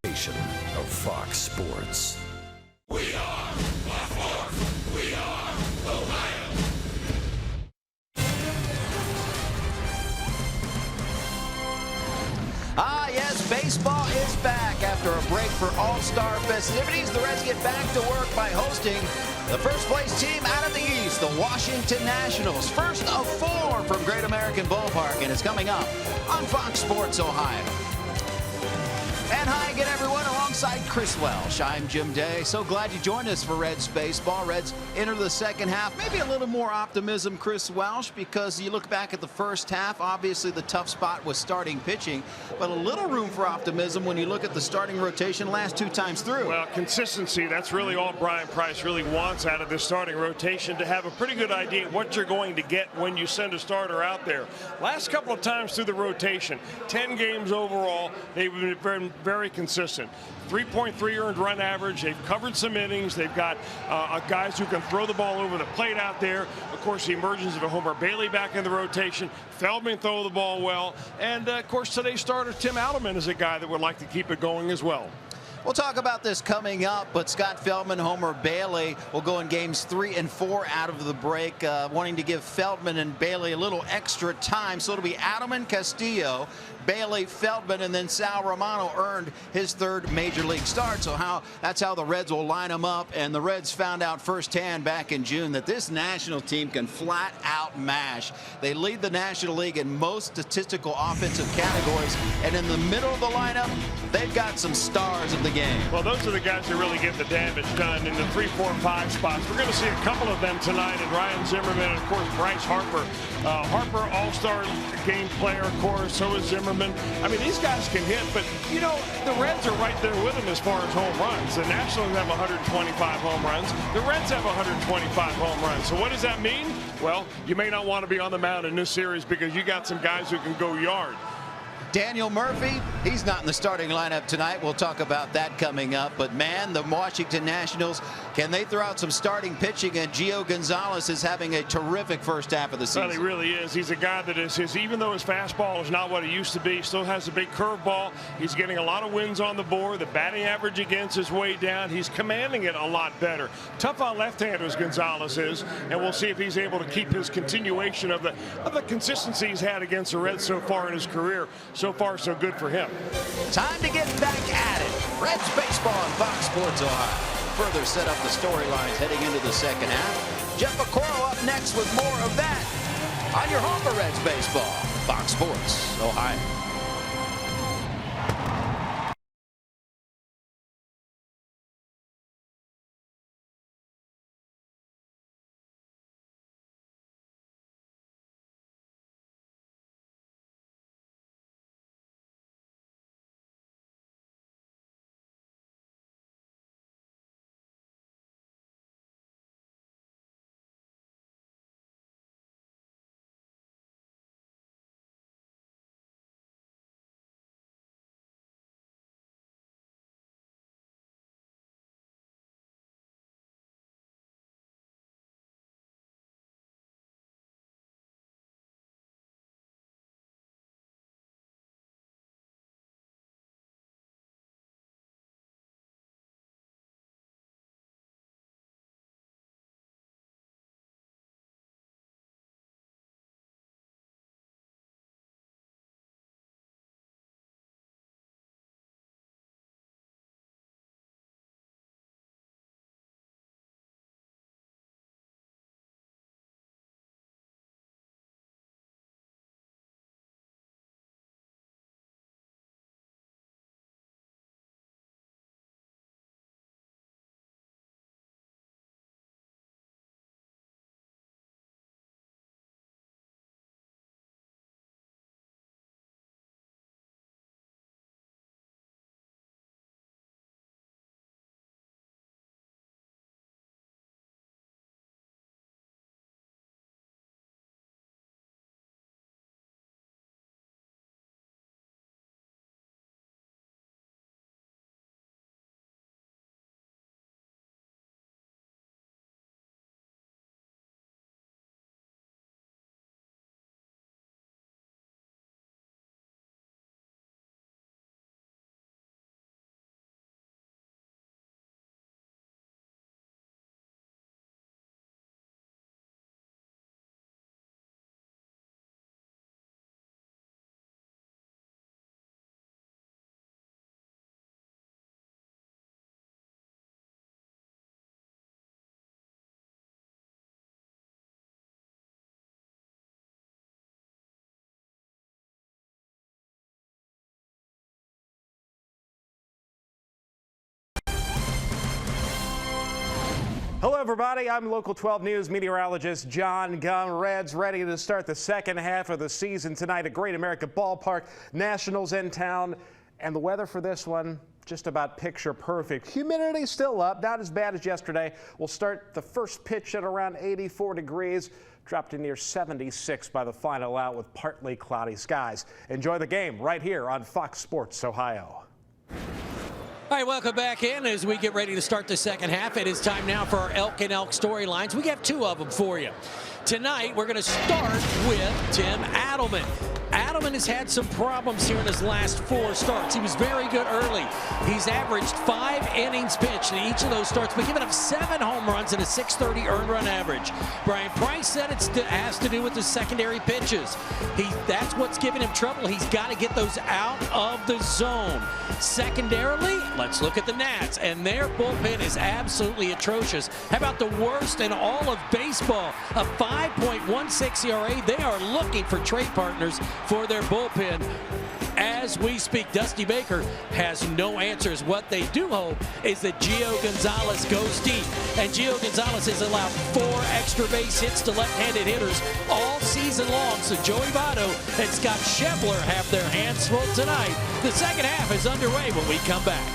Of Fox Sports. We are Baltimore. We are Ohio. Yes, baseball is back after a break for All-Star festivities. The Reds get back to work by hosting the first-place team out of the East, the Washington Nationals. First of 4 from Great American Ballpark, and it's coming up on Fox Sports Ohio. And hi again, everyone, alongside Chris Welsh. I'm Jim Day. So glad you joined us for Reds baseball. Reds enter the second half. Maybe a little more optimism, Chris Welsh, because you look back at the first half. Obviously, the tough spot was starting pitching, but a little room for optimism when you look at the starting rotation last 2 times through. Well, consistency, that's really all Brian Price really wants out of this starting rotation, to have a pretty good idea what you're going to get when you send a starter out there. Last couple of times through the rotation, 10 games overall, they've been very consistent. 3.3 earned run average. They've covered some innings. They've got guys who can throw the ball over the plate out there. Of course, the emergence of a Homer Bailey back in the rotation. Feldman throw the ball well. And, of course, today's starter, Tim Alderman, is a guy that would like to keep it going as well. We'll talk about this coming up, but Scott Feldman, Homer Bailey will go in games 3 and 4 out of the break, wanting to give Feldman and Bailey a little extra time. So it'll be Adelman, Castillo, Bailey, Feldman, and then Sal Romano earned his 3rd major league start. So that's how the Reds will line them up. And the Reds found out firsthand back in June that this national team can flat out mash. They lead the National League in most statistical offensive categories. And in the middle of the lineup, they've got some stars of the game. Well, those are the guys that really get the damage done in the 3, 4, 5 spots. We're going to see a couple of them tonight, and Ryan Zimmerman and, of course, Bryce Harper. Harper, all-star game player, of course, so is Zimmerman. I mean, these guys can hit, but, you know, the Reds are right there with them as far as home runs. The Nationals have 125 home runs. The Reds have 125 home runs. So what does that mean? Well, you may not want to be on the mound in this series because you got some guys who can go yard. Daniel Murphy, he's not in the starting lineup tonight. We'll talk about that coming up. But, man, the Washington Nationals, can they throw out some starting pitching? And Gio Gonzalez is having a terrific first half of the season. Well, he really is. He's a guy that is even though his fastball is not what it used to be, still has a big curveball. He's getting a lot of wins on the board. The batting average against is way down. He's commanding it a lot better. Tough on left-handers, Gonzalez is, and we'll see if he's able to keep his continuation of the consistency he's had against the Reds so far in his career. So far, so good for him. Time to get back at it. Reds baseball on Fox Sports Ohio. Further set up the storylines heading into the second half. Jeff Piccolo up next with more of that on your home for Reds baseball. Fox Sports Ohio. Hello, everybody. I'm Local 12 News meteorologist John Gum. Reds ready to start the second half of the season tonight at Great American Ballpark. Nationals in town, and the weather for this one just about picture perfect. Humidity still up, not as bad as yesterday. We'll start the first pitch at around 84 degrees, drop to near 76 by the final out with partly cloudy skies. Enjoy the game right here on Fox Sports Ohio. All right, welcome back in as we get ready to start the second half. It is time now for our Elk and Elk storylines. We have two of them for you. Tonight, we're going to start with Tim Adelman. Adelman has had some problems here in his last 4 starts. He was very good early. He's averaged 5 innings pitched in each of those starts, but giving up 7 home runs and a .630 earned run average. Brian Price said it has to do with the secondary pitches. That's what's giving him trouble. He's got to get those out of the zone. Secondarily, let's look at the Nats, and their bullpen is absolutely atrocious. How about the worst in all of baseball? A 5.16 ERA. They are looking for trade partners for their bullpen as we speak. Dusty Baker has no answers. What they do hope is that Gio Gonzalez goes deep, and Gio Gonzalez has allowed 4 extra base hits to left-handed hitters all season long. So Joey Votto and Scott Schebler have their hands full tonight. The second half is underway when we come back.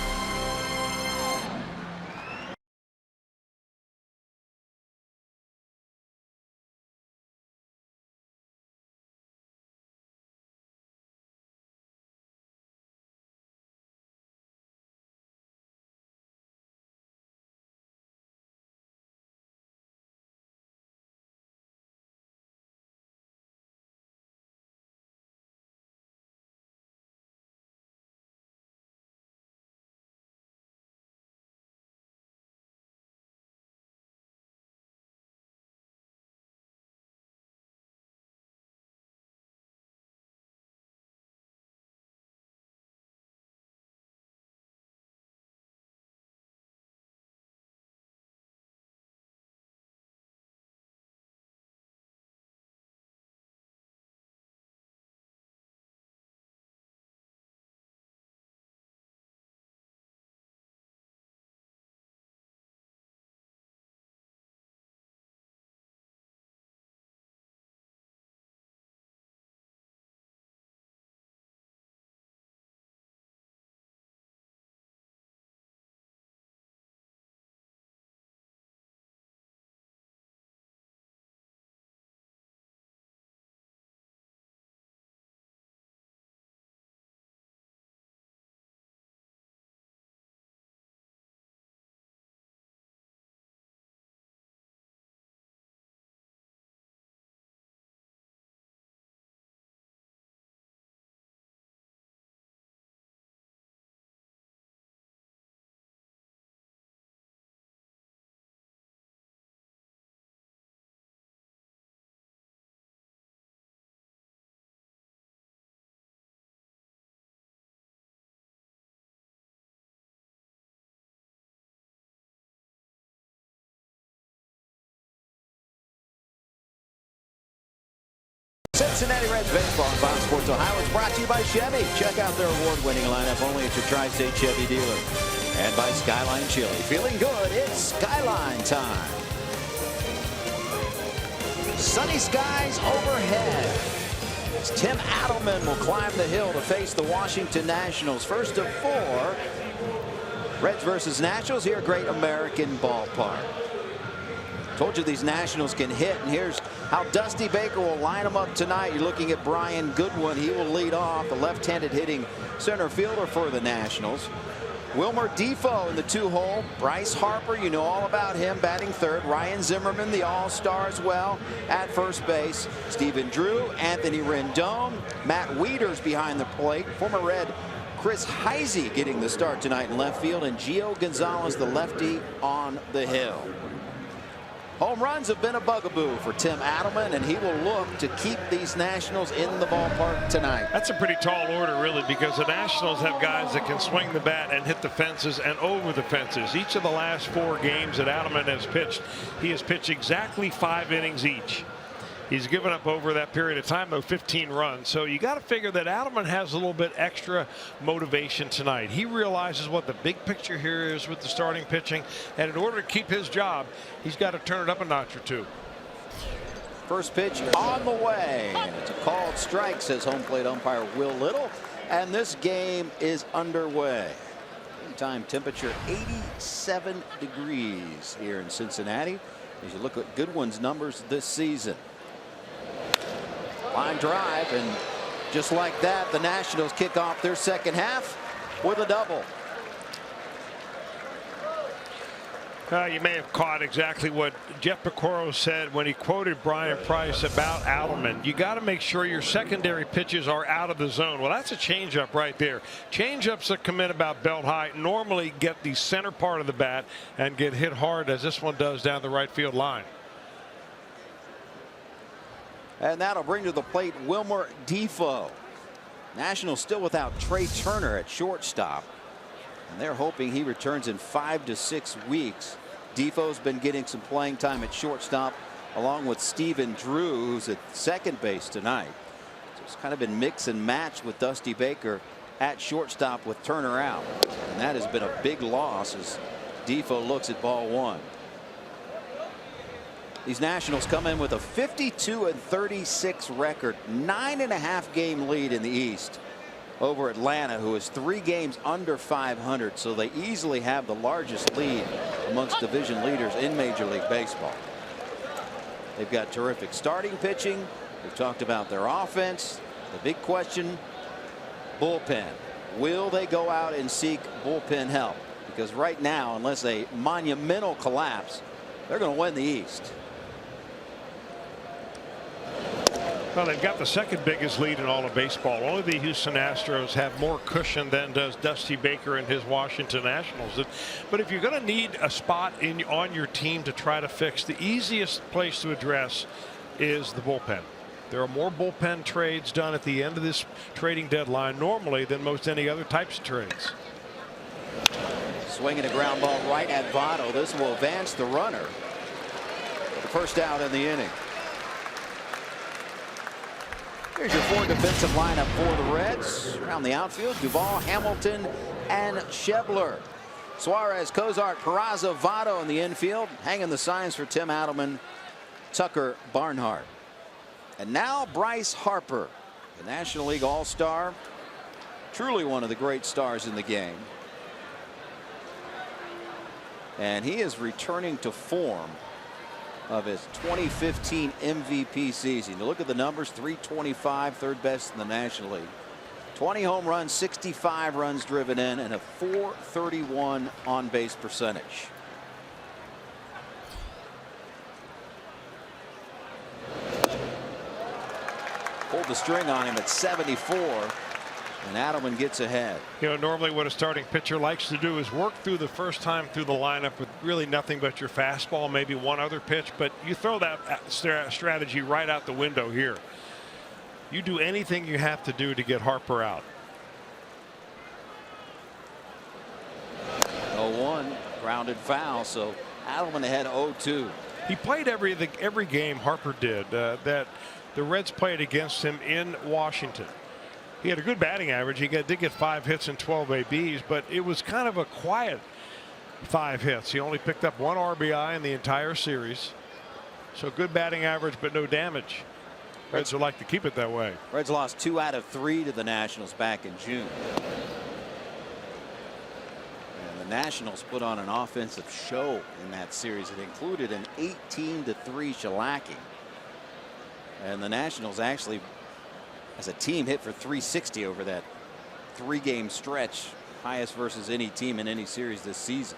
Cincinnati Reds baseball on Fox Sports Ohio. It's brought to you by Chevy. Check out their award-winning lineup only at your Tri-State Chevy dealer. And by Skyline Chili. Feeling good, it's Skyline time. Sunny skies overhead. Tim Adelman will climb the hill to face the Washington Nationals. First of 4. Reds versus Nationals here at Great American Ballpark. Told you these Nationals can hit, and here's how Dusty Baker will line them up tonight. You're looking at Brian Goodwin. He will lead off, the left-handed hitting center fielder for the Nationals. Wilmer Defoe in the 2-hole. Bryce Harper, you know all about him, batting third. Ryan Zimmerman, the all-star as well, at first base. Stephen Drew, Anthony Rendon, Matt Wieters behind the plate. Former Red Chris Heisey getting the start tonight in left field, and Gio Gonzalez, the lefty, on the hill. Home runs have been a bugaboo for Tim Adelman, and he will look to keep these Nationals in the ballpark tonight. That's a pretty tall order, really, because the Nationals have guys that can swing the bat and hit the fences and over the fences. Each of the last 4 games that Adelman has pitched, he has pitched exactly 5 innings each. He's given up over that period of time, though, 15 runs. So you got to figure that Adelman has a little bit extra motivation tonight. He realizes what the big picture here is with the starting pitching, and in order to keep his job, he's got to turn it up a notch or two. First pitch on the way, and it's a called strike, says home plate umpire Will Little, and this game is underway. Time temperature 87 degrees here in Cincinnati as you look at Goodwin's numbers this season. Line drive, and just like that, the Nationals kick off their second half with a double. You may have caught exactly what Jeff Piccolo said when he quoted Brian Price about Adelman. You got to make sure your secondary pitches are out of the zone. Well, that's a changeup right there. Changeups that come in about belt high normally get the center part of the bat and get hit hard, as this one does down the right field line. And that'll bring to the plate Wilmer Defoe. Nationals still without Trey Turner at shortstop, and they're hoping he returns in 5 to 6 weeks. Defoe's been getting some playing time at shortstop along with Stephen Drew, who's at second base tonight. So it's kind of been mix and match with Dusty Baker at shortstop with Turner out, and that has been a big loss as Defoe looks at ball one. These Nationals come in with a 52-36 record, 9.5 game lead in the East over Atlanta, who is 3 games under 500, so they easily have the largest lead amongst division leaders in Major League Baseball. They've got terrific starting pitching. We've talked about their offense. The big question, bullpen. Will they go out and seek bullpen help? Because right now, unless a monumental collapse, they're going to win the East. Well, they've got the second biggest lead in all of baseball. Only the Houston Astros have more cushion than does Dusty Baker and his Washington Nationals. But if you're going to need a spot on your team to try to fix, the easiest place to address is the bullpen. There are more bullpen trades done at the end of this trading deadline normally than most any other types of trades. Swinging a ground ball right at Votto. This will advance the runner. The first out in the inning. Here's your 4 defensive lineup for the Reds. Around the outfield, Duvall, Hamilton, and Schebler. Suarez, Cozart, Peraza, Votto in the infield. Hanging the signs for Tim Adelman, Tucker, Barnhart. And now Bryce Harper, the National League All-Star. Truly one of the great stars in the game. And he is returning to form of his 2015 MVP season. You look at the numbers, 325, third best in the National League. 20 home runs, 65 runs driven in, and a .431 on base percentage. Pulled the string on him at 74. And Adelman gets ahead. You know, normally what a starting pitcher likes to do is work through the first time through the lineup with really nothing but your fastball, maybe one other pitch, but you throw that strategy right out the window here. You do anything you have to do to get Harper out. 0-1, grounded foul, so Adelman ahead 0-2. He played every game, Harper did, that the Reds played against him in Washington. He had a good batting average. He did get 5 hits and 12 ABs, but it was kind of a quiet 5 hits. He only picked up 1 RBI in the entire series. So good batting average, but no damage. Reds would like to keep it that way. Reds lost 2 out of 3 to the Nationals back in June. And the Nationals put on an offensive show in that series. It included an 18-3 shellacking. And the Nationals actually, as a team, hit for 360 over that 3-game stretch, highest versus any team in any series this season.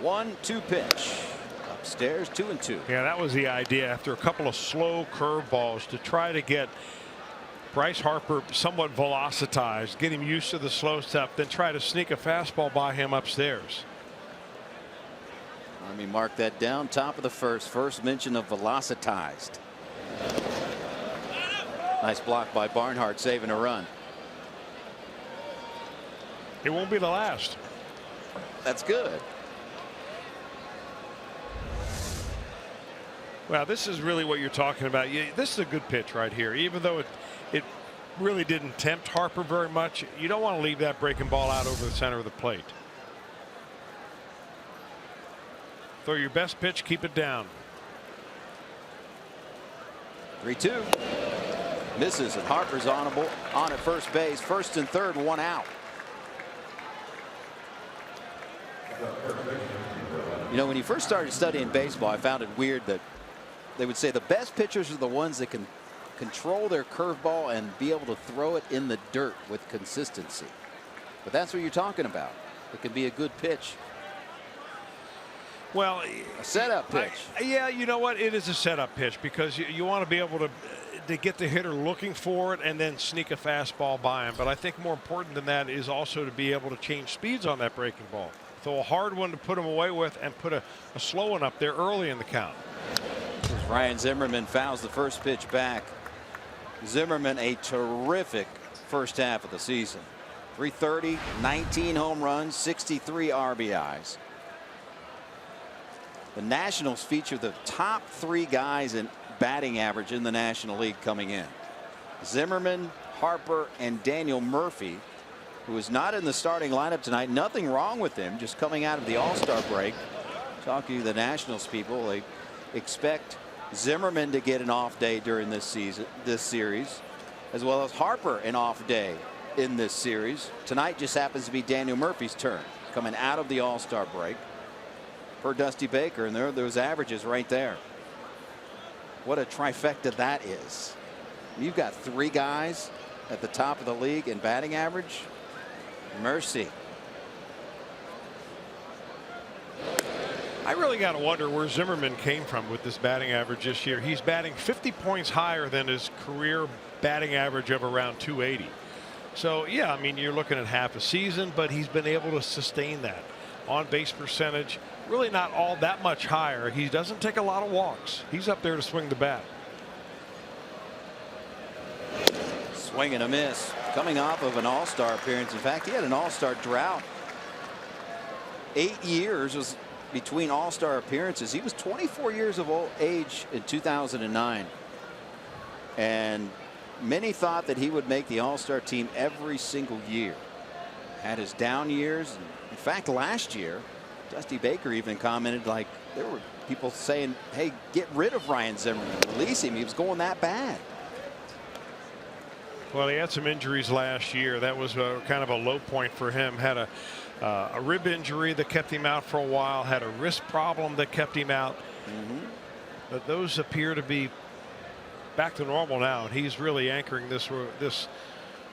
1-2 pitch upstairs, 2-2. Yeah, that was the idea after a couple of slow curveballs to try to get Bryce Harper somewhat velocitized, get him used to the slow stuff, then try to sneak a fastball by him upstairs. Let me mark that down. Top of the first mention of velocitized. Nice block by Barnhart, saving a run. It won't be the last. That's good. Well, this is really what you're talking about. This is a good pitch right here. Even though it really didn't tempt Harper very much, you don't want to leave that breaking ball out over the center of the plate. Throw your best pitch, keep it down. 3-2. Misses, and Harper's on at first base. First and third, one out. You know, when you first started studying baseball, I found it weird that they would say the best pitchers are the ones that can control their curveball and be able to throw it in the dirt with consistency. But that's what you're talking about. It can be a good pitch. Well, a setup pitch. Yeah, you know what? It is a setup pitch because you want to be able to get the hitter looking for it and then sneak a fastball by him. But I think more important than that is also to be able to change speeds on that breaking ball. Throw a hard one to put him away with and put a slow one up there early in the count. Ryan Zimmerman fouls the first pitch back. Zimmerman, a terrific first half of the season. 330, 19 home runs, 63 RBIs. The Nationals feature the top 3 guys in batting average in the National League coming in. Zimmerman, Harper, and Daniel Murphy, who is not in the starting lineup tonight. Nothing wrong with him, just coming out of the All-Star break. Talking to the Nationals people, they expect Zimmerman to get an off day during this series, as well as Harper an off day in this series. Tonight just happens to be Daniel Murphy's turn, coming out of the All-Star break. For Dusty Baker, and there are those averages right there. What a trifecta that is. You've got 3 guys at the top of the league in batting average. Mercy. I really got to wonder where Zimmerman came from with this batting average this year. He's batting 50 points higher than his career batting average of around 280. So yeah, I mean, you're looking at half a season, but he's been able to sustain that. On base percentage really not all that much higher. He doesn't take a lot of walks. He's up there to swing the bat. Swing and a miss, coming off of an All-Star appearance. In fact, he had an All-Star drought. 8 years was between All-Star appearances. He was 24 years of age in 2009, and many thought that he would make the All-Star team every single year. Had his down years. In fact, last year, Dusty Baker even commented, like, there were people saying, hey, get rid of Ryan Zimmerman, release him. He was going that bad. Well, he had some injuries last year. That was kind of a low point for him. Had a rib injury that kept him out for a while. Had a wrist problem that kept him out. But those appear to be back to normal now, and he's really anchoring this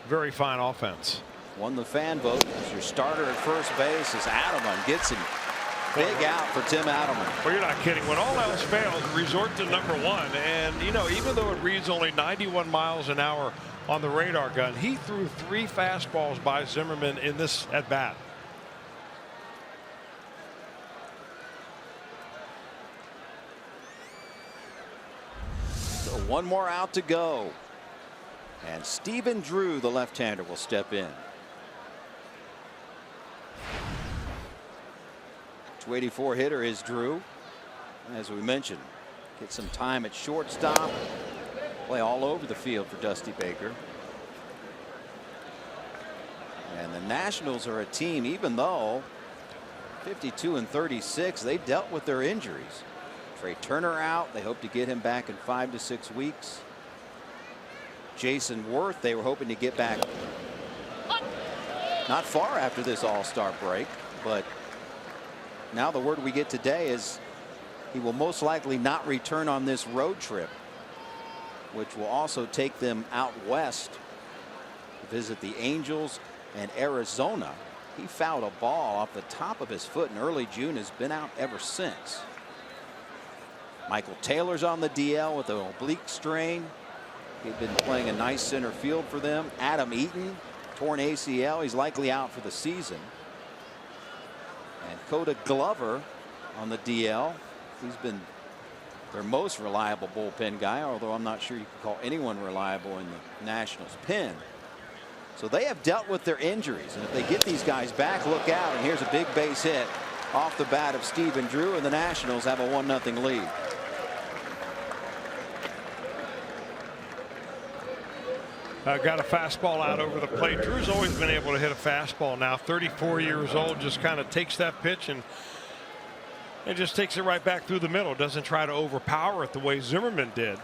very fine offense. Won the fan vote as your starter at first base is Adelman. Gets him. Big out for Tim Adelman. Well, you're not kidding. When all else fails, resort to number 1. And, you know, even though it reads only 91 miles an hour on the radar gun, he threw 3 fastballs by Zimmerman in this at bat. So 1 more out to go. And Stephen Drew, the left-hander, will step in. 284 hitter is Drew. As we mentioned, get some time at shortstop. Play all over the field for Dusty Baker. And the Nationals are a team, even though 52-36, they dealt with their injuries. Trey Turner out. They hope to get him back in 5 to 6 weeks. Jason Worth, they were hoping to get back not far after this All-Star break, but now the word we get today is he will most likely not return on this road trip, which will also take them out west to visit the Angels and Arizona. He fouled a ball off the top of his foot in early June, has been out ever since. Michael Taylor's on the DL with an oblique strain. He'd been playing a nice center field for them. Adam Eaton, torn ACL. He's likely out for the season. And Coda Glover on the DL. He's been their most reliable bullpen guy, although I'm not sure you can call anyone reliable in the Nationals pen. So they have dealt with their injuries, and if they get these guys back, look out. And here's a big base hit off the bat of Stephen Drew, and the Nationals have a 1-0 lead. got a fastball out over the plate. Drew's always been able to hit a fastball now. 34 years old, just kind of takes that pitch and just takes it right back through the middle. Doesn't try to overpower it the way Zimmerman did.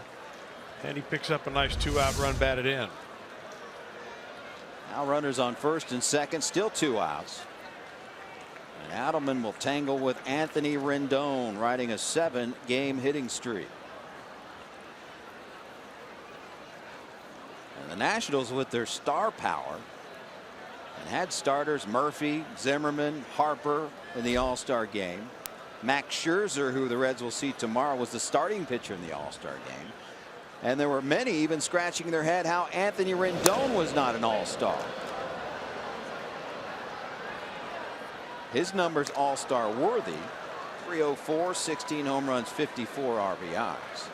And he picks up a nice 2-out run batted in. Now runners on first and second, still 2 outs. And Adelman will tangle with Anthony Rendon, riding a 7-game hitting streak. And the Nationals, with their star power, and had starters Murphy, Zimmerman, Harper in the All-Star game. Max Scherzer, who the Reds will see tomorrow, was the starting pitcher in the All-Star game. And there were many even scratching their head how Anthony Rendon was not an All-Star. His numbers All-Star worthy: 304, 16 home runs, 54 RBIs.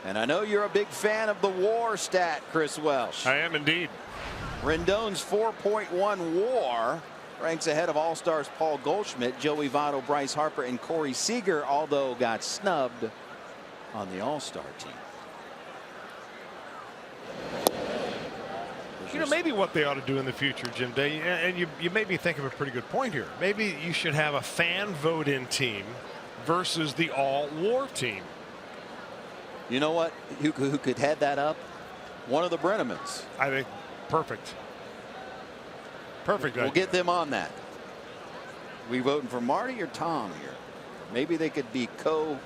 And I know you're a big fan of the WAR stat, Chris Welsh. I am indeed. Rendon's 4.1 WAR ranks ahead of All-Stars Paul Goldschmidt, Joey Votto, Bryce Harper, and Corey Seager, although got snubbed on the All-Star team. You know, maybe what they ought to do in the future, Jim Day, and you made me think of a pretty good point here. Maybe you should have a fan vote-in team versus the all-WAR team. You know what? Who could head that up? One of the Brennemans. I think perfect. Perfect. We'll get them on that. We voting for Marty or Tom here? Maybe they could be co-presidents.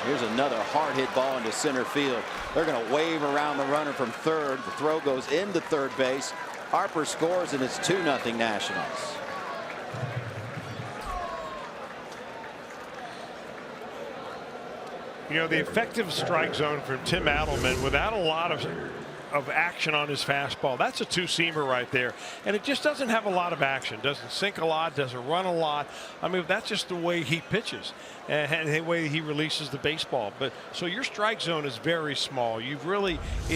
Here's another hard hit ball into center field. They're going to wave around the runner from third. The throw goes into third base. Harper scores, and it's 2-0 Nationals. You know, the effective strike zone for Tim Adelman, without a lot of action on his fastball, that's a 2-seamer right there, and it just doesn't have a lot of action. Doesn't sink a lot, doesn't run a lot. I mean, that's just the way he pitches and the way he releases the baseball. But so your strike zone is very small. It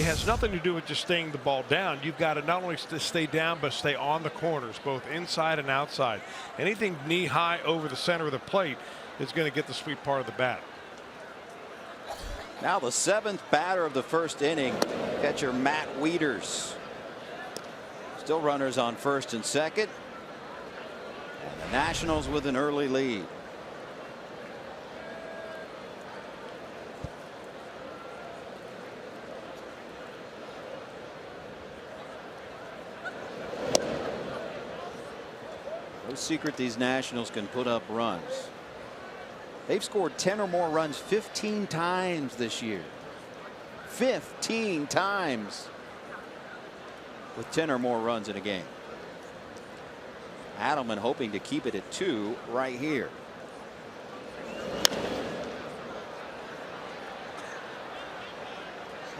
has nothing to do with just staying the ball down. You've got to not only stay down but stay on the corners, both inside and outside. Anything knee high over the center of the plate is going to get the sweet part of the bat. Now the 7th batter of the first inning, catcher Matt Wieters. Still runners on first and second. And the Nationals with an early lead. No secret these Nationals can put up runs. They've scored 10 or more runs 15 times this year. 15 times with 10 or more runs in a game. Adelman hoping to keep it at 2 right here.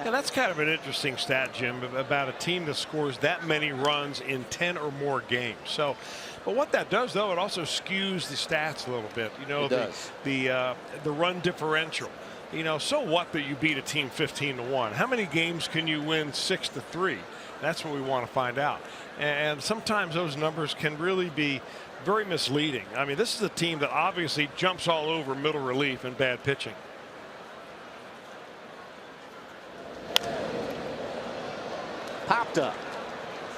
Yeah, that's kind of an interesting stat, Jim, about a team that scores that many runs in 10 or more games. So, but what that does, though, it also skews the stats a little bit. You know, the run differential. You know, so what that you beat a team 15-1? How many games can you win 6-3? That's what we want to find out. And sometimes those numbers can really be very misleading. I mean, this is a team that obviously jumps all over middle relief and bad pitching. Popped up.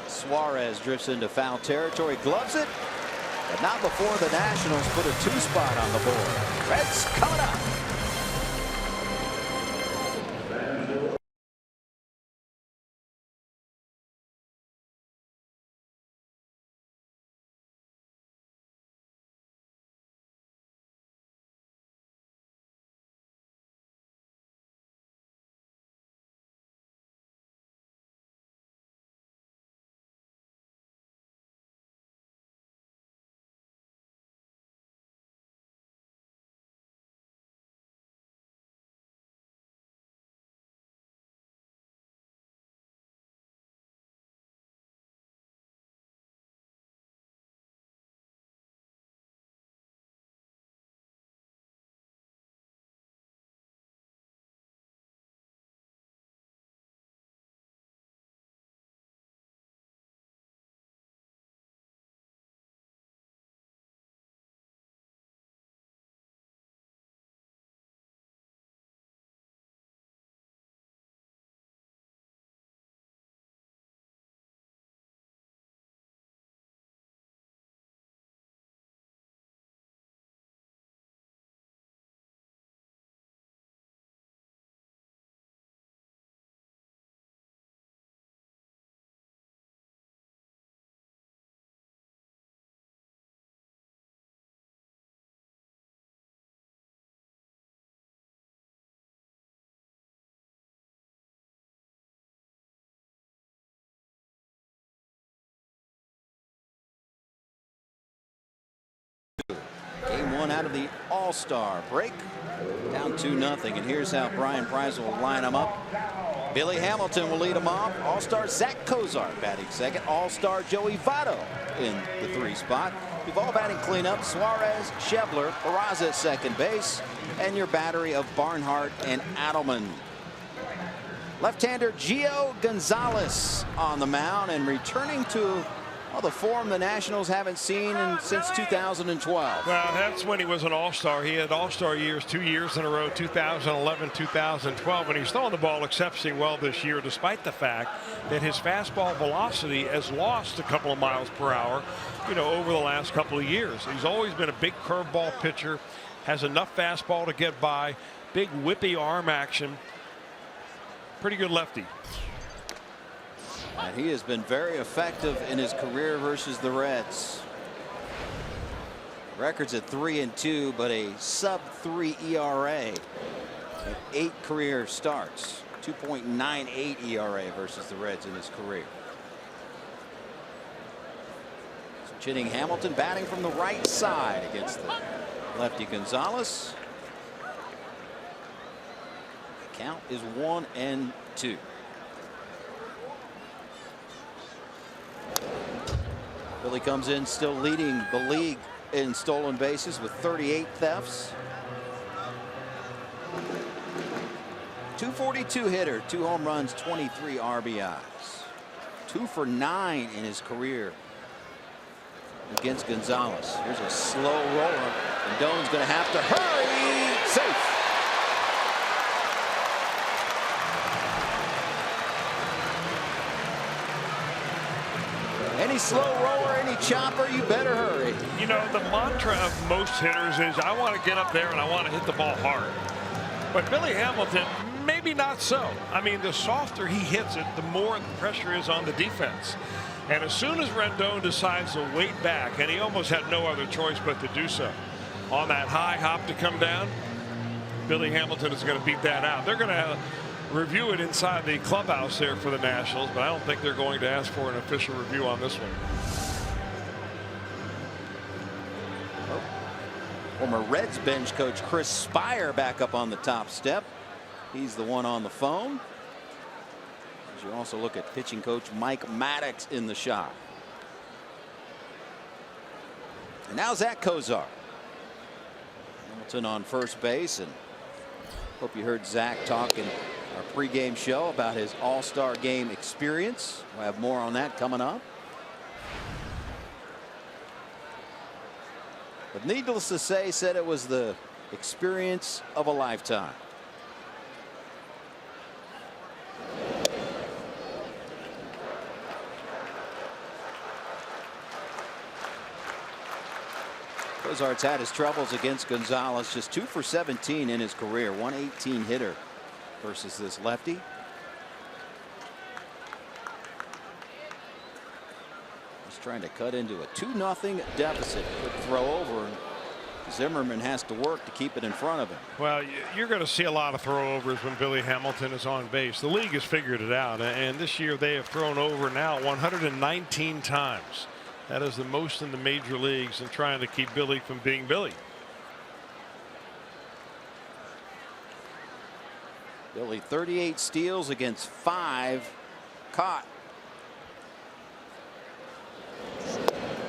Suarez drifts into foul territory, gloves it, but not before the Nationals put a 2 spot on the board. Reds coming up. one out of the All-Star break. Down 2-0. And here's how Brian Price will line them up. Billy Hamilton will lead them off. All-Star Zach Cozart batting second. All-Star Joey Votto in the 3 spot. Duvall batting cleanup. Suarez, Schebler, Peraza at second base. And your battery of Barnhart and Adelman. Left-hander Gio Gonzalez on the mound and returning to the form the Nationals haven't seen since 2012. Well, that's when he was an All-Star. He had All-Star years 2 years in a row, 2011, 2012, and he's throwing the ball exceptionally well this year, despite the fact that his fastball velocity has lost a couple of miles per hour, over the last couple of years. He's always been a big curveball pitcher, has enough fastball to get by, big whippy arm action, pretty good lefty. And he has been very effective in his career versus the Reds. Records at 3-2, but a sub-3 ERA. 8 career starts. 2.98 ERA versus the Reds in his career. So Chinning Hamilton batting from the right side against the lefty Gonzalez. The count is 1-2. Billy comes in still leading the league in stolen bases with 38 thefts. 242 hitter, 2 home runs, 23 RBIs. 2 for 9 in his career against Gonzalez. Here's a slow roller. And Doan's going to have to hurry. Safe. Any slow roller, any chopper, you better hurry. The mantra of most hitters is, I want to get up there and I want to hit the ball hard. But Billy Hamilton, maybe not so. I mean, the softer he hits it, the more the pressure is on the defense. And as soon as Rendon decides to wait back, and he almost had no other choice but to do so, on that high hop to come down, Billy Hamilton is going to beat that out. They're going to review it inside the clubhouse there for the Nationals, but I don't think they're going to ask for an official review on this one. Former Reds bench coach Chris Spire back up on the top step. He's the one on the phone. As you also look at pitching coach Mike Maddox in the shot. And now Zach Cozart. Hamilton on first base, and hope you heard Zach talking our pregame show about his All-Star game experience. We'll have more on that coming up. But needless to say, said it was the experience of a lifetime. Cozart's had his troubles against Gonzalez, just 2 for 17 in his career, 118 hitter versus this lefty. He's trying to cut into a 2-0 deficit. Could throw over, and Zimmerman has to work to keep it in front of him. Well, you're going to see a lot of throwovers when Billy Hamilton is on base. The league has figured it out, and this year they have thrown over now 119 times. That is the most in the major leagues, and trying to keep Billy from being Billy. Billy 38 steals against 5 caught.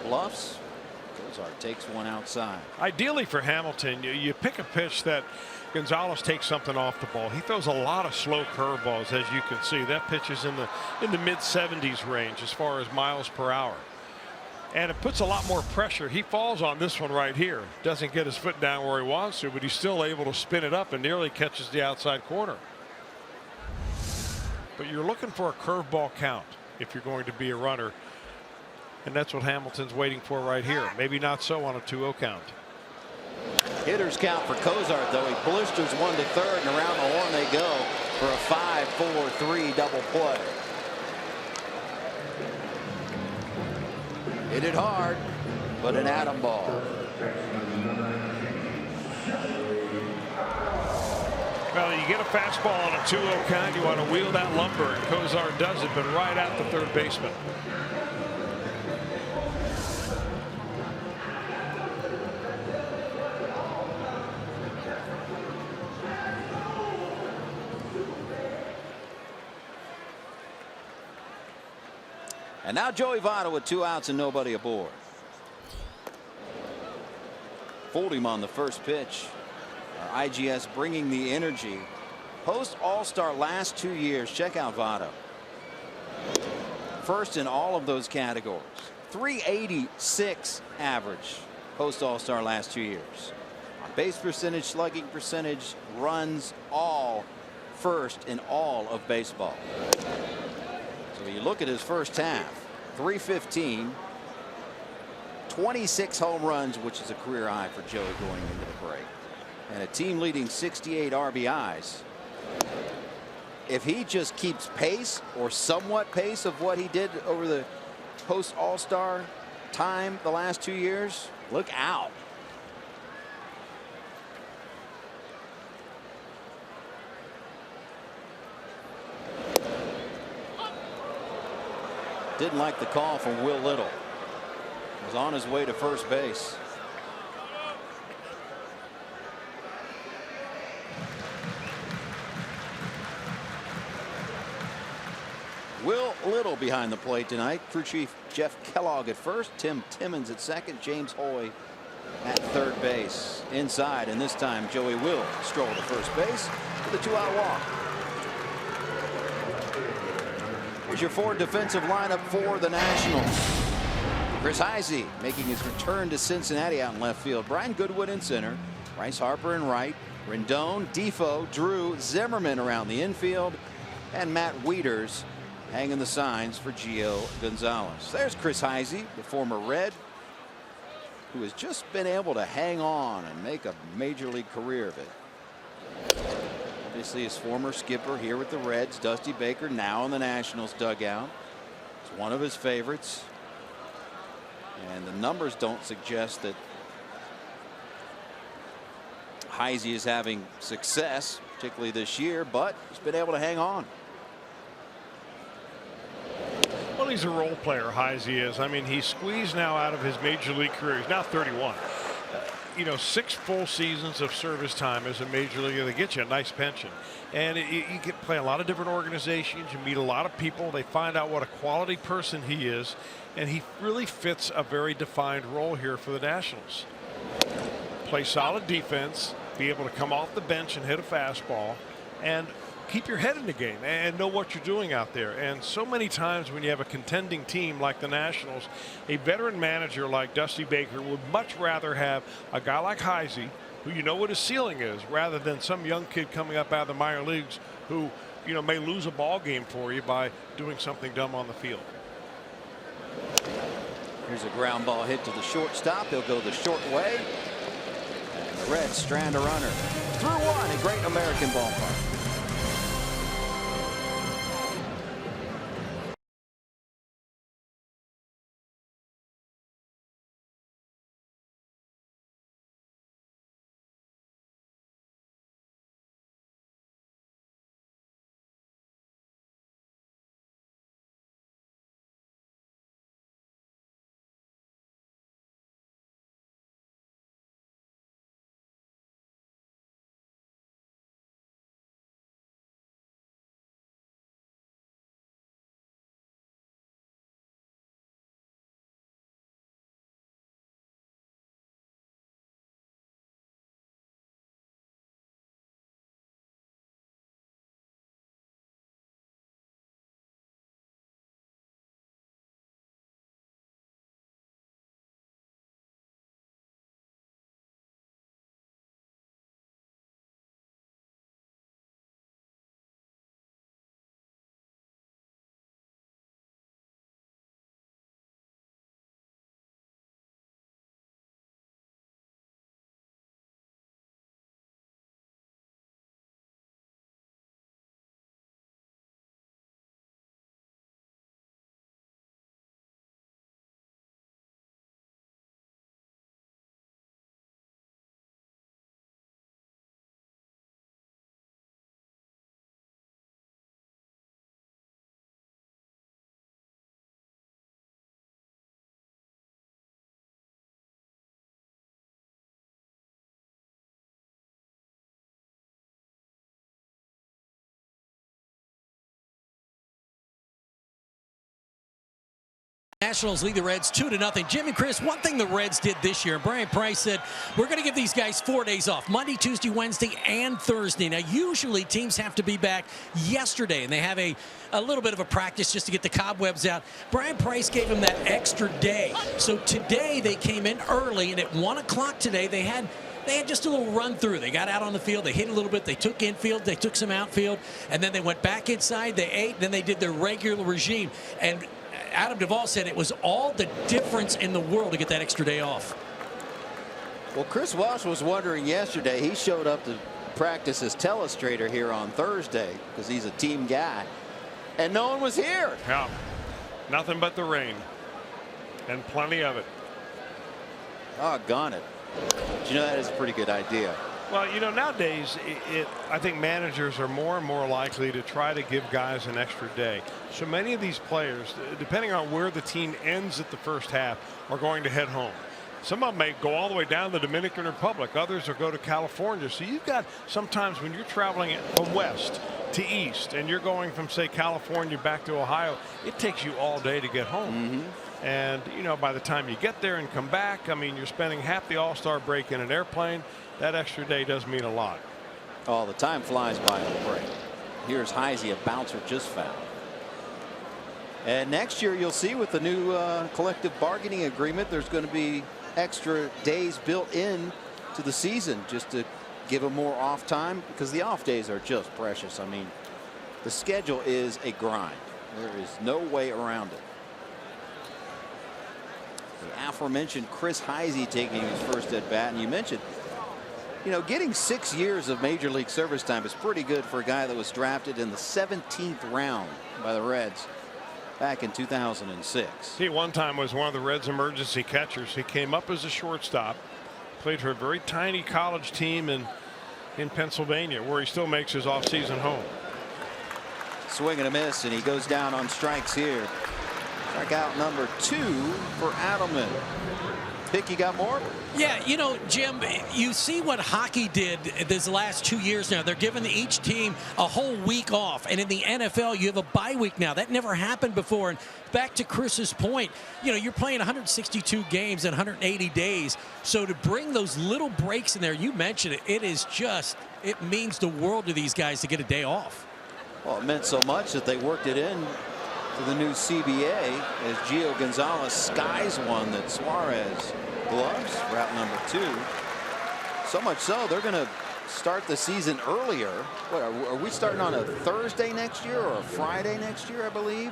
Bluffs. Cozart takes one outside. Ideally for Hamilton, you pick a pitch that Gonzalez takes something off the ball. He throws a lot of slow curveballs, as you can see. That pitch is in the mid-70s range as far as miles per hour. And it puts a lot more pressure. He falls on this one right here. Doesn't get his foot down where he wants to, but he's still able to spin it up and nearly catches the outside corner. But you're looking for a curveball count if you're going to be a runner. And that's what Hamilton's waiting for right here. Maybe not so on a 2-0 count. Hitters count for Cozart, though. He blisters 1 to third, and around the horn they go for a 5-4-3 double play. Hit it hard, but an atom ball. Well, you get a fastball on a 2-0 count, you want to wheel that lumber, and Cozart does it, but right at the third baseman. And now Joey Votto with 2 outs and nobody aboard. Fooled him on the first pitch. Our IGS bringing the energy. Post All-Star last 2 years. Check out Votto. First in all of those categories. 386 average post All-Star last 2 years. On base percentage, slugging percentage, runs, all first in all of baseball. So you look at his first half, 315, 26 home runs, which is a career high for Joey going into the break, and a team leading 68 RBIs. If he just keeps pace or somewhat pace of what he did over the post All-Star time the last 2 years, look out. Didn't like the call from Will Little. Was on his way to first base. Will Little behind the plate tonight. Crew chief Jeff Kellogg at first, Tim Timmons at second, James Hoy at third base. Inside, and this time Joey will stroll to first base with a 2-out walk. Here's your 4 defensive lineup for the Nationals. Chris Heisey making his return to Cincinnati out in left field. Brian Goodwin in center. Bryce Harper in right. Rendon, Defoe, Drew, Zimmerman around the infield. And Matt Wieters hanging the signs for Gio Gonzalez. There's Chris Heisey, the former Red, who has just been able to hang on and make a major league career of it. Obviously his former skipper here with the Reds, Dusty Baker, now in the Nationals dugout. It's one of his favorites. And the numbers don't suggest that Heisey is having success, particularly this year, but he's been able to hang on. Well, he's a role player, Heisey is. I mean, he's squeezed now out of his major league career. He's now 31. You know, 6 full seasons of service time as a major leaguer. They get you a nice pension. And you can play a lot of different organizations. You meet a lot of people. They find out what a quality person he is. And he really fits a very defined role here for the Nationals. Play solid defense, be able to come off the bench and hit a fastball, and keep your head in the game and know what you're doing out there. And so many times when you have a contending team like the Nationals, a veteran manager like Dusty Baker would much rather have a guy like Heisey, who you know what his ceiling is, rather than some young kid coming up out of the minor leagues who, you know, may lose a ball game for you by doing something dumb on the field. Here's a ground ball hit to the shortstop. He'll go the short way. And the Reds strand a runner through one. A great American ballpark. Nationals lead the Reds 2-0. Jim and Chris, one thing the Reds did this year, Brian Price said, we're going to give these guys 4 days off, Monday, Tuesday, Wednesday, and Thursday. Now, usually teams have to be back yesterday, and they have a little bit of a practice just to get the cobwebs out. Brian Price gave them that extra day. So today they came in early, and at 1 o'clock today they had just a little run through. They got out on the field, they hit a little bit, they took infield, they took some outfield, and then they went back inside, they ate, then they did their regular regime. And Adam Duvall said it was all the difference in the world to get that extra day off. Well, Chris Walsh was wondering yesterday. He showed up to practice as telestrator here on Thursday because he's a team guy, and no one was here. Yeah, nothing but the rain, and plenty of it. Doggone it. But you know, that is a pretty good idea. Well, you know, nowadays, I think managers are more and more likely to try to give guys an extra day. So many of these players, depending on where the team ends at the first half, are going to head home. Some of them may go all the way down to the Dominican Republic. Others will go to California. So you've got sometimes when you're traveling from west to east and you're going from, say, California back to Ohio, it takes you all day to get home. And, you know, by the time you get there and come back, I mean, you're spending half the All-Star break in an airplane. That extra day does mean a lot. Oh, the time flies by on the break. Here's Heisey, a bouncer just fouled. And next year, you'll see with the new collective bargaining agreement, there's going to be extra days built in to the season just to give them more off time, because the off days are just precious. I mean, the schedule is a grind. There is no way around it. The aforementioned Chris Heisey taking his first at bat, and you mentioned, you know, getting 6 years of major league service time is pretty good for a guy that was drafted in the 17th round by the Reds back in 2006. He one time was one of the Reds emergency catchers. He came up as a shortstop, played for a very tiny college team in Pennsylvania, where he still makes his offseason home. Swing and a miss, and he goes down on strikes here. Strikeout number 2 for Adelman. Pick, you got more? Yeah, you know, Jim, you see what hockey did this last 2 years now. They're giving each team a whole week off. And in the NFL, you have a bye week now. That never happened before. And back to Chris's point, you know, you're playing 162 games in 180 days. So to bring those little breaks in there, you mentioned it, it means the world to these guys to get a day off. Well, it meant so much that they worked it in to the new CBA as Gio Gonzalez skies one that Suarez gloves, route number 2. So much so they're going to start the season earlier. What, are we starting on a Thursday next year or a Friday next year, I believe?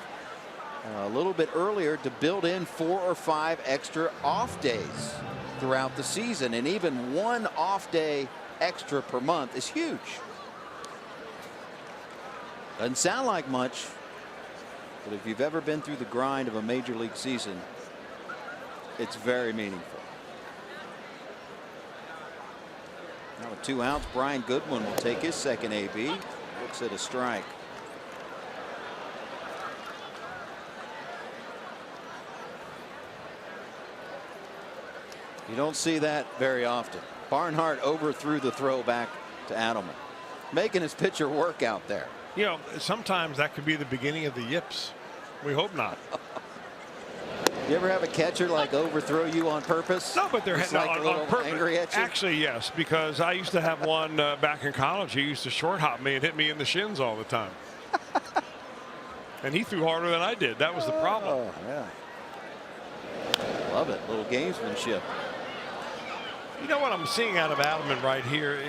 A little bit earlier to build in 4 or 5 extra off days throughout the season, and even 1 off day extra per month is huge. Doesn't sound like much, but if you've ever been through the grind of a major league season, it's very meaningful. Now with 2 outs, Brian Goodwin will take his second AB. Looks at a strike. You don't see that very often. Barnhart overthrew the throw back to Adelman, making his pitcher work out there. You know, sometimes that could be the beginning of the yips. We hope not. You ever have a catcher like overthrow you on purpose? No, but they're like on a little purpose. Angry at you? Actually, yes, because I used to have one back in college. He used to short hop me and hit me in the shins all the time. And he threw harder than I did. That was the problem. Oh, yeah. Love it. Little gamesmanship. You know what I'm seeing out of Adelman right here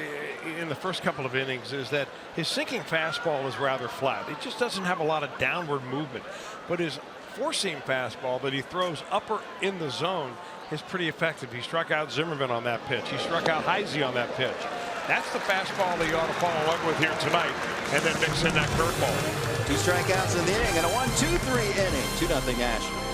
in the first couple of innings is that his sinking fastball is rather flat. It just doesn't have a lot of downward movement. But his four-seam fastball that he throws upper in the zone is pretty effective. He struck out Zimmerman on that pitch. He struck out Heisey on that pitch. That's the fastball that you ought to follow up with here tonight, and then mix in that curveball. 2 strikeouts in the inning and a 1-2-3 inning. 2-0 Astros.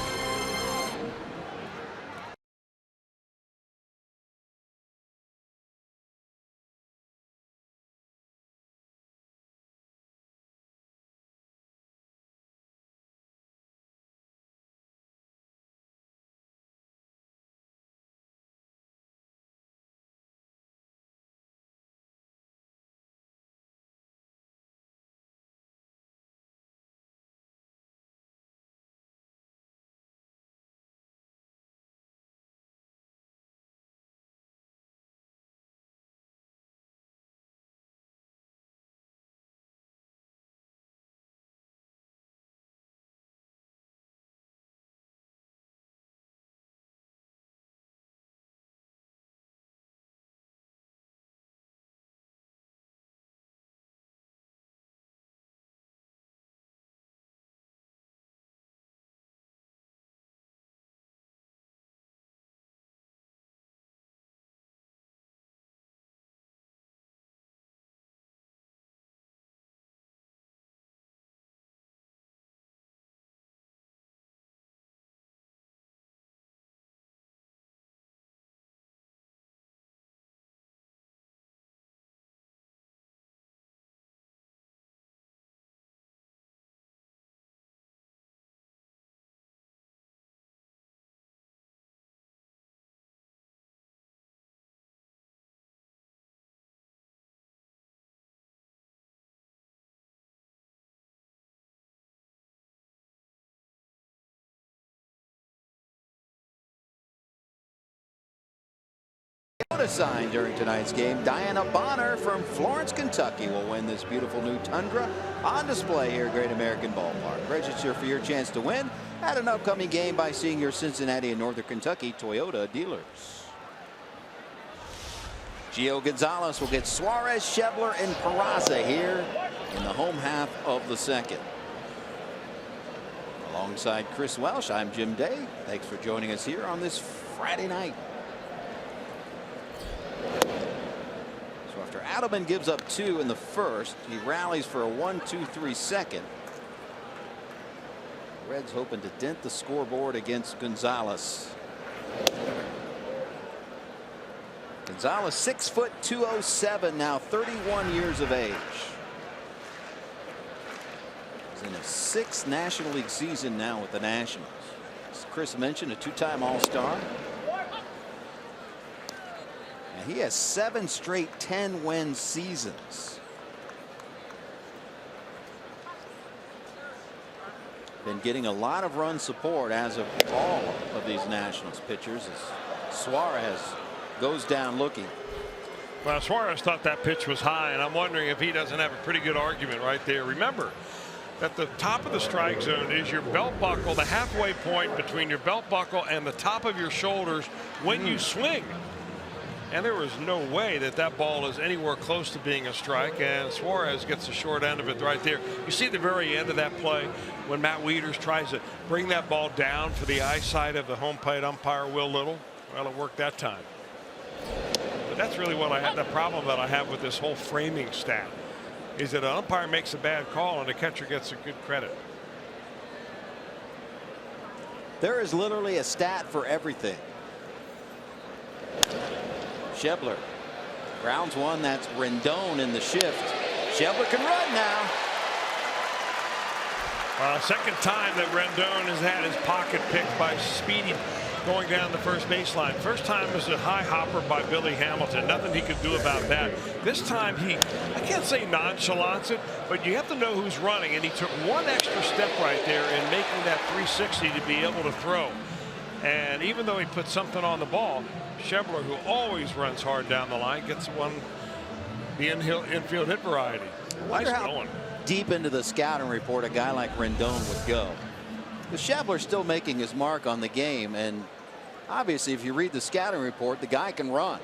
sign during tonight's game. Diana Bonner from Florence, Kentucky will win this beautiful new Tundra on display here at Great American Ballpark. Register for your chance to win at an upcoming game by seeing your Cincinnati and Northern Kentucky Toyota dealers. Gio Gonzalez will get Suarez, Schebler, and Peraza here in the home half of the second. Alongside Chris Welsh, I'm Jim Day. Thanks for joining us here on this Friday night. So after Adelman gives up 2 in the first, he rallies for a 1-2-3 second. Reds hoping to dent the scoreboard against Gonzalez. Gonzalez 6 foot 207, now 31 years of age. He's in his 6th National League season now with the Nationals. As Chris mentioned, a 2-time All-Star. And he has 7 straight 10-win seasons. Been getting a lot of run support as of all of these Nationals pitchers as Suarez goes down looking. Well, Suarez thought that pitch was high, and I'm wondering if he doesn't have a pretty good argument right there. Remember that the top of the strike zone is your belt buckle, the halfway point between your belt buckle and the top of your shoulders when you swing. And there was no way that that ball is anywhere close to being a strike, and Suarez gets the short end of it right there. You see the very end of that play when Matt Wieters tries to bring that ball down for the eyesight of the home plate umpire Will Little. Well, it worked that time. But that's really what I had, the problem that I have with this whole framing stat, is that an umpire makes a bad call and the catcher gets a good credit. There is literally a stat for everything. Schebler grounds one. That's Rendon in the shift. Schebler can run now. Second time that Rendon has had his pocket picked by Speedy going down the first baseline. First time was a high hopper by Billy Hamilton. Nothing he could do about that. This time I can't say nonchalance it, but you have to know who's running, and he took one extra step right there in making that 360 to be able to throw. And even though he put something on the ball, Schebler, who always runs hard down the line, gets the infield hit variety. Nice going. Deep into the scouting report a guy like Rendon would go. The Schebler's still making his mark on the game, and obviously if you read the scouting report, the guy can run.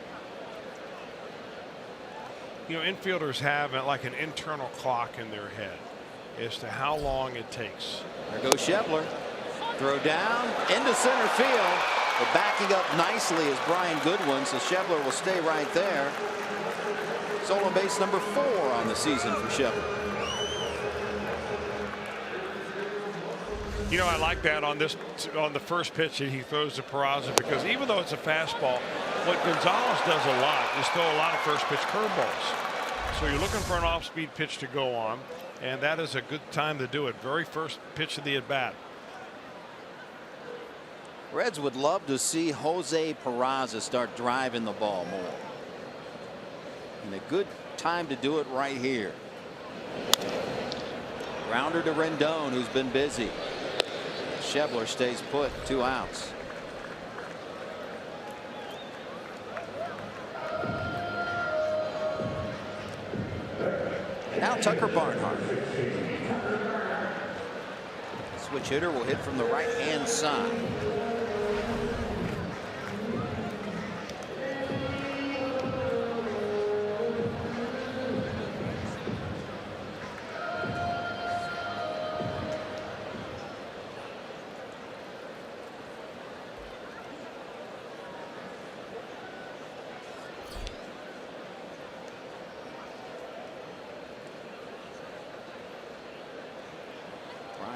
You know, infielders have like an internal clock in their head as to how long it takes. There goes Schebler. Throw down into center field, but backing up nicely is Brian Goodwin, so Schebler will stay right there. Stolen base number 4 on the season for Schebler. You know, I like that on the first pitch that he throws to Peraza, because even though it's a fastball, what Gonzalez does a lot is throw a lot of first pitch curveballs. So you're looking for an off-speed pitch to go on, and that is a good time to do it. Very first pitch of the at-bat. Reds would love to see Jose Peraza start driving the ball more. And a good time to do it right here. Grounder to Rendon, who's been busy. Schebler stays put, 2 outs. And now Tucker Barnhart. Switch hitter will hit from the right-hand side.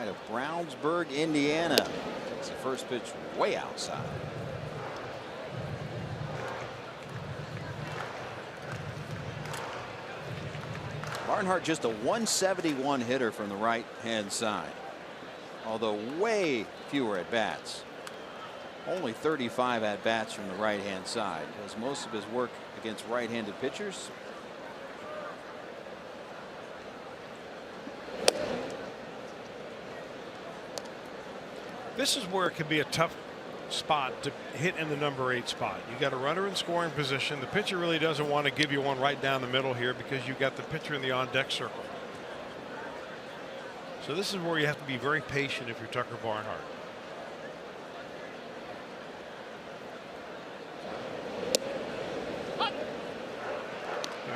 Of Brownsburg, Indiana. It's the first pitch way outside. Barnhart just a 171 hitter from the right hand side, although way fewer at bats. Only 35 at bats from the right hand side. Does most of his work against right-handed pitchers. This is where it can be a tough spot to hit in the number 8 spot. You got a runner in scoring position. The pitcher really doesn't want to give you one right down the middle here because you've got the pitcher in the on deck circle. So this is where you have to be very patient if you're Tucker Barnhart.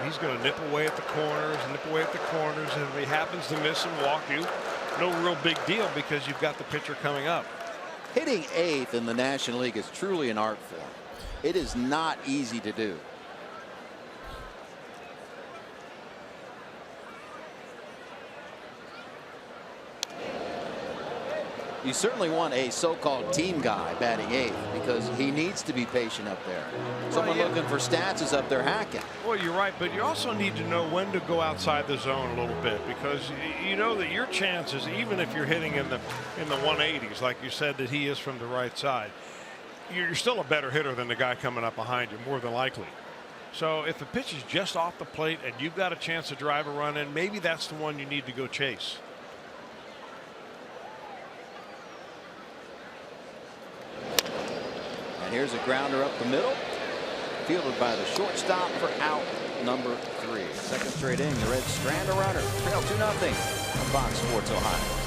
He's going to nip away at the corners and nip away at the corners. And if he happens to miss and walk you, no real big deal because you've got the pitcher coming up. Hitting 8th in the National League is truly an art form. It is not easy to do. You certainly want a so-called team guy batting 8th because he needs to be patient up there. Someone looking for stats is up there hacking. Well, you're right, but you also need to know when to go outside the zone a little bit because you know that your chances, even if you're hitting in the 180s, like you said that he is from the right side, you're still a better hitter than the guy coming up behind you, more than likely. So if the pitch is just off the plate and you've got a chance to drive a run in, maybe that's the one you need to go chase. And here's a grounder up the middle, fielded by the shortstop for out number 3. Second straight inning, the Reds strand a runner, trail 2-0 on Fox Sports Ohio.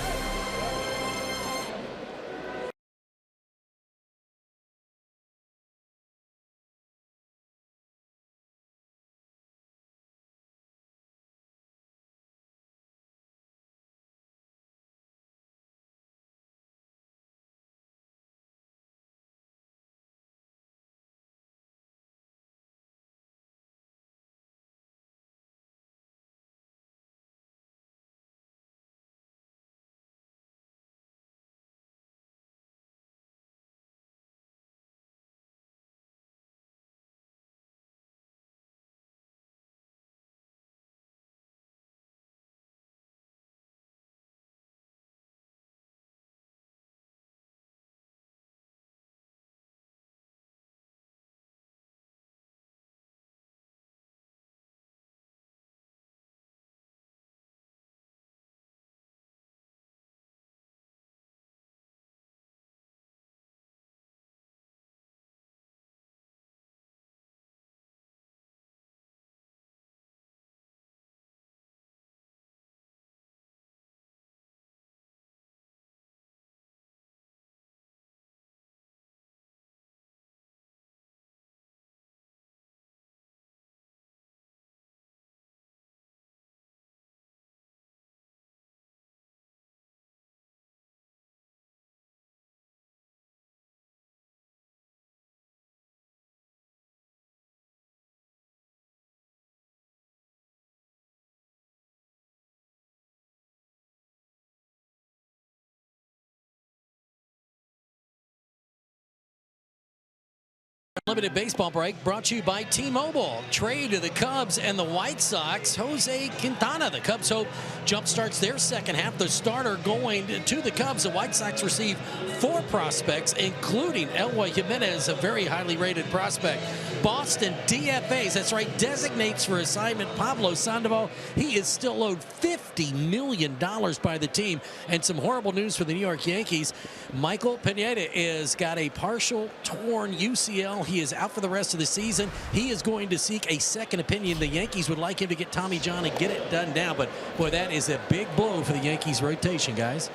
Limited baseball break brought to you by T-Mobile. Trade to the Cubs and the White Sox. Jose Quintana. The Cubs hope jumpstarts their second half. The starter going to the Cubs. The White Sox receive 4 prospects, including Eloy Jimenez, a very highly rated prospect. Boston DFAs, that's right, designates for assignment Pablo Sandoval. He is still owed $50 million by the team. And some horrible news for the New York Yankees. Michael Pineda has got a partial torn UCL. He is out for the rest of the season. He is going to seek a second opinion. The Yankees would like him to get Tommy John and get it done now. But, boy, that is a big blow for the Yankees rotation, guys.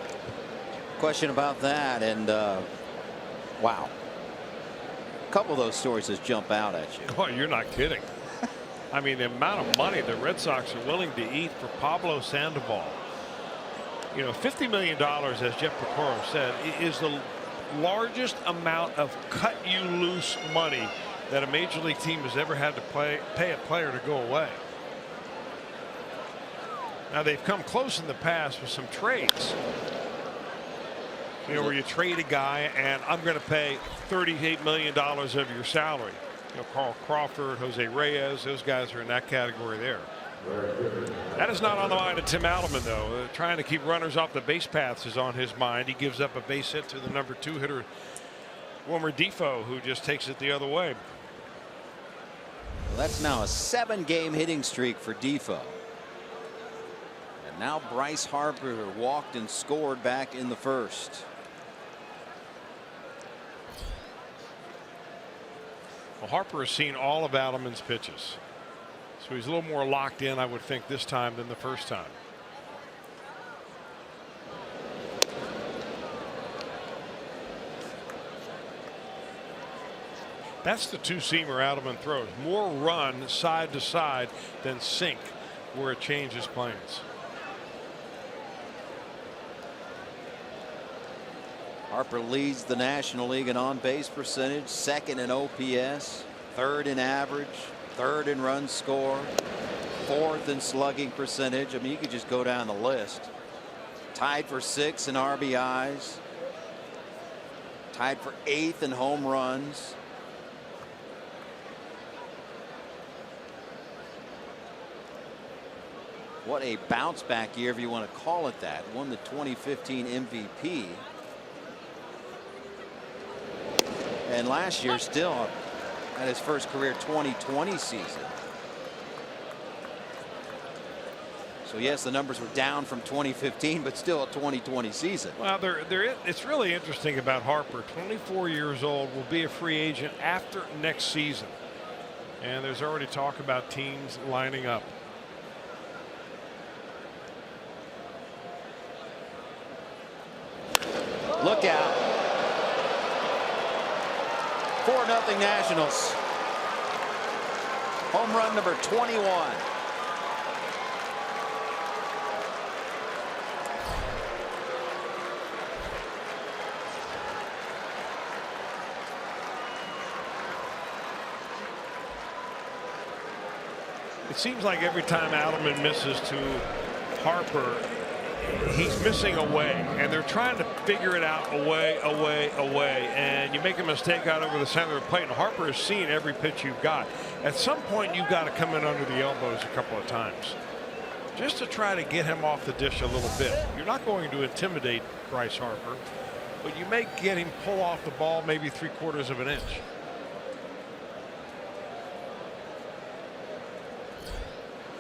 Question about that, and wow. A couple of those stories just jump out at you. Oh, you're not kidding. I mean, the amount of money the Red Sox are willing to eat for Pablo Sandoval. You know, $50 million, as Jeff Pecoro said, is the largest amount of cut-you-loose money that a major league team has ever had to pay a player to go away. Now, they've come close in the past with some trades. You know, where you trade a guy and I'm going to pay $38 million of your salary. You know, Carl Crawford, Jose Reyes, those guys are in that category there. That is not on the mind of Tim Adelman, though. Trying to keep runners off the base paths is on his mind. He gives up a base hit to the number 2 hitter, Wilmer Defoe, who just takes it the other way. Well, that's now a 7-game hitting streak for Defoe. And now Bryce Harper walked and scored back in the first. Well, Harper has seen all of Adelman's pitches, so he's a little more locked in, I would think, this time than the first time. That's the two-seamer Adelman throws. More run side to side than sink where it changes planes. Harper leads the National League in on-base percentage, second in OPS, third in average, third in runs scored, fourth in slugging percentage. I mean, you could just go down the list. Tied for sixth in RBIs, tied for eighth in home runs. What a bounce back year, if you want to call it that. Won the 2015 MVP. And last year still had his first career 2020 season. So yes, the numbers were down from 2015, but still a 2020 season. Well, it's really interesting about Harper. 24 years old, will be a free agent after next season. And there's already talk about teams lining up. Look out. 4-0 Nationals. Home run number 21. It seems like every time Adelman misses to Harper, he's missing away, and they're trying to figure it out away, and you make a mistake out over the center of the plate, and Harper has seen every pitch you've got. At some point, you've got to come in under the elbows a couple of times just to try to get him off the dish a little bit. You're not going to intimidate Bryce Harper, but you may get him pull off the ball maybe 3/4 of an inch.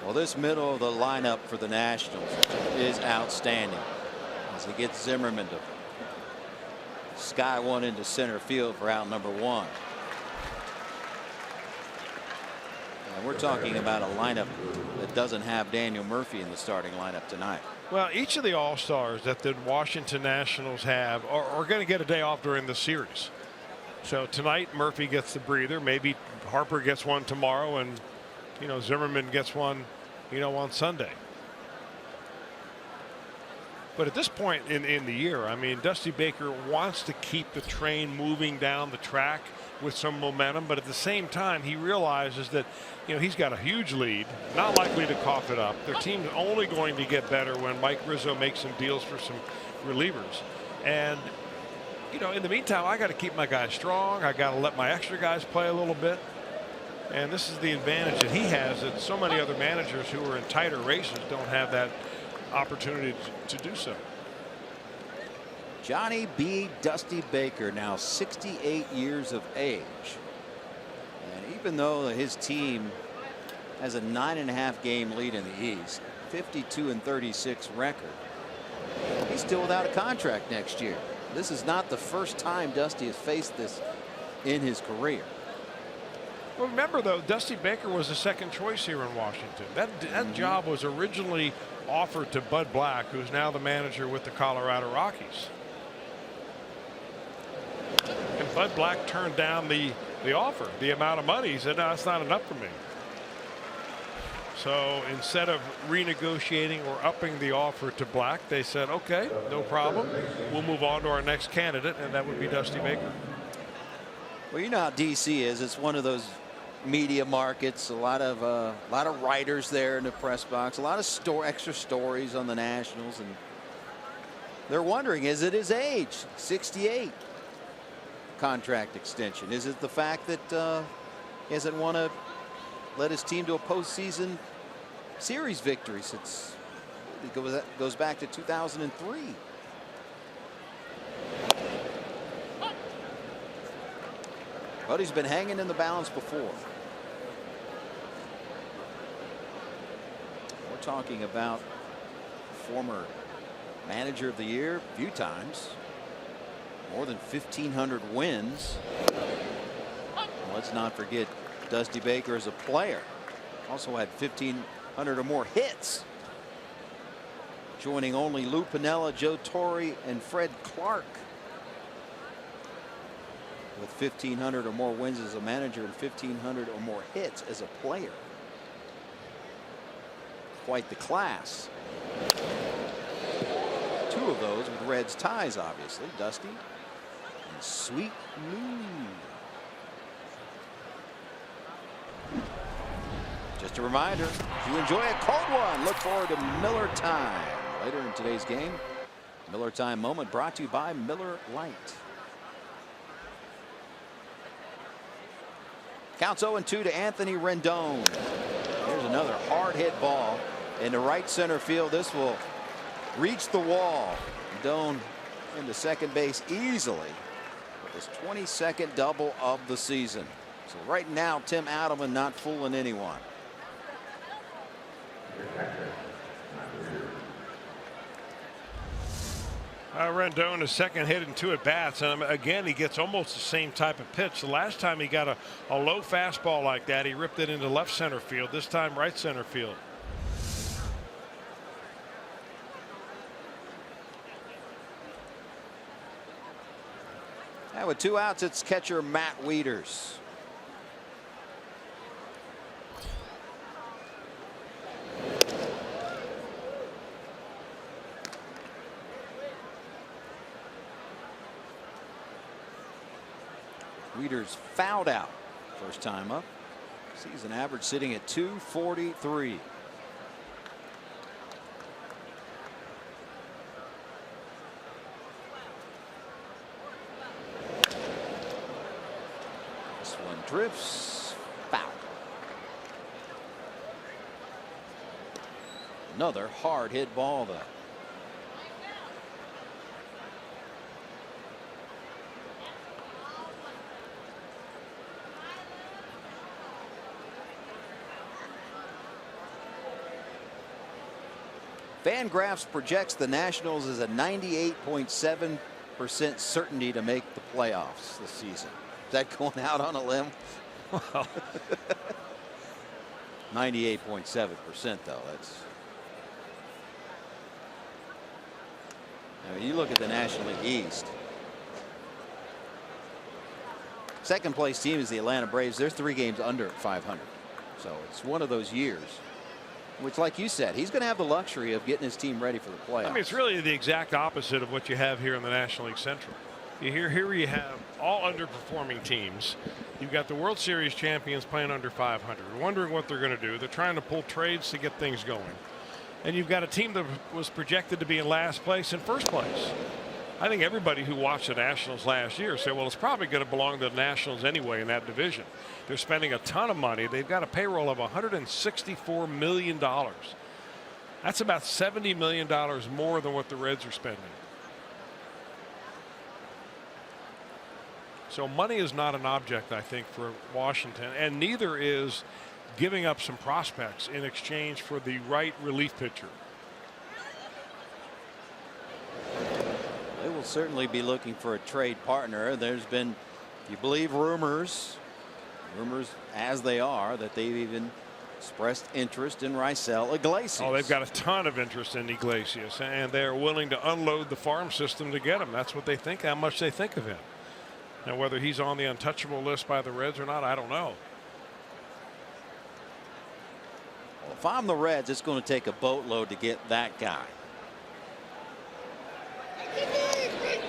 Well, this middle of the lineup for the Nationals is outstanding as he gets Zimmerman to sky one into center field for out number one. And we're talking about a lineup that doesn't have Daniel Murphy in the starting lineup tonight. Well, each of the All-Stars that the Washington Nationals have are going to get a day off during the series. So tonight Murphy gets the breather. Maybe Harper gets one tomorrow, and Zimmerman gets one on Sunday. But at this point in the year, I mean, Dusty Baker wants to keep the train moving down the track with some momentum, but at the same time he realizes that he's got a huge lead, not likely to cough it up. Their team's only going to get better when Mike Rizzo makes some deals for some relievers. And in the meantime, I got to keep my guys strong. I got to let my extra guys play a little bit. And this is the advantage that he has that so many other managers who are in tighter races don't have that opportunity to do so. Johnny B. Dusty Baker, now 68 years of age. And even though his team has a 9.5 game lead in the East, 52-36 record, he's still without a contract next year. This is not the first time Dusty has faced this in his career. Well, remember, though, Dusty Baker was the second choice here in Washington. That job was originally offered to Bud Black, who's now the manager with the Colorado Rockies. And Bud Black turned down the offer, the amount of money. He said, no, that's not enough for me. So instead of renegotiating or upping the offer to Black, they said, okay, no problem. We'll move on to our next candidate, and that would be Dusty Baker. Well, you know how DC is. It's one of those media markets. A lot of writers there in the press box. A lot of extra stories on the Nationals, and they're wondering: is it his age, 68, contract extension? Is it the fact that he doesn't want to let his team to a postseason series victory since it goes back to 2003? But he's been hanging in the balance before. We're talking about former manager of the year a few times. More than 1,500 wins. let's not forget Dusty Baker as a player. Also had 1,500 or more hits. Joining only Lou Piniella, Joe Torre, and Fred Clark. With 1,500 or more wins as a manager and 1,500 or more hits as a player. Quite the class. Two of those with Reds ties, obviously. Dusty and Sweet Lou. Just a reminder, if you enjoy a cold one, look forward to Miller Time. Later in today's game, Miller Time moment brought to you by Miller Lite. Counts 0-2 to Anthony Rendon. Here's another hard hit ball into right center field. This will reach the wall. Rendon into second base easily with his 22nd double of the season. So right now, Tim Adelman not fooling anyone. Rendon, his second hit and 2 at bats, and again he gets almost the same type of pitch. The last time he got a low fastball like that, he ripped it into left center field. This time right center field. Now with 2 outs, it's catcher Matt Wieters. Wieters fouled out first time up. Season average sitting at .243. This one drifts foul. Another hard hit ball though. Fangraphs projects the Nationals as a 98.7% certainty to make the playoffs this season. Is that going out on a limb? 98.7% though. That's. I mean, you look at the National League East. Second place team is the Atlanta Braves. They're 3 games under 500. So it's one of those years. Which, like you said, he's going to have the luxury of getting his team ready for the playoffs. I mean, it's really the exact opposite of what you have here in the National League Central. Here you have all underperforming teams. You've got the World Series champions playing under 500, wondering what they're going to do. They're trying to pull trades to get things going. And you've got a team that was projected to be in last place and first place. I think everybody who watched the Nationals last year said, well, it's probably going to belong to the Nationals anyway in that division. They're spending a ton of money. They've got a payroll of $164 million. That's about $70 million more than what the Reds are spending. So money is not an object, I think, for Washington, and neither is giving up some prospects in exchange for the right relief pitcher. They will certainly be looking for a trade partner. There's been, if you believe rumors as they are, that they've even expressed interest in Raisel Iglesias. Oh, they've got a ton of interest in Iglesias, and they're willing to unload the farm system to get him. That's what they think, how much they think of him. Now, whether he's on the untouchable list by the Reds or not, I don't know. Well, if I'm the Reds, it's going to take a boatload to get that guy.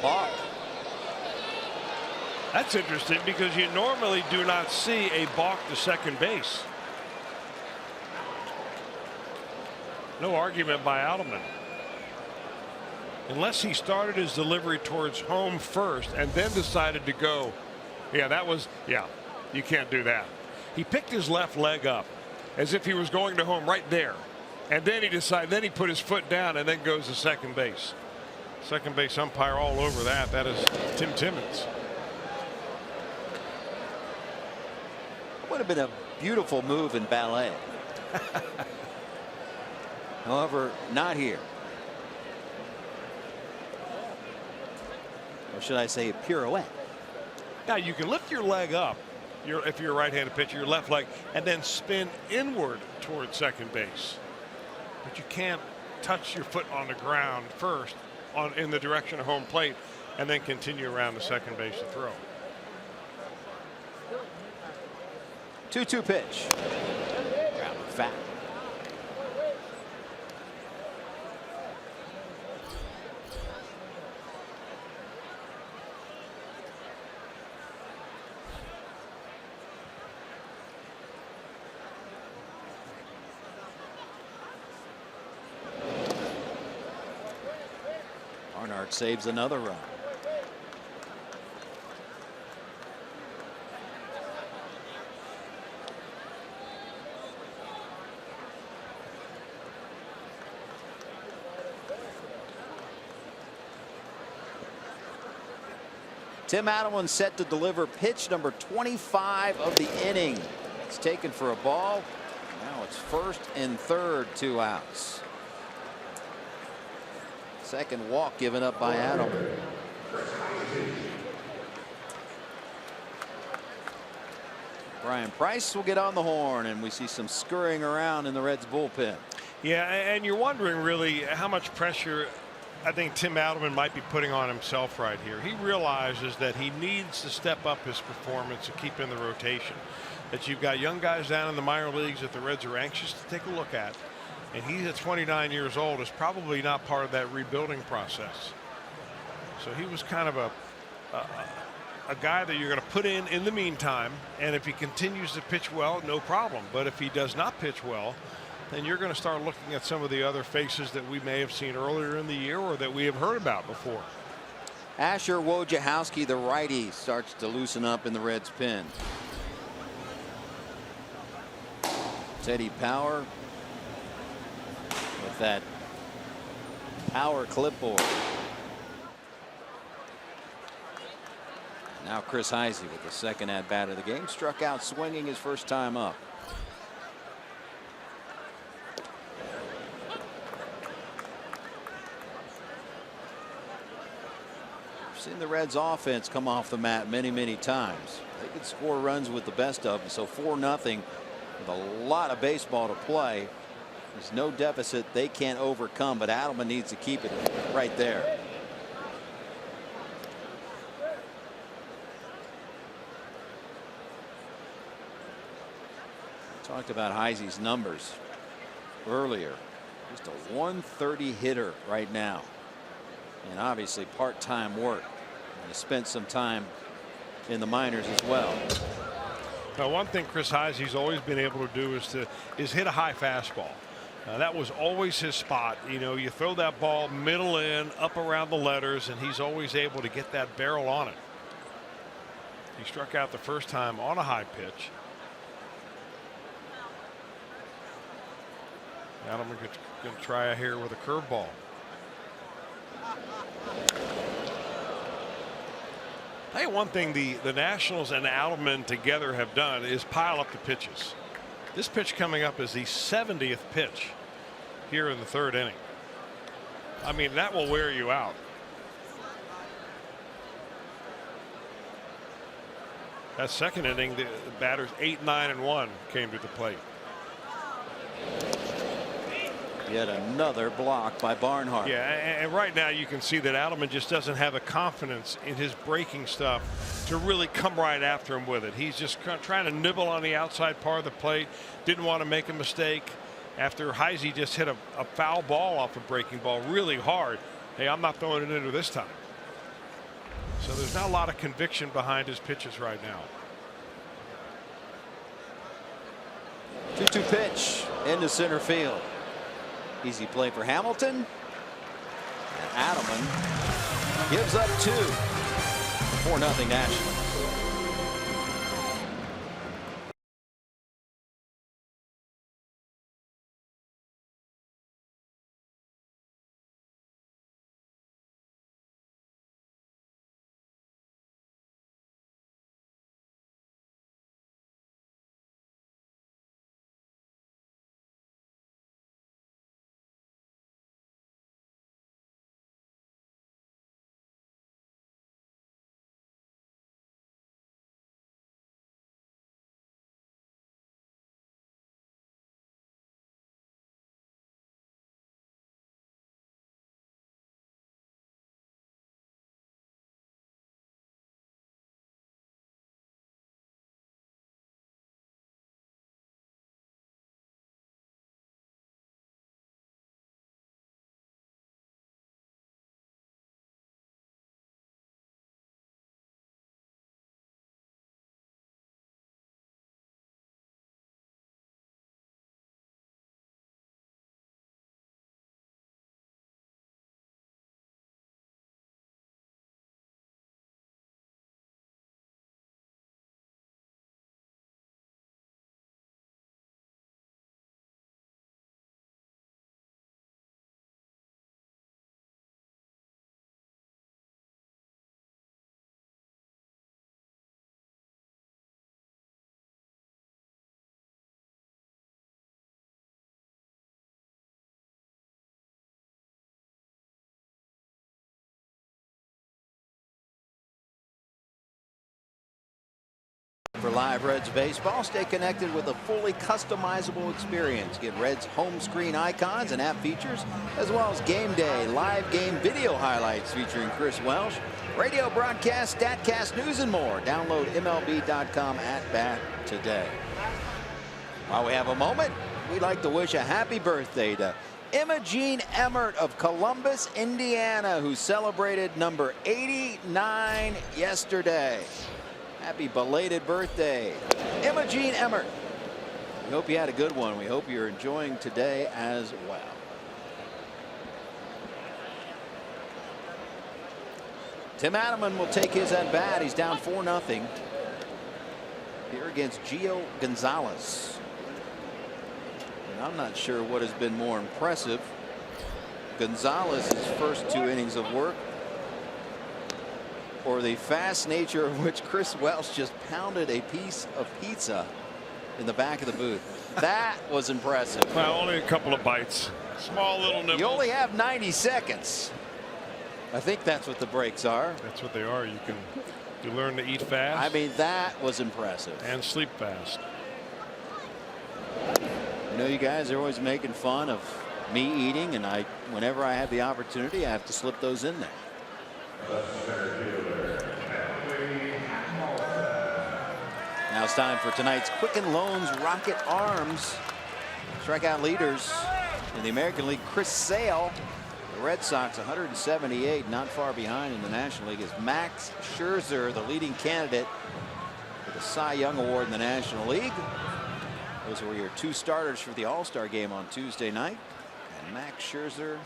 Balk. That's interesting because you normally do not see a balk to second base. No argument by Adelman. Unless he started his delivery towards home first and then decided to go. Yeah, you can't do that. He picked his left leg up as if he was going to home right there. And then he put his foot down and then goes to second base. Second base umpire all over that. That is Tim Timmons. Would have been a beautiful move in ballet. However, not here. Or should I say a pirouette? Now you can lift your leg up if you're a right-handed pitcher, your left leg, and then spin inward towards second base. But you can't touch your foot on the ground first in the direction of home plate and then continue around the second base to throw. 2-2 pitch. Ground fat. Barnhart saves another run. Tim Adelman set to deliver pitch number 25 of the inning. It's taken for a ball. Now it's first and third, 2 outs. Second walk given up by Adelman. Brian Price will get on the horn, and we see some scurrying around in the Reds bullpen. Yeah, and you're wondering really how much pressure I think Tim Adelman might be putting on himself right here. He realizes that he needs to step up his performance and keep in the rotation. That you've got young guys down in the minor leagues that the Reds are anxious to take a look at. And he's at 29 years old, is probably not part of that rebuilding process. So he was kind of a guy that you're going to put in the meantime. And if he continues to pitch well, no problem. But if he does not pitch well, then you're going to start looking at some of the other faces that we may have seen earlier in the year or that we have heard about before. Asher Wojciechowski, the righty, starts to loosen up in the Reds pen. Teddy Power with that power clipboard. Now Chris Heisey with the second at bat of the game, struck out swinging his first time up. Seen the Reds offense come off the mat many times. They could score runs with the best of them. So 4-0 with a lot of baseball to play. There's no deficit they can't overcome, but Adelman needs to keep it right there. Talked about Heisey's numbers earlier. Just a 130 hitter right now. And obviously part-time work. And he spent some time in the minors as well. Now, one thing Chris Heisey's always been able to do is hit a high fastball. That was always his spot. You know, you throw that ball middle in, up around the letters, and he's always able to get that barrel on it. He struck out the first time on a high pitch. Adelman going to try here with a curveball. Hey, one thing the Nationals and Adelman together have done is pile up the pitches. This pitch coming up is the 70th pitch here in the third inning. I mean, that will wear you out. That second inning, the batters 8, 9, and 1 came to the plate. Yet another block by Barnhart. Yeah, and right now you can see that Adelman just doesn't have the confidence in his breaking stuff to really come right after him with it. He's just trying to nibble on the outside part of the plate. Didn't want to make a mistake after Heisey just hit a foul ball off a breaking ball really hard. Hey, I'm not throwing it into this time. So there's not a lot of conviction behind his pitches right now. 2-2 pitch into center field. Easy play for Hamilton. And Adelman gives up 2. 4-0 Nationals. For live Reds baseball, stay connected with a fully customizable experience. Get Reds home screen icons and app features, as well as game day, live game video highlights featuring Chris Welsh, radio broadcast, StatCast news, and more. Download MLB.com at bat today. While we have a moment, we'd like to wish a happy birthday to Imogene Emmert of Columbus, Indiana, who celebrated number 89 yesterday. Happy belated birthday, Imogene Emmert. We hope you had a good one. We hope you're enjoying today as well. Tim Adelman will take his at bat. He's down 4-0 here against Gio Gonzalez. And I'm not sure what has been more impressive. Gonzalez's first 2 innings of work, or the fast nature of which Chris Welsh just pounded a piece of pizza in the back of the booth. That was impressive. Well, only a couple of bites. Small little nibbles. You only have 90 seconds. I think that's what the breaks are. That's what they are. You learn to eat fast. I mean, that was impressive. And sleep fast. You know, you guys are always making fun of me eating, and whenever I have the opportunity, I have to slip those in there. Now it's time for tonight's Quicken Loans Rocket Arms strikeout leaders in the American League. Chris Sale, the Red Sox, 178, not far behind in the National League, is Max Scherzer, the leading candidate for the Cy Young Award in the National League. Those were your 2 starters for the All-Star game on Tuesday night. And Max Scherzer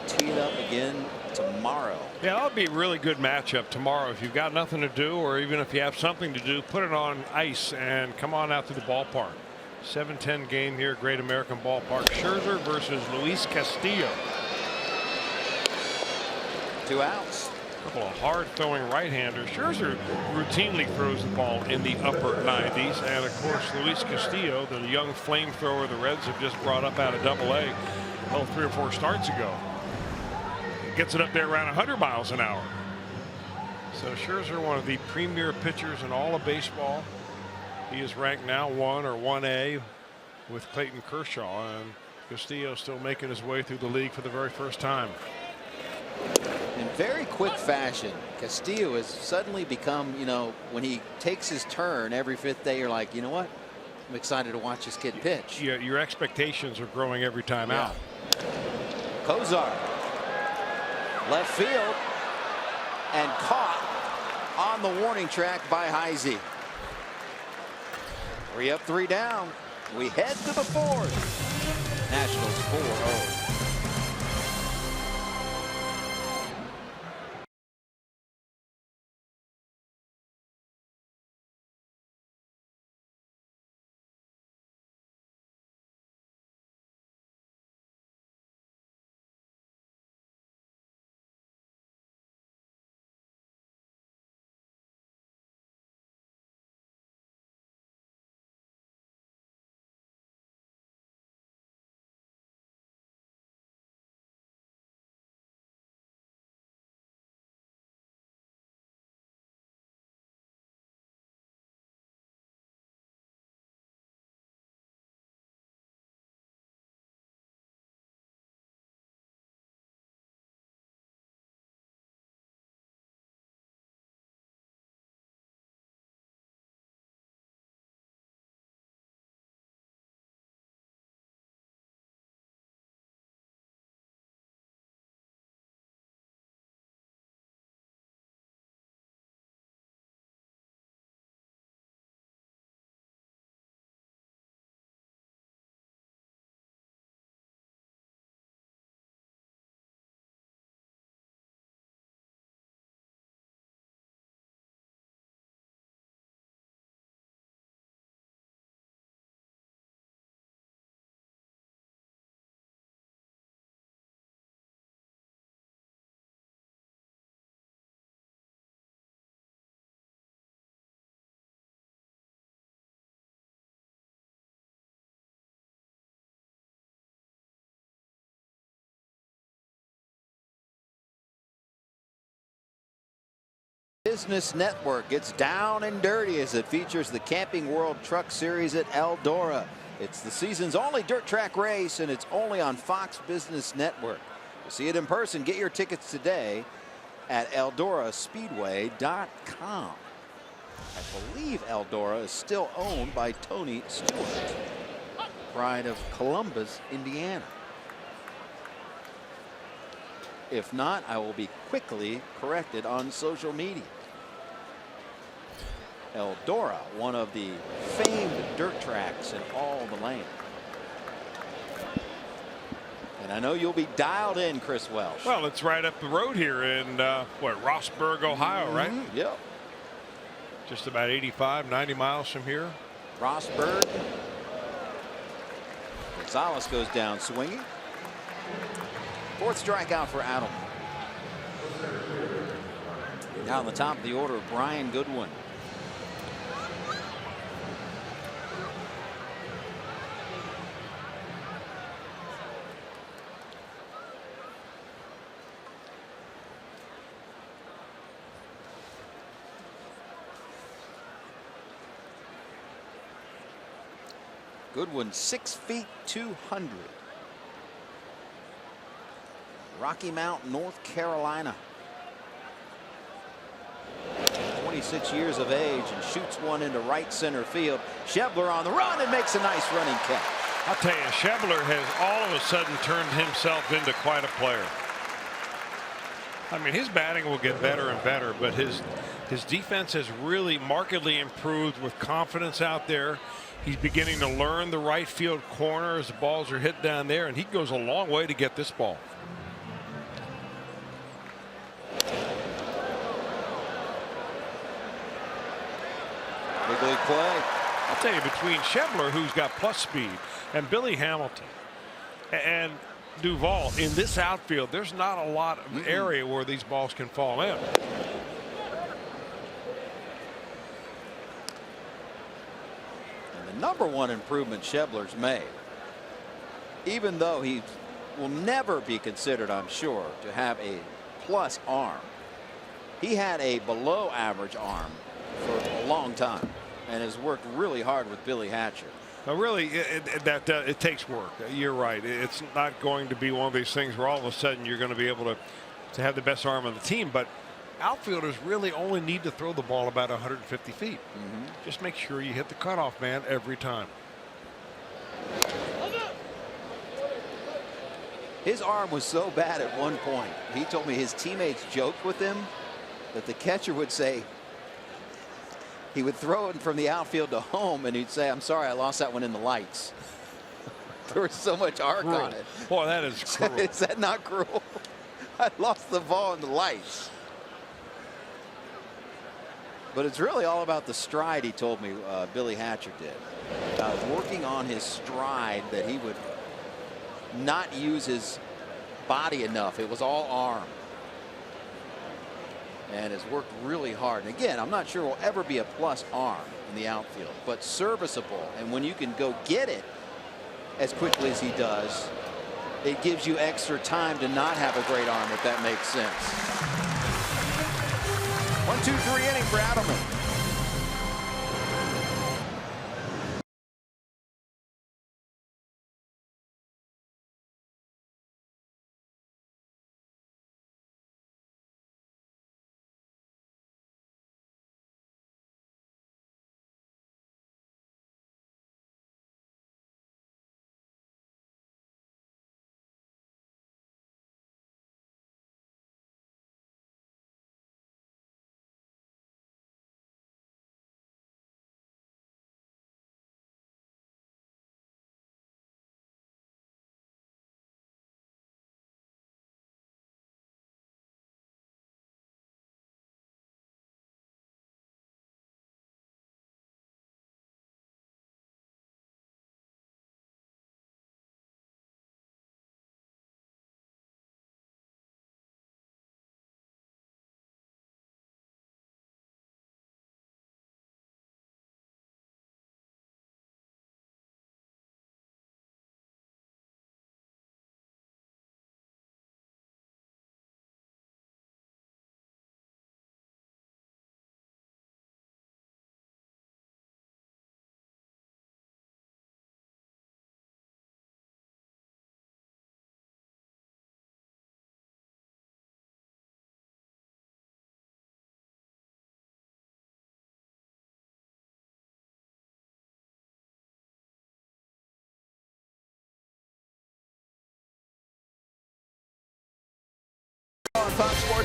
teed up again tomorrow. Yeah, that'll be a really good matchup tomorrow. If you've got nothing to do, or even if you have something to do, put it on ice and come on out to the ballpark. 7:10 game here, Great American Ballpark. Scherzer versus Luis Castillo. 2 outs. A couple of hard throwing right-handers. Scherzer routinely throws the ball in the upper 90s, and of course Luis Castillo, the young flamethrower the Reds have just brought up out of AA, 3 or 4 starts ago, gets it up there around 100 miles an hour. So Scherzer, one of the premier pitchers in all of baseball. He is ranked now 1 or 1A with Clayton Kershaw, and Castillo still making his way through the league for the very first time. In very quick fashion, Castillo has suddenly become, you know, when he takes his turn every 5th day, you're like, you know what? I'm excited to watch this kid pitch. Yeah, your expectations are growing every time out. Kozar, left field, and caught on the warning track by Heisey. 3 up, 3 down. We head to the 4th. Nationals 4-0. Business Network gets down and dirty as it features the Camping World Truck Series at Eldora. It's the season's only dirt track race, and it's only on Fox Business Network. To see it in person, get your tickets today at EldoraSpeedway.com. I believe Eldora is still owned by Tony Stewart, pride of Columbus, Indiana. If not, I will be quickly corrected on social media. Eldora, one of the famed dirt tracks in all the land. And I know you'll be dialed in, Chris Welsh. Well, it's right up the road here in Rossburg, Ohio, right? Yep. Just about 85, 90 miles from here. Rossburg. Gonzalez goes down swinging. Fourth strikeout for Adelman. Now on the top of the order, Brian Goodwin. Goodwin 6 feet 200. Rocky Mount, North Carolina. 26 years of age and shoots one into right center field. Schebler on the run and makes a nice running catch. I'll tell you, Schebler has all of a sudden turned himself into quite a player. I mean, his batting will get better and better, but his defense has really markedly improved with confidence out there. He's beginning to learn the right field corner as the balls are hit down there, and he goes a long way to get this ball. Big league play. I'll tell you, between Schebler, who's got plus speed, and Billy Hamilton and Duvall in this outfield, there's not a lot of area where these balls can fall in. Number one improvement Schebler's made, even though he will never be considered, I'm sure, to have a plus arm. He had a below average arm for a long time and has worked really hard with Billy Hatcher. Now, really, it takes work. You're right. It's not going to be one of these things where all of a sudden you're going to be able to have the best arm on the team, but outfielders really only need to throw the ball about 150 feet. Just make sure you hit the cutoff man every time. His arm was so bad at one point, he told me his teammates joked with him that the catcher would say, he would throw it from the outfield to home and he'd say, "I'm sorry, I lost that one in the lights." There was so much arc on it. Boy, that is cruel. Is that not cruel? I lost the ball in the lights. But it's really all about the stride, he told me, Billy Hatcher did. Working on his stride, that he would not use his body enough. It was all arm. And has worked really hard. And again, I'm not sure will ever be a plus arm in the outfield, but serviceable. And when you can go get it as quickly as he does, it gives you extra time to not have a great arm, if that makes sense. 1-2-3 inning for Adelman.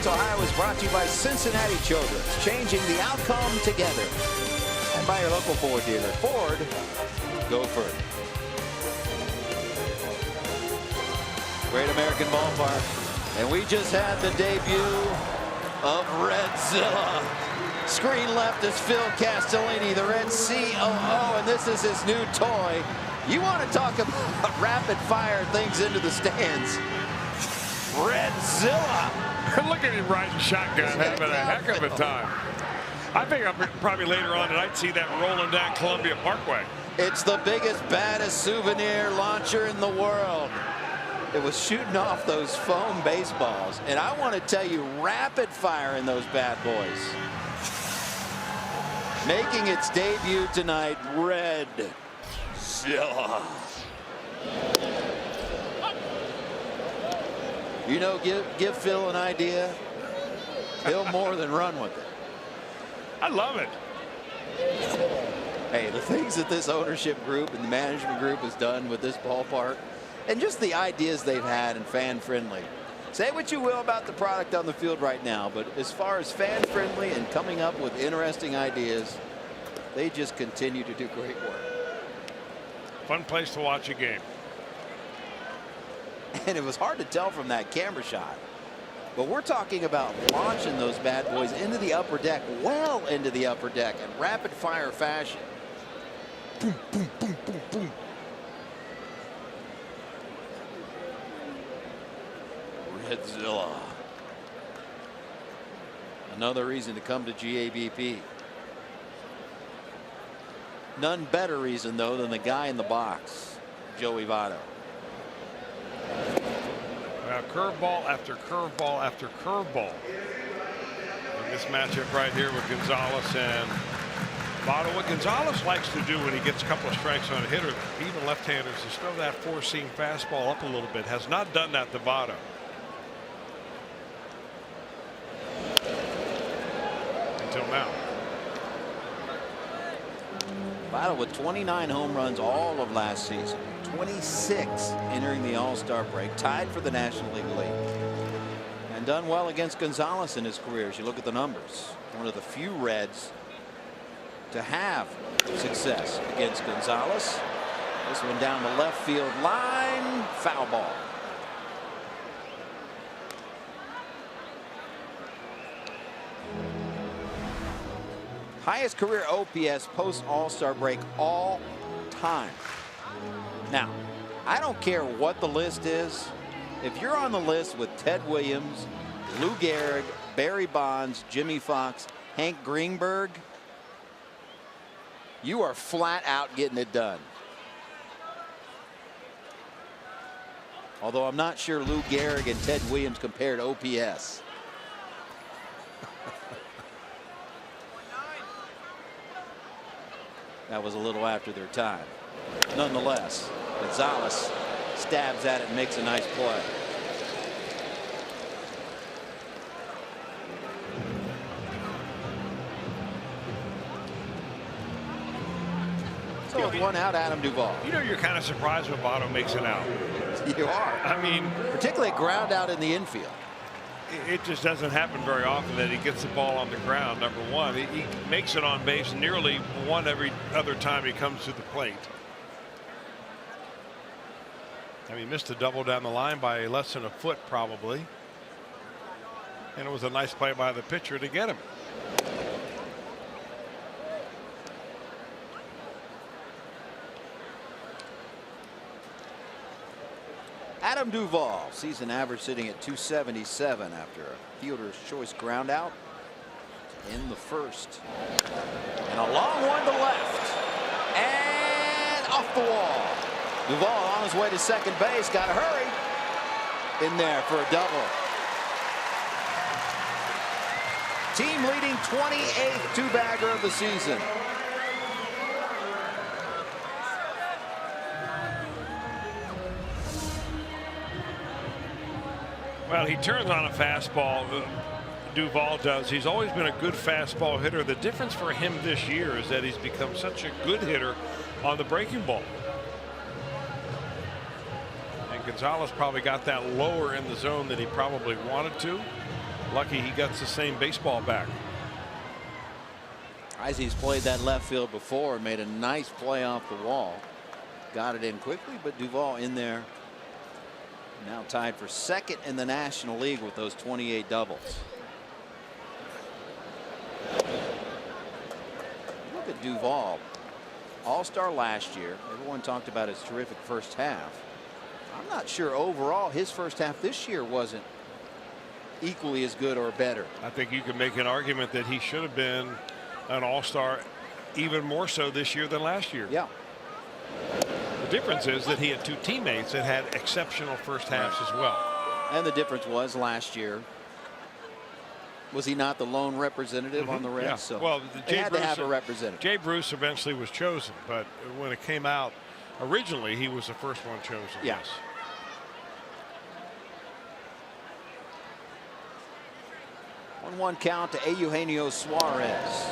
Ohio is brought to you by Cincinnati Children's, changing the outcome together. And by your local Ford dealer. Ford, go Ford. Great American Ballpark. And we just had the debut of Redzilla. Screen left is Phil Castellini, the Red COO, and this is his new toy. You want to talk about rapid fire things into the stands. Redzilla. Look at him riding shotgun, having a heck of a time. I think I'll probably later on tonight see that rolling down Columbia Parkway. It's the biggest, baddest souvenir launcher in the world. It was shooting off those foam baseballs, and I want to tell you, rapid fire in those bad boys. Making its debut tonight, Redzilla. You know, give Phil an idea. He'll more than run with it. I love it. Hey, the things that this ownership group and the management group has done with this ballpark, and just the ideas they've had and fan-friendly. Say what you will about the product on the field right now, but as far as fan-friendly and coming up with interesting ideas, they just continue to do great work. Fun place to watch a game. And it was hard to tell from that camera shot. But we're talking about launching those bad boys into the upper deck, well into the upper deck in rapid fire fashion. Boom, boom, boom, boom, boom. Redzilla. Another reason to come to GABP. None better reason, though, than the guy in the box, Joey Votto. Well, curveball after curveball after curveball. In this matchup right here with Gonzalez and Votto. What Gonzalez likes to do when he gets a couple of strikes on a hitter, even left-handers, is throw that four-seam fastball up a little bit. Has not done that to Votto. Until now. Votto with 29 home runs all of last season. 26 entering the All-Star break, tied for the National League lead, and done well against Gonzalez in his career. As you look at the numbers, one of the few Reds to have success against Gonzalez. This one down the left field line, foul ball. Highest career OPS post All-Star break all time. Now, I don't care what the list is. If you're on the list with Ted Williams, Lou Gehrig, Barry Bonds, Jimmy Fox, Hank Greenberg, you are flat out getting it done. Although I'm not sure Lou Gehrig and Ted Williams compared OPS. That was a little after their time. Nonetheless, Gonzalez stabs at it and makes a nice play. So with one out, Adam Duvall. You know, you're kind of surprised when Votto makes an out. You are. I mean, particularly a ground out in the infield. It just doesn't happen very often that he gets the ball on the ground. Number one, he makes it on base nearly one every other time he comes to the plate. I mean, he missed a double down the line by less than a foot probably, and it was a nice play by the pitcher to get him. Adam Duvall, season average sitting at 277 after a fielder's choice ground out in the first. And a long one to left. And off the wall. Duvall on his way to second base. Got to hurry. In there for a double. Team leading 28th two-bagger of the season. Well, he turns on a fastball. Duvall does. He's always been a good fastball hitter. The difference for him this year is that he's become such a good hitter on the breaking ball. And Gonzalez probably got that lower in the zone than he probably wanted to. Lucky he gets the same baseball back. He's played that left field before, made a nice play off the wall. Got it in quickly, but Duvall in there. Now tied for second in the National League with those 28 doubles. Look at Duvall. All-star last year. Everyone talked about his terrific first half. I'm not sure overall his first half this year wasn't equally as good or better. I think you can make an argument that he should have been an all-star even more so this year than last year. Yeah. The difference is that he had two teammates that had exceptional first halves as well. And the difference was last year, was he not the lone representative on the Reds? Yeah. So well, they had to have a representative. Jay Bruce eventually was chosen, but when it came out originally, he was the first one chosen. Yeah. Yes. One count to Eugenio Suarez.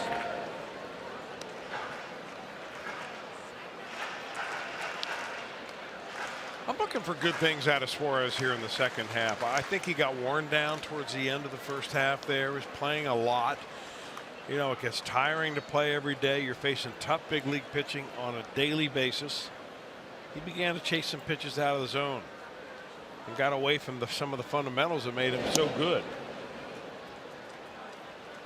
I'm looking for good things out of Suarez here in the second half. I think he got worn down towards the end of the first half there. He was playing a lot. You know, it gets tiring to play every day. You're facing tough big league pitching on a daily basis. He began to chase some pitches out of the zone and got away from some of the fundamentals that made him so good.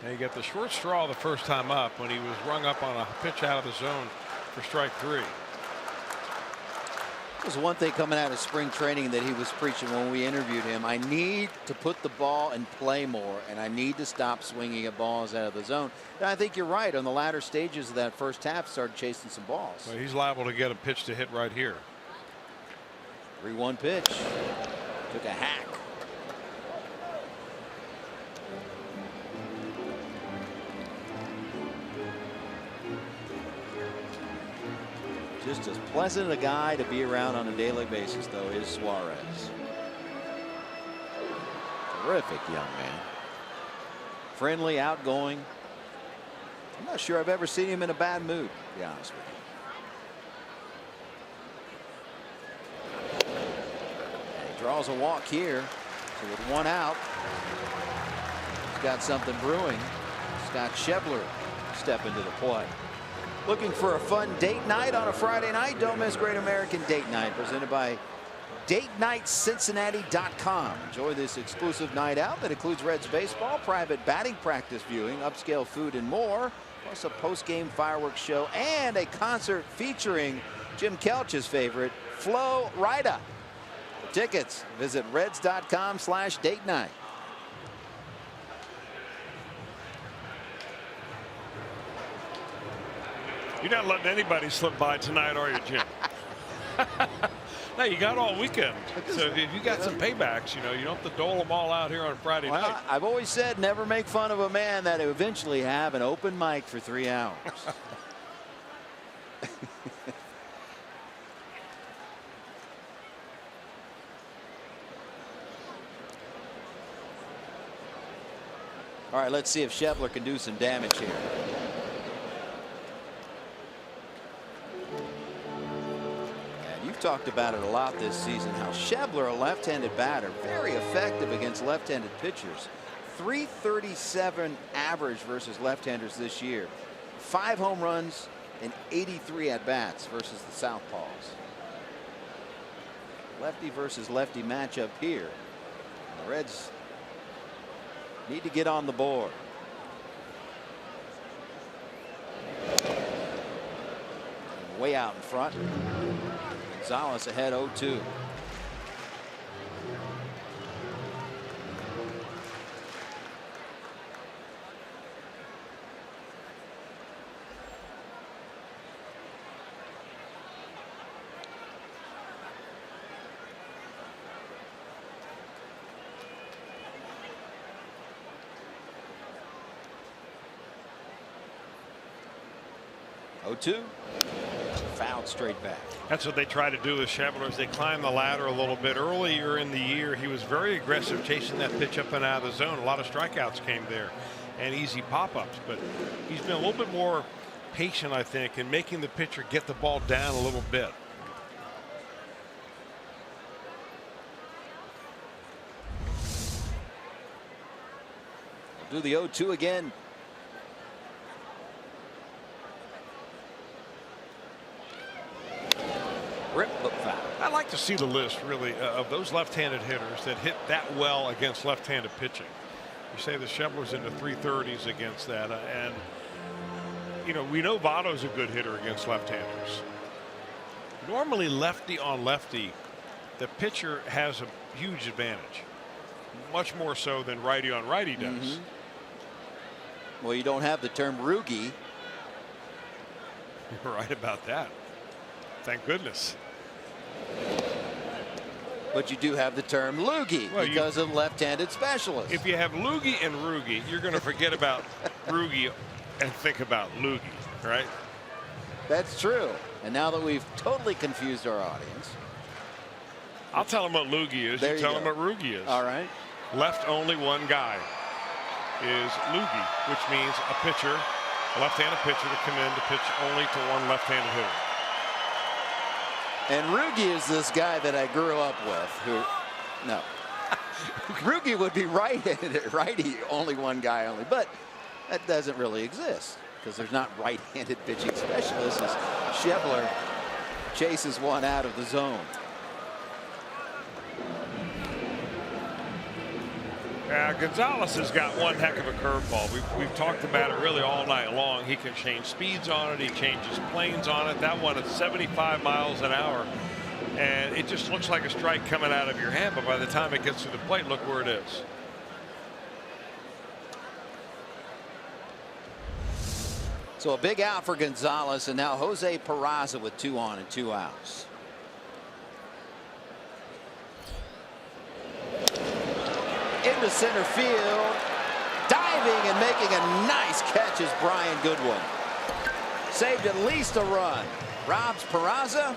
And he got the short straw the first time up when he was rung up on a pitch out of the zone for strike 3. There's one thing coming out of spring training that he was preaching when we interviewed him. I need to put the ball and play more, and I need to stop swinging at balls out of the zone. And I think you're right. On the latter stages of that first half, started chasing some balls. Well, he's liable to get a pitch to hit right here. 3-1 pitch. Took a hack. Just as pleasant a guy to be around on a daily basis, though, is Suarez. Terrific young man. Friendly, outgoing. I'm not sure I've ever seen him in a bad mood, to be honest with you. And he draws a walk here. So with one out, he's got something brewing. Scott Schebler step into the play. Looking for a fun date night on a Friday night? Don't miss Great American Date Night, presented by DateNightCincinnati.com. Enjoy this exclusive night out that includes Reds baseball, private batting practice viewing, upscale food, and more, plus a post-game fireworks show and a concert featuring Jim Kelch's favorite, Flo Rida. For tickets, visit Reds.com/date night. You're not letting anybody slip by tonight, are you, Jim? No, you got all weekend. So if you got some paybacks, you know, you don't have to dole them all out here on Friday night. I've always said never make fun of a man that will eventually have an open mic for 3 hours. All right, let's see if Schebler can do some damage here. Talked about it a lot this season, how Schebler, a left-handed batter, very effective against left-handed pitchers. 337 average versus left-handers this year. 5 home runs and 83 at-bats versus the Southpaws. Lefty versus lefty matchup here. The Reds need to get on the board. Way out in front. Gonzalez ahead 0-2. Fouled straight back. That's what they try to do with Schebler, as they climb the ladder a little bit. Earlier in the year, he was very aggressive chasing that pitch up and out of the zone. A lot of strikeouts came there and easy pop-ups, but he's been a little bit more patient, I think, in making the pitcher get the ball down a little bit. Do the 0-2 again. Rip, but foul. I like to see the list really of those left-handed hitters that hit that well against left-handed pitching. You say the Schebler's in the 330s against that, and you know, we know Votto's a good hitter against left-handers. Normally lefty on lefty, the pitcher has a huge advantage, much more so than righty on righty does. Well, you don't have the term Roogie. You're right about that. Thank goodness. But you do have the term loogie because of left-handed specialists. If you have loogie and roogie, you're going to forget about roogie and think about loogie, right? That's true. And now that we've totally confused our audience, I'll tell them what loogie is. You tell them what roogie is. All right. Left only one guy is loogie, which means a pitcher, a left-handed pitcher, to come in to pitch only to one left-handed hitter. And Roogie is this guy that I grew up with who, no. Roogie would be right-handed, righty, only one guy only, but that doesn't really exist because there's not right-handed pitching specialists as Schebler chases one out of the zone. Gonzalez has got one heck of a curveball. We've talked about it really all night long. He can change speeds on it. He changes planes on it. That one is 75 miles an hour. And it just looks like a strike coming out of your hand. But by the time it gets to the plate, look where it is. So a big out for Gonzalez, and now Jose Peraza with 2 on and 2 outs. Into center field, diving and making a nice catch is Brian Goodwin. Saved at least a run. Robs Peraza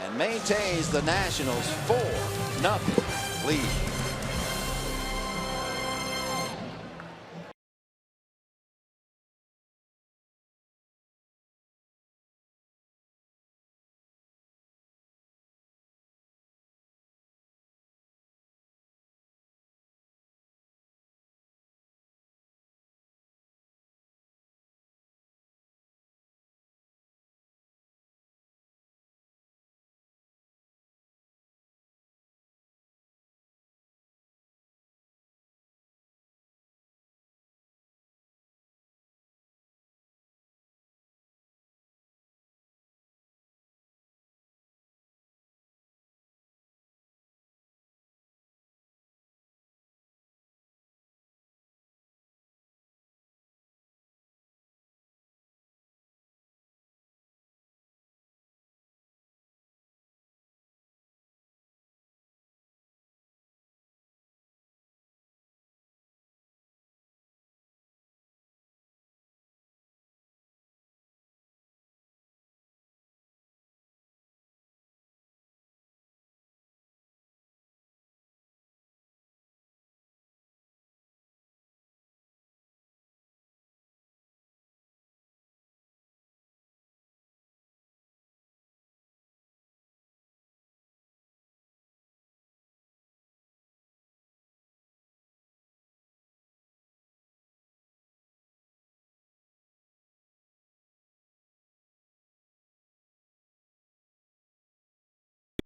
and maintains the Nationals 4-0 lead.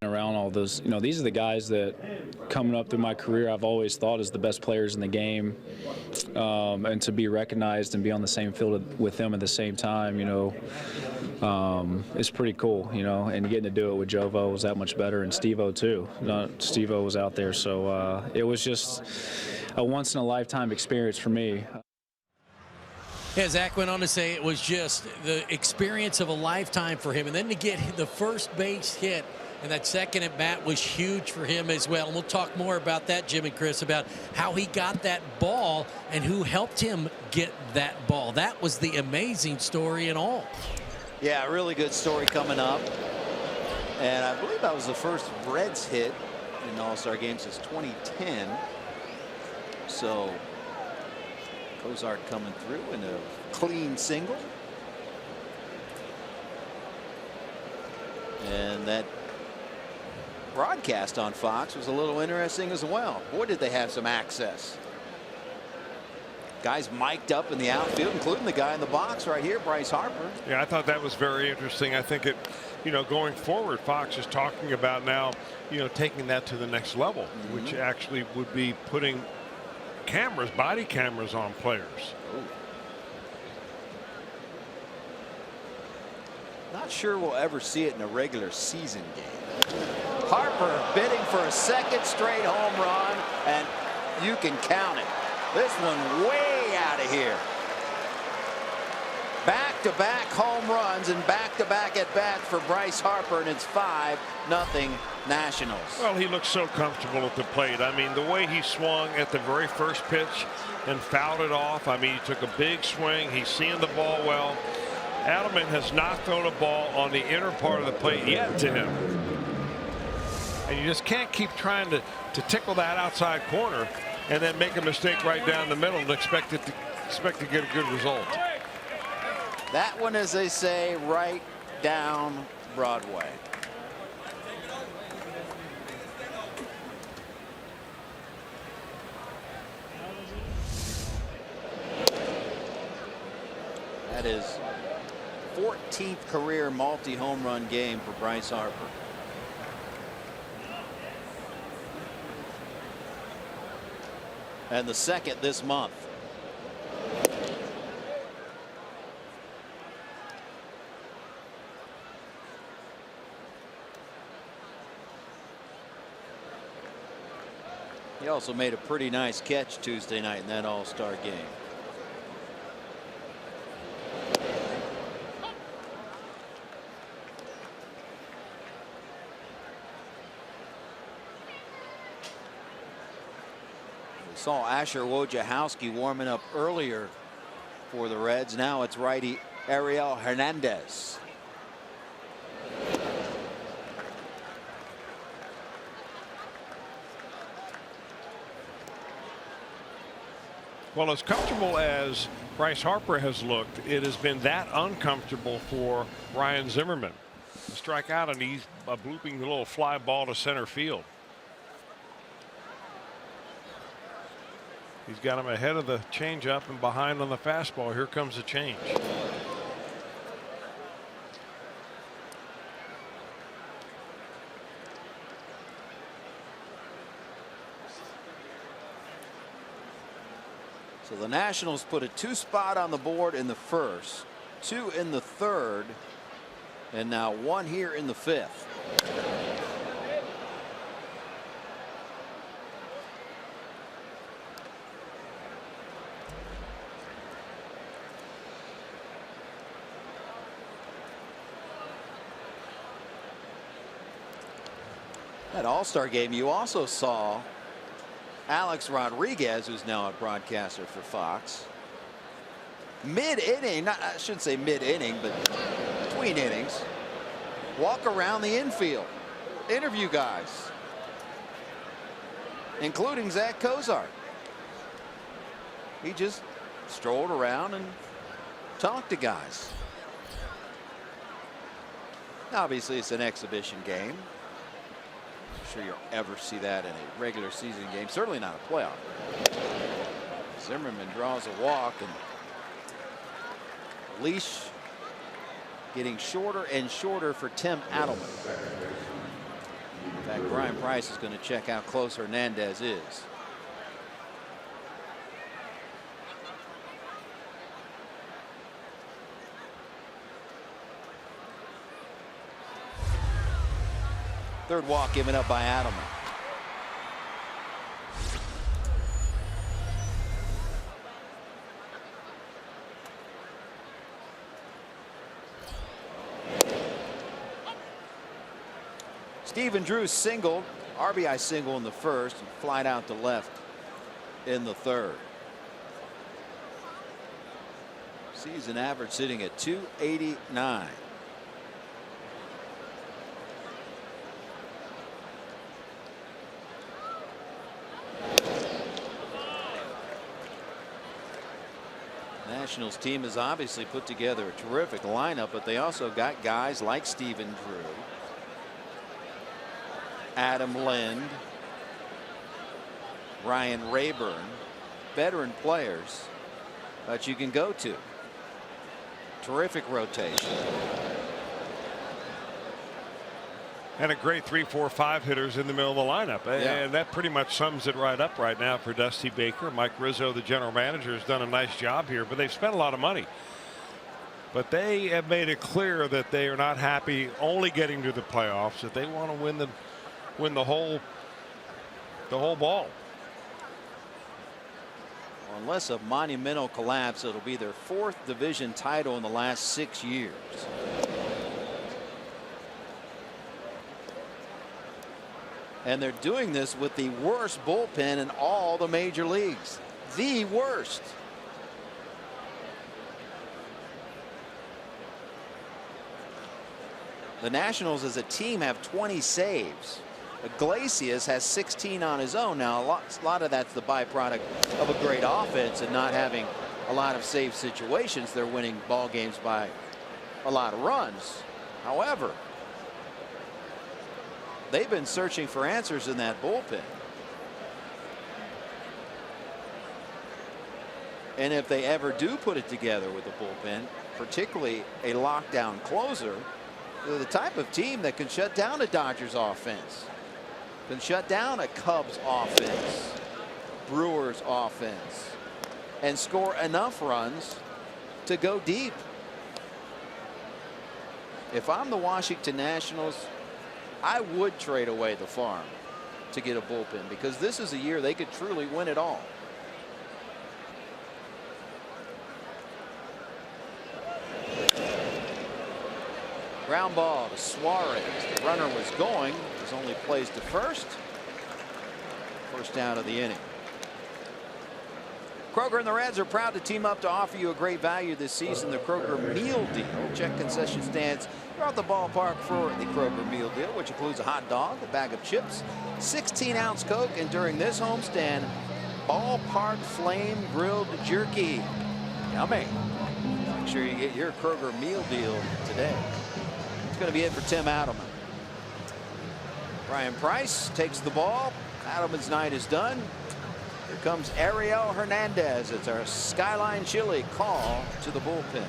Around all those, you know, these are the guys that coming up through my career I've always thought as the best players in the game, and to be recognized and be on the same field with them at the same time, you know, it's pretty cool, you know, and getting to do it with Jovo was that much better, and Steve-O too. Steve-O was out there, so it was just a once-in-a-lifetime experience for me. Yeah, Zach went on to say it was just the experience of a lifetime for him, and then to get the first base hit and that second at bat was huge for him as well. And we'll talk more about that, Jim and Chris, about how he got that ball and who helped him get that ball. That was the amazing story in all. Yeah, really good story coming up. And I believe that was the first Reds hit in All-Star games since 2010. So Cozart coming through in a clean single. And that broadcast on Fox was a little interesting as well. Boy, did they have some access. Guys mic'd up in the outfield, including the guy in the box right here, Bryce Harper. Yeah, I thought that was very interesting. I think going forward, Fox is talking about now, taking that to the next level, which actually would be putting cameras, body cameras on players. Ooh. Not sure we'll ever see it in a regular season game. Harper bidding for a second straight home run, and you can count it. This one way out of here. Back-to-back home runs and back-to-back at-bats for Bryce Harper, and it's 5-0 Nationals. Well, he looks so comfortable at the plate. I mean, the way he swung at the very first pitch and fouled it off. I mean, he took a big swing. He's seeing the ball well. Adelman has not thrown a ball on the inner part of the plate yet to him. And you just can't keep trying to tickle that outside corner and then make a mistake right down the middle and expect to get a good result. That one, as they say, right down Broadway. That is 14th career multi-home run game for Bryce Harper. And the second this month. He also made a pretty nice catch Tuesday night in that All-Star game. Saw Asher Wojciechowski warming up earlier for the Reds. Now it's righty Ariel Hernandez. Well, as comfortable as Bryce Harper has looked, it has been that uncomfortable for Ryan Zimmerman. To strike out, and he's a blooping little fly ball to center field. He's got him ahead of the changeup and behind on the fastball. Here comes the change. So the Nationals put a 2 spot on the board in the first, 2 in the third, and now 1 here in the 5th. That All-Star game, you also saw Alex Rodriguez, who's now a broadcaster for Fox, mid-inning, I shouldn't say mid-inning, but between innings, walk around the infield, interview guys, including Zach Cozart. He just strolled around and talked to guys. Obviously, it's an exhibition game. Sure you'll ever see that in a regular season game, certainly not a playoff. Zimmerman draws a walk, and the leash getting shorter and shorter for Tim Adelman. In fact, Brian Price is going to check how close Hernandez is. Third walk given up by Adelman. Stephen Drew singled, RBI single in the first, and flied out to left in the third. Season average sitting at .289. Nationals team has obviously put together a terrific lineup, but they also got guys like Stephen Drew, Adam Lind, Ryan Rayburn, veteran players. that you can go to. Terrific rotation. And a great 3, 4, 5 hitters in the middle of the lineup. Yeah. And that pretty much sums it right up right now for Dusty Baker. Mike Rizzo, the general manager, has done a nice job here, but they've spent a lot of money. But they have made it clear that they are not happy only getting to the playoffs, that they want to win the whole ball. Unless a monumental collapse, it'll be their 4th division title in the last 6 years. And they're doing this with the worst bullpen in all the major leagues. The worst. The Nationals as a team have 20 saves. Iglesias has 16 on his own. Now, a lot of that's the byproduct of a great offense and not having a lot of save situations. They're winning ball games by a lot of runs. However, they've been searching for answers in that bullpen. And if they ever do put it together with the bullpen, particularly a lockdown closer, they're the type of team that can shut down a Dodgers offense, can shut down a Cubs offense, Brewers offense, and score enough runs to go deep. If I'm the Washington Nationals, I would trade away the farm to get a bullpen, because this is a year they could truly win it all. Ground ball to Suarez. The runner was going. His only plays to first. First down of the inning. Kroger and the Reds are proud to team up to offer you a great value this season. The Kroger Meal Deal. Check concession stands throughout the ballpark for the Kroger Meal Deal, which includes a hot dog, a bag of chips, 16-ounce Coke, and during this homestand, ballpark flame grilled jerky. Yummy. Make sure you get your Kroger Meal Deal today. Going to be it for Tim Adelman. Brian Price takes the ball. Adelman's night is done. Here comes Ariel Hernandez. It's our Skyline Chili call to the bullpen.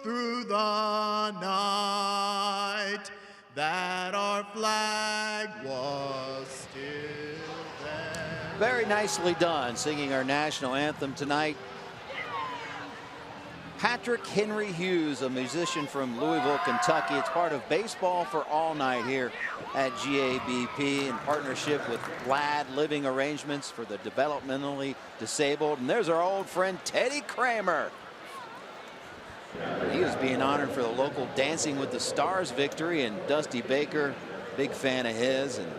Through the night that our flag was still there. Very nicely done, singing our national anthem tonight. Patrick Henry Hughes, a musician from Louisville, Kentucky. It's part of Baseball for All Night here at GABP in partnership with LAD Living Arrangements for the Developmentally Disabled. And there's our old friend Teddy Kramer. He was being honored for the local Dancing with the Stars victory, and Dusty Baker, big fan of his, and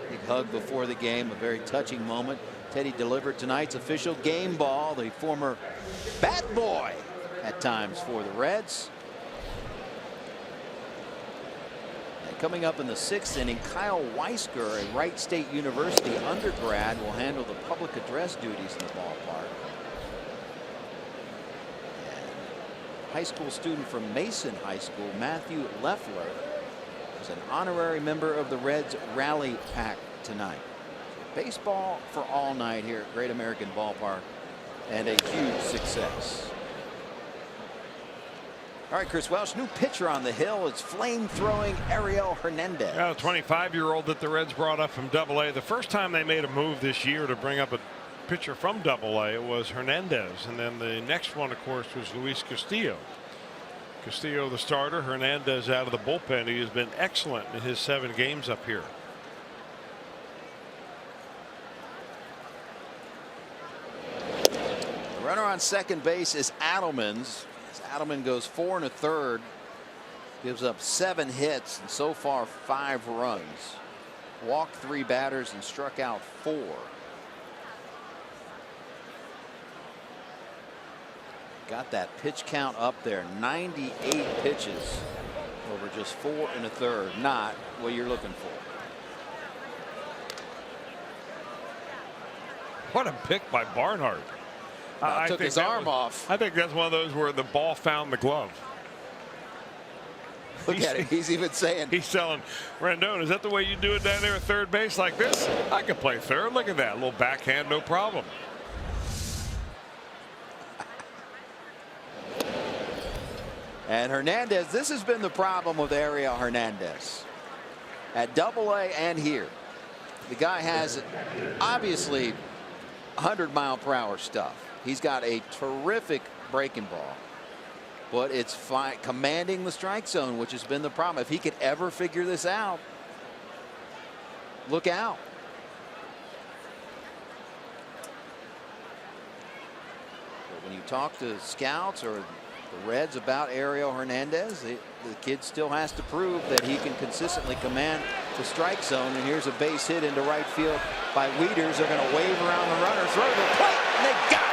big hug before the game, a very touching moment. Teddy delivered tonight's official game ball, the former bat boy at times for the Reds. Coming up in the 6th inning, Kyle Weisker, a Wright State University undergrad, will handle the public address duties in the ballpark. And high school student from Mason High School, Matthew Leffler, is an honorary member of the Reds Rally Pack tonight. Baseball for all night here at Great American Ballpark, and a huge success. All right, Chris Welsh, new pitcher on the hill is flame-throwing Ariel Hernandez. Yeah, a 25-year-old that the Reds brought up from Double-A. The first time they made a move this year to bring up a pitcher from Double-A was Hernandez, and then the next one, of course, was Luis Castillo. Castillo the starter, Hernandez out of the bullpen. He has been excellent in his 7 games up here. The runner on second base is Adelman's. Adelman goes 4 1/3, gives up 7 hits and so far 5 runs, walked 3 batters and struck out 4. Got that pitch count up there, 98 pitches over just 4 1/3, not what you're looking for. What a pick by Barnhart. I Took think his arm off. I think that's one of those where the ball found the glove. Look at it. He's even saying. He's telling Rendon, is that the way you do it down there at third base like this? I can play third. Look at that. A little backhand, no problem. And Hernandez, this has been the problem with Ariel Hernandez. At Double-A and here. The guy has obviously 100-mile-per-hour stuff. He's got a terrific breaking ball, but it's fine commanding the strike zone, which has been the problem. If he could ever figure this out, look out. But when you talk to scouts or the Reds about Ariel Hernandez, the kid still has to prove that he can consistently command the strike zone. And here's a base hit into right field by Wieters. They're going to wave around the runner, throw to the plate, and they got him.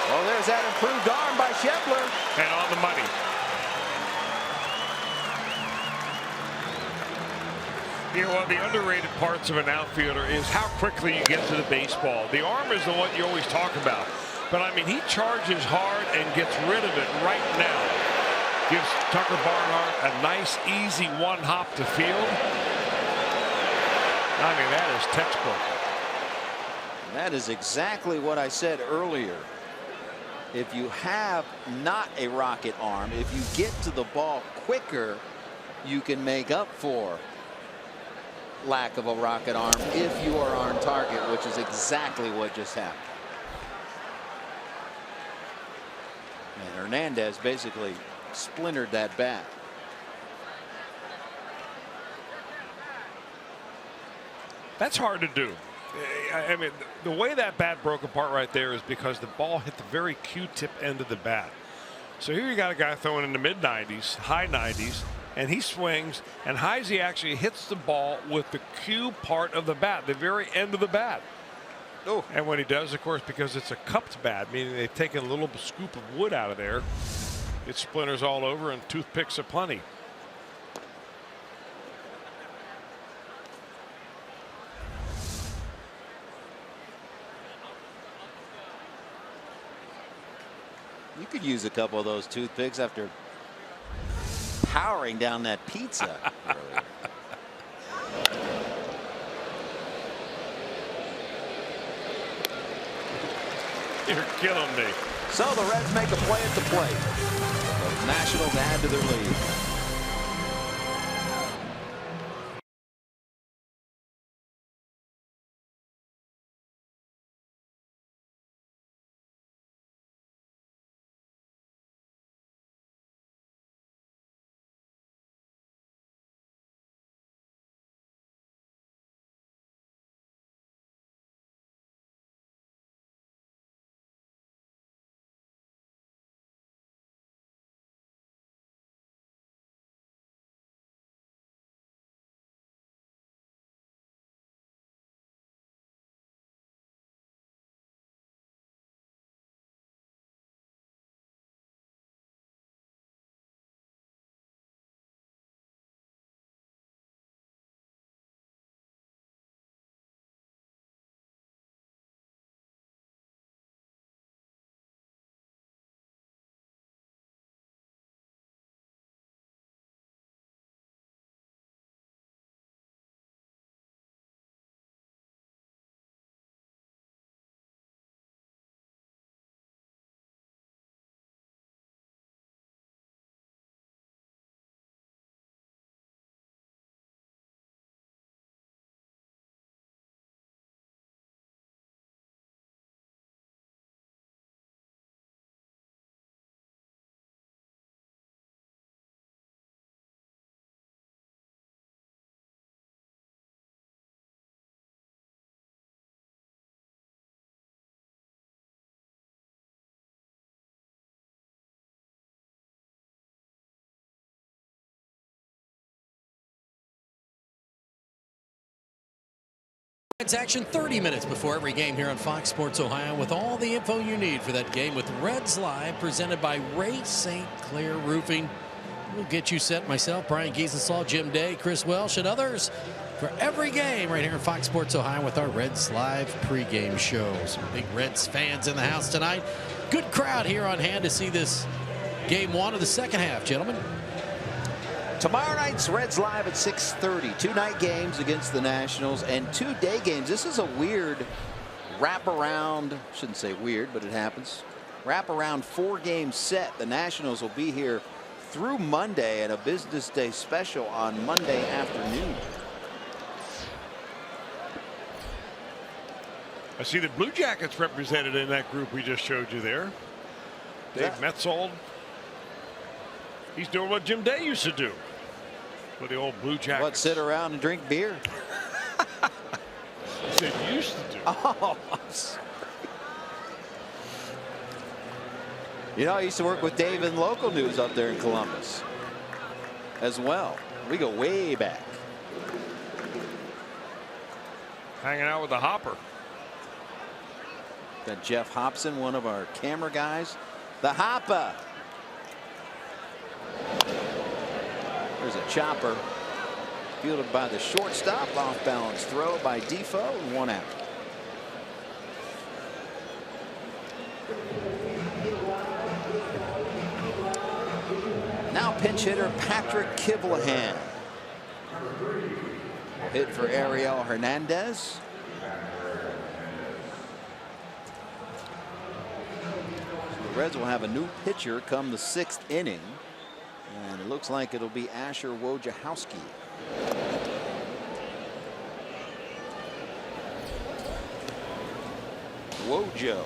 Well, there's that improved arm by Schebler. And on the money. You know, one of the underrated parts of an outfielder is how quickly you get to the baseball. The arm is the one you always talk about. But, I mean, he charges hard and gets rid of it right now. Gives Tucker Barnhart a nice, easy one-hop to field. I mean, that is textbook. That is exactly what I said earlier. If you have not a rocket arm, if you get to the ball quicker, you can make up for lack of a rocket arm if you are on target, which is exactly what just happened. And Hernandez basically splintered that bat. That's hard to do. I mean, the way that bat broke apart right there is because the ball hit the very Q-tip end of the bat. So here you got a guy throwing in the mid-90s, high 90s, and he swings, and Heisey actually hits the ball with the Q part of the bat, the very end of the bat. Oh. And when he does, of course, because it's a cupped bat, meaning they've taken a little scoop of wood out of there, it splinters all over and toothpicks aplenty. You could use a couple of those toothpicks after powering down that pizza earlier. You're killing me. So the Reds make a play at the plate. The Nationals add to their lead. Reds action 30 minutes before every game here on Fox Sports Ohio with all the info you need for that game with Reds Live presented by Ray St. Clair Roofing. We'll get you set, myself, Brian Giesenslaw, Jim Day, Chris Welsh, and others for every game right here on Fox Sports Ohio with our Reds Live pregame show. Some big Reds fans in the house tonight. Good crowd here on hand to see this game one of the second half, gentlemen. Tomorrow night's Reds Live at 6:30. 2 night games against the Nationals and 2 day games. This is a weird wraparound. Shouldn't say weird, but it happens. Wraparound 4-game set. The Nationals will be here through Monday and a business day special on Monday afternoon. I see the Blue Jackets represented in that group we just showed you there. Dave Metzold. He's doing what Jim Day used to do with the old Blue Jackets. What, sit around and drink beer? He said used to do. Oh, I'm sorry. You know, I used to work with Dave in local news up there in Columbus as well. We go way back. Hanging out with the Hopper. Got Jeff Hobson, one of our camera guys. The Hopper. There's a chopper. Fielded by the shortstop. Off balance throw by Defoe and 1 out. Now pinch hitter Patrick Kivlahan. Hit for Ariel Hernandez. The Reds will have a new pitcher come the 6th inning. And it looks like it'll be Asher Wojciechowski. Wojo,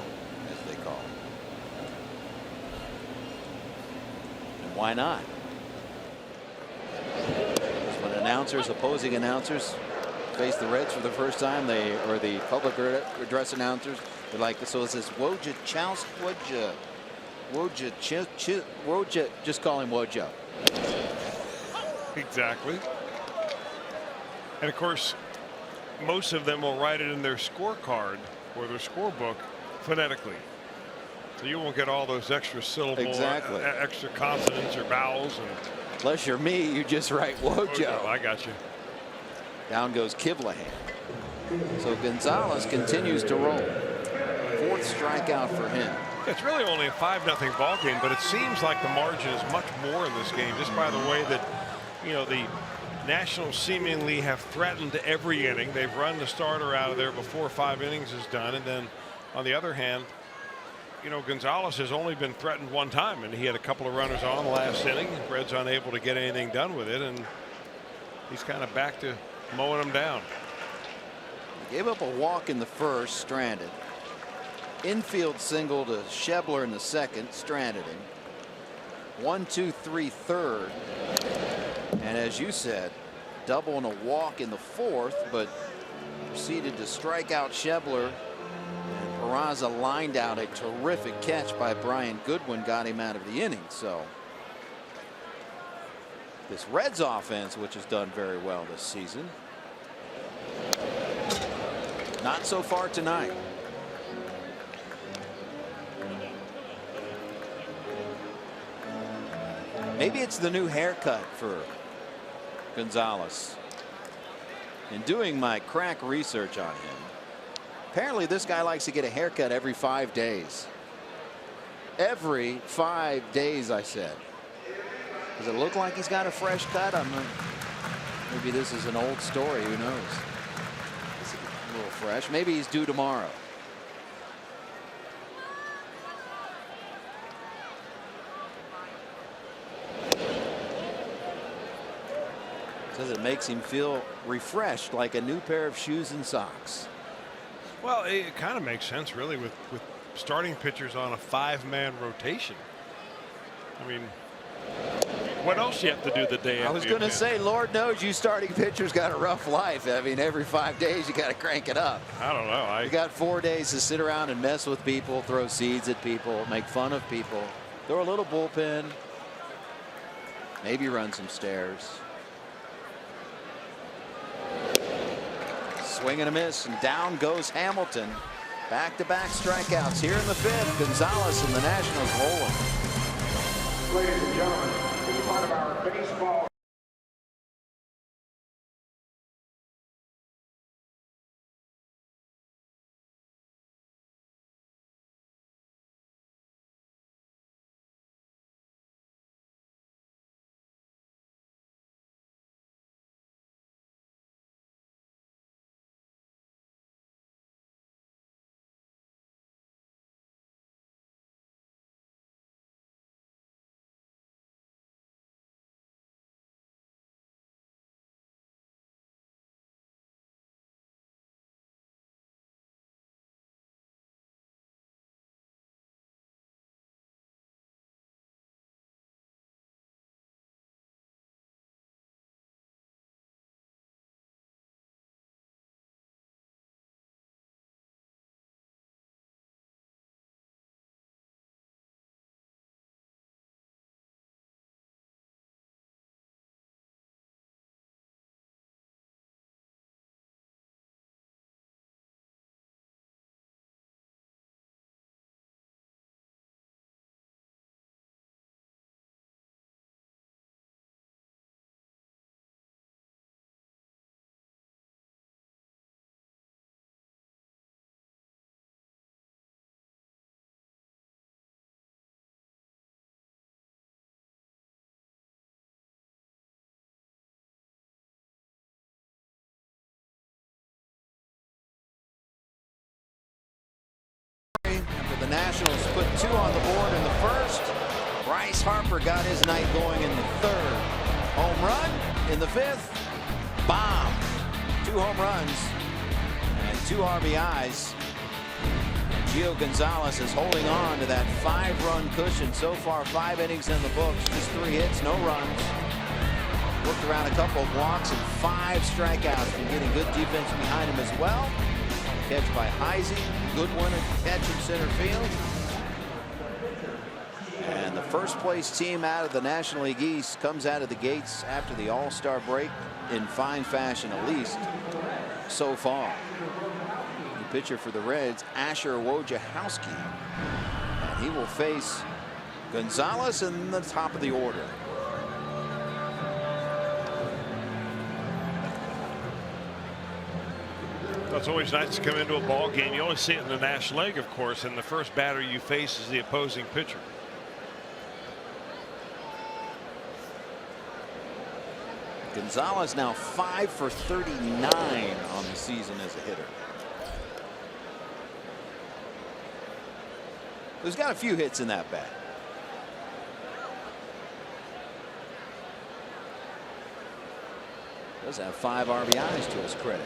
as they call him. And why not? When announcers, opposing announcers, face the Reds for the first time, or the public address announcers, they like this. So it says Wojciechowski. Wojciech, just call him Wojo. Exactly. And of course, most of them will write it in their scorecard or their scorebook phonetically. So you won't get all those extra syllable, extra consonants or vowels. And unless you're me, you just write Wojo. I got you. Down goes Kivlahan. So Gonzalez continues to roll. 4th strikeout for him. It's really only a 5-0 ball game, but it seems like the margin is much more in this game, just by the way that, you know, the Nationals seemingly have threatened every inning. They've run the starter out of there before 5 innings is done, and then on the other hand, you know, Gonzalez has only been threatened 1 time, and he had a couple of runners on last inning. Reds unable to get anything done with it, and he's kind of back to mowing them down. He gave up a walk in the 1st, stranded. Infield single to Schebler in the 2nd, stranded him. 1-2-3 3rd. And as you said, double and a walk in the 4th, but proceeded to strike out Schebler. And Peraza lined out a terrific catch by Brian Goodwin, got him out of the inning. So this Reds offense, which has done very well this season, not so far tonight. Maybe it's the new haircut for Gonzalez. In doing my crack research on him, apparently this guy likes to get a haircut every 5 days. Every 5 days, I said. Does it look like he's got a fresh cut? I'm not. Maybe this is an old story. Who knows? It's a little fresh. Maybe he's due tomorrow. Says it makes him feel refreshed, like a new pair of shoes and socks. Well, it kind of makes sense, really, with starting pitchers on a 5-man rotation. I mean, what else you have to do the day after? I was going to say, Lord knows you starting pitchers got a rough life. I mean, every 5 days you got to crank it up. I don't know. You got 4 days to sit around and mess with people, throw seeds at people, make fun of people, throw a little bullpen, maybe run some stairs. Swing and a miss, and down goes Hamilton. Back-to-back strikeouts here in the 5th. Gonzalez and the Nationals rolling. Ladies and gentlemen, as part of our baseball. After the Nationals put 2 on the board in the 1st, Bryce Harper got his night going in the 3rd. Home run in the 5th. Bomb. 2 home runs and 2 RBIs. Gio Gonzalez is holding on to that 5-run cushion. So far, 5 innings in the books, just 3 hits, no runs. Worked around a couple of walks and 5 strikeouts, and getting good defense behind him as well. Catch by Heisey, good one at catch in center field. And the first place team out of the National League East comes out of the gates after the All-Star break in fine fashion, at least so far. The pitcher for the Reds, Asher Wojciechowski, and he will face Gonzalez in the top of the order. It's always nice to come into a ball game. You only see it in the National League, of course, and the first batter you face is the opposing pitcher. Gonzalez now 5 for 39 on the season as a hitter. He's got a few hits in that bat. Does have 5 RBIs to his credit.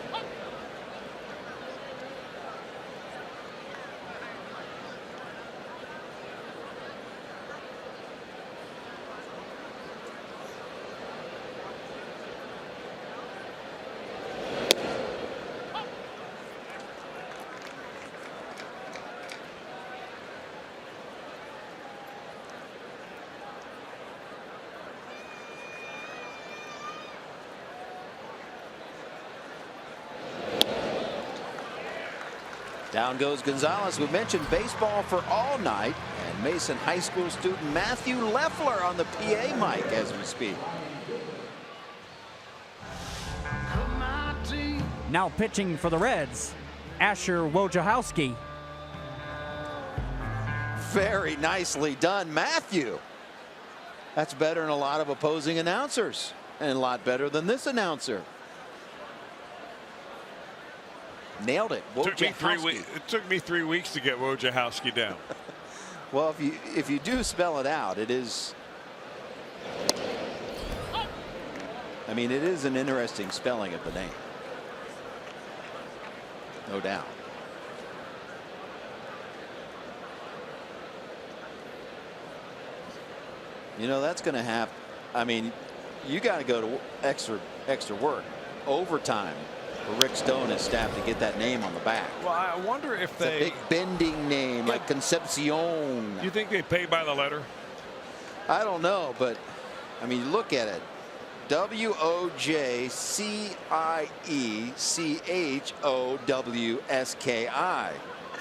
Down goes Gonzalez. We mentioned baseball for all night, and Mason High School student Matthew Leffler on the PA mic as we speak. Now pitching for the Reds, Asher Wojciechowski. Very nicely done, Matthew. That's better than a lot of opposing announcers, and a lot better than this announcer. Nailed it. It took me 3 weeks to get Wojciechowski down. Well, if you do spell it out, it is. I mean, it is an interesting spelling of the name. No doubt. You know, that's going to happen. I mean, you got to go to extra work, overtime, for Rick Stone and his staff to get that name on the back. Well, I wonder if it's a big bending name, like Concepcion. You think they pay by the letter? I don't know, but I mean, look at it. Wojciechowski.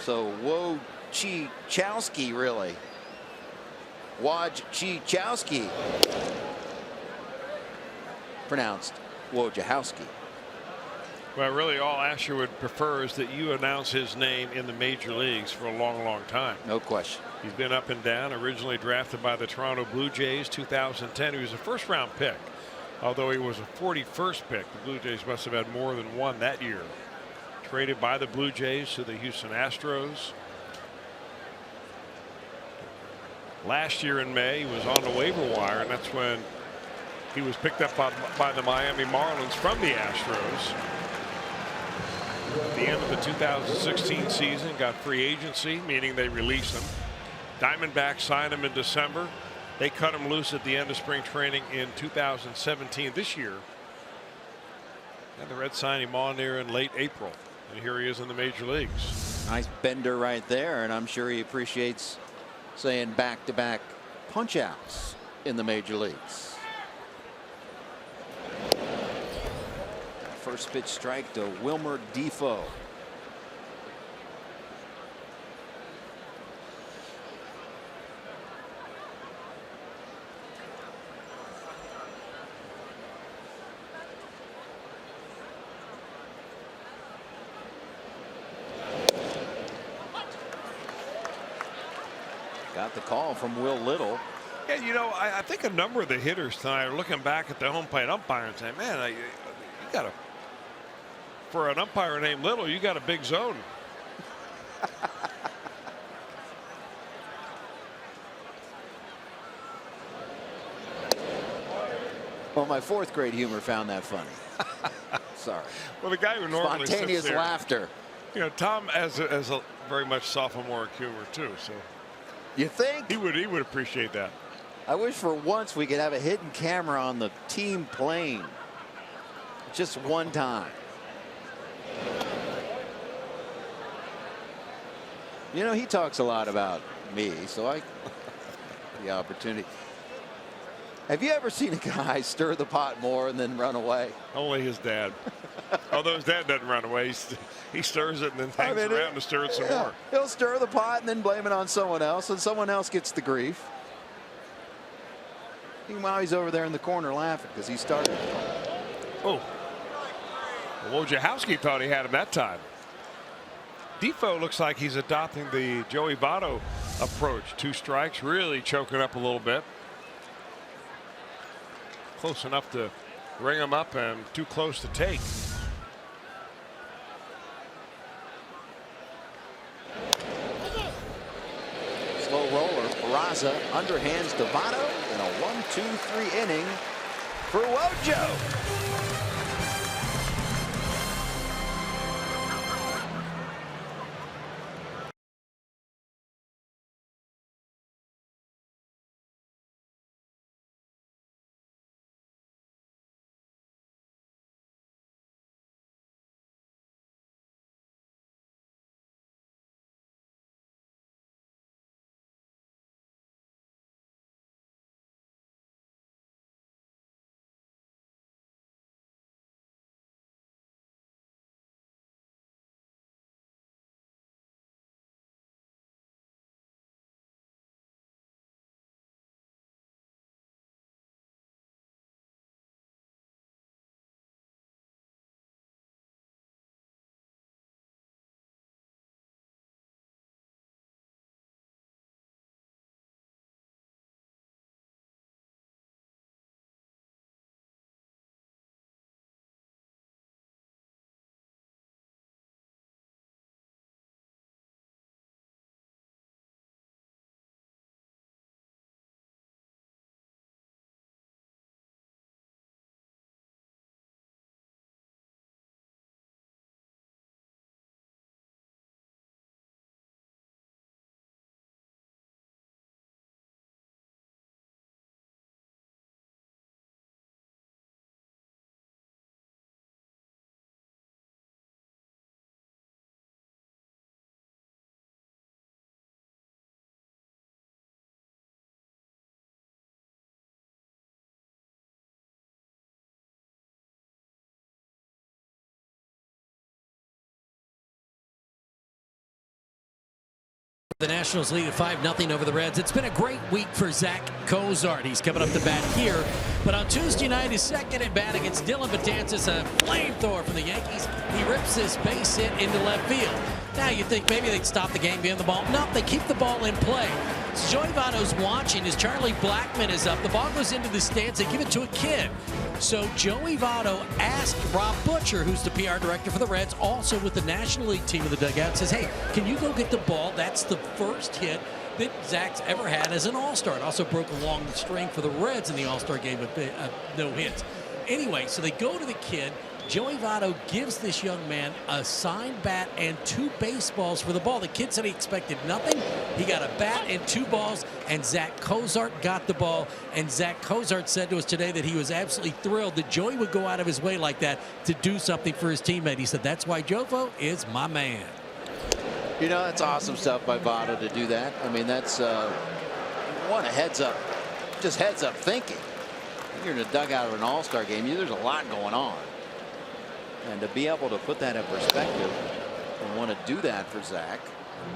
So Wojciechowski, really. Wojciechowski. Pronounced Wojciechowski. Well, really, all Asher would prefer is that you announce his name in the major leagues for a long, long time. No question. He's been up and down. Originally drafted by the Toronto Blue Jays, 2010. He was a first-round pick, although he was a 41st pick. The Blue Jays must have had more than one that year. Traded by the Blue Jays to the Houston Astros. Last year in May, he was on the waiver wire, and that's when he was picked up by the Miami Marlins from the Astros. At the end of the 2016 season, got free agency, meaning they released him. Diamondbacks signed him in December. They cut him loose at the end of spring training in 2017 this year. And the Reds signed him on there in late April. And here he is in the major leagues. Nice bender right there, and I'm sure he appreciates saying back-to-back punch-outs in the major leagues. First pitch strike to Wilmer Defoe. Got the call from Will Little. Yeah, you know, I think a number of the hitters tonight are looking back at the home plate umpire and saying, man, you got a, for an umpire named Little, you got a big zone. Well, my fourth grade humor found that funny. Sorry. Well, the guy who normally spontaneous sits there, laughter. You know, Tom has a very much sophomoric humor too. So you think he would appreciate that. I wish for once we could have a hidden camera on the team plane. Just one time. You know, he talks a lot about me, so I the opportunity. Have you ever seen a guy stir the pot more and then run away? Only his dad. Although his dad doesn't run away, he stirs it and then hangs around to stir it some more. He'll stir the pot and then blame it on someone else, and someone else gets the grief. Meanwhile, he's over there in the corner laughing because he started. Oh, Wojciechowski thought he had him that time. Defoe looks like he's adopting the Joey Votto approach. 2 strikes, really choking up a little bit. Close enough to ring him up and too close to take. Slow roller, Peraza underhands to Votto, and a 1-2-3 inning for Wojo. The Nationals lead at 5-0 over the Reds. It's been a great week for Zach Cozart. He's coming up to bat here. But on Tuesday night, his second at bat against Dylan Betances, a flamethrower from the Yankees. He rips this base hit into left field. Now you think maybe they'd stop the game behind the ball. No, they keep the ball in play. So Joey Votto's watching as Charlie Blackmon is up. The ball goes into the stands. They give it to a kid. So Joey Votto asked Rob Butcher, who's the PR director for the Reds, also with the National League team in the dugout, says, hey, can you go get the ball? That's the first hit that Zach's ever had as an All-Star. It also broke a long string for the Reds in the All-Star game with no hits. Anyway, so they go to the kid. Joey Votto gives this young man a signed bat and 2 baseballs for the ball. The kid said he expected nothing. He got a bat and 2 balls, and Zach Cozart got the ball. And Zach Cozart said to us today that he was absolutely thrilled that Joey would go out of his way like that to do something for his teammate. He said, that's why Jofo is my man. You know, that's awesome stuff by Votto to do that. I mean, that's one, a heads up, just heads up thinking. You're in a dugout of an All-Star game. There's a lot going on. And to be able to put that in perspective and want to do that for Zach.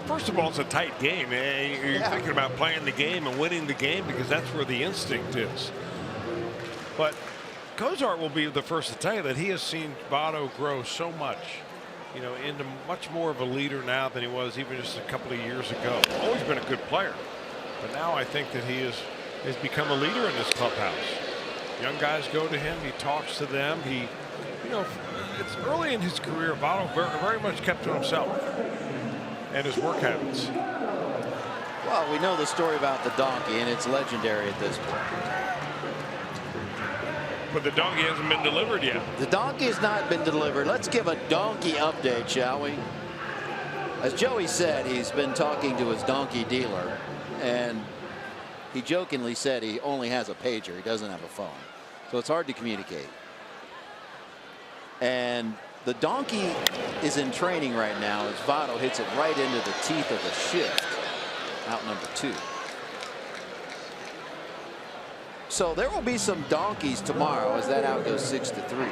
First of all, it's a tight game. You're thinking about playing the game and winning the game because that's where the instinct is. But Cozart will be the first to tell you that he has seen Votto grow so much, you know, into much more of a leader now than he was even just a couple of years ago. Always been a good player, but now I think that he has become a leader in this clubhouse. Young guys go to him. He talks to them. He, you know, it's early in his career. Votto very much kept to himself and his work habits. Well, we know the story about the donkey, and it's legendary at this point. But the donkey hasn't been delivered yet. The donkey has not been delivered. Let's give a donkey update, shall we? As Joey said, he's been talking to his donkey dealer, and he jokingly said he only has a pager. He doesn't have a phone. So it's hard to communicate. And the donkey is in training right now as Votto hits it right into the teeth of the shift. Out number 2. So there will be some donkeys tomorrow as that out goes 6-3.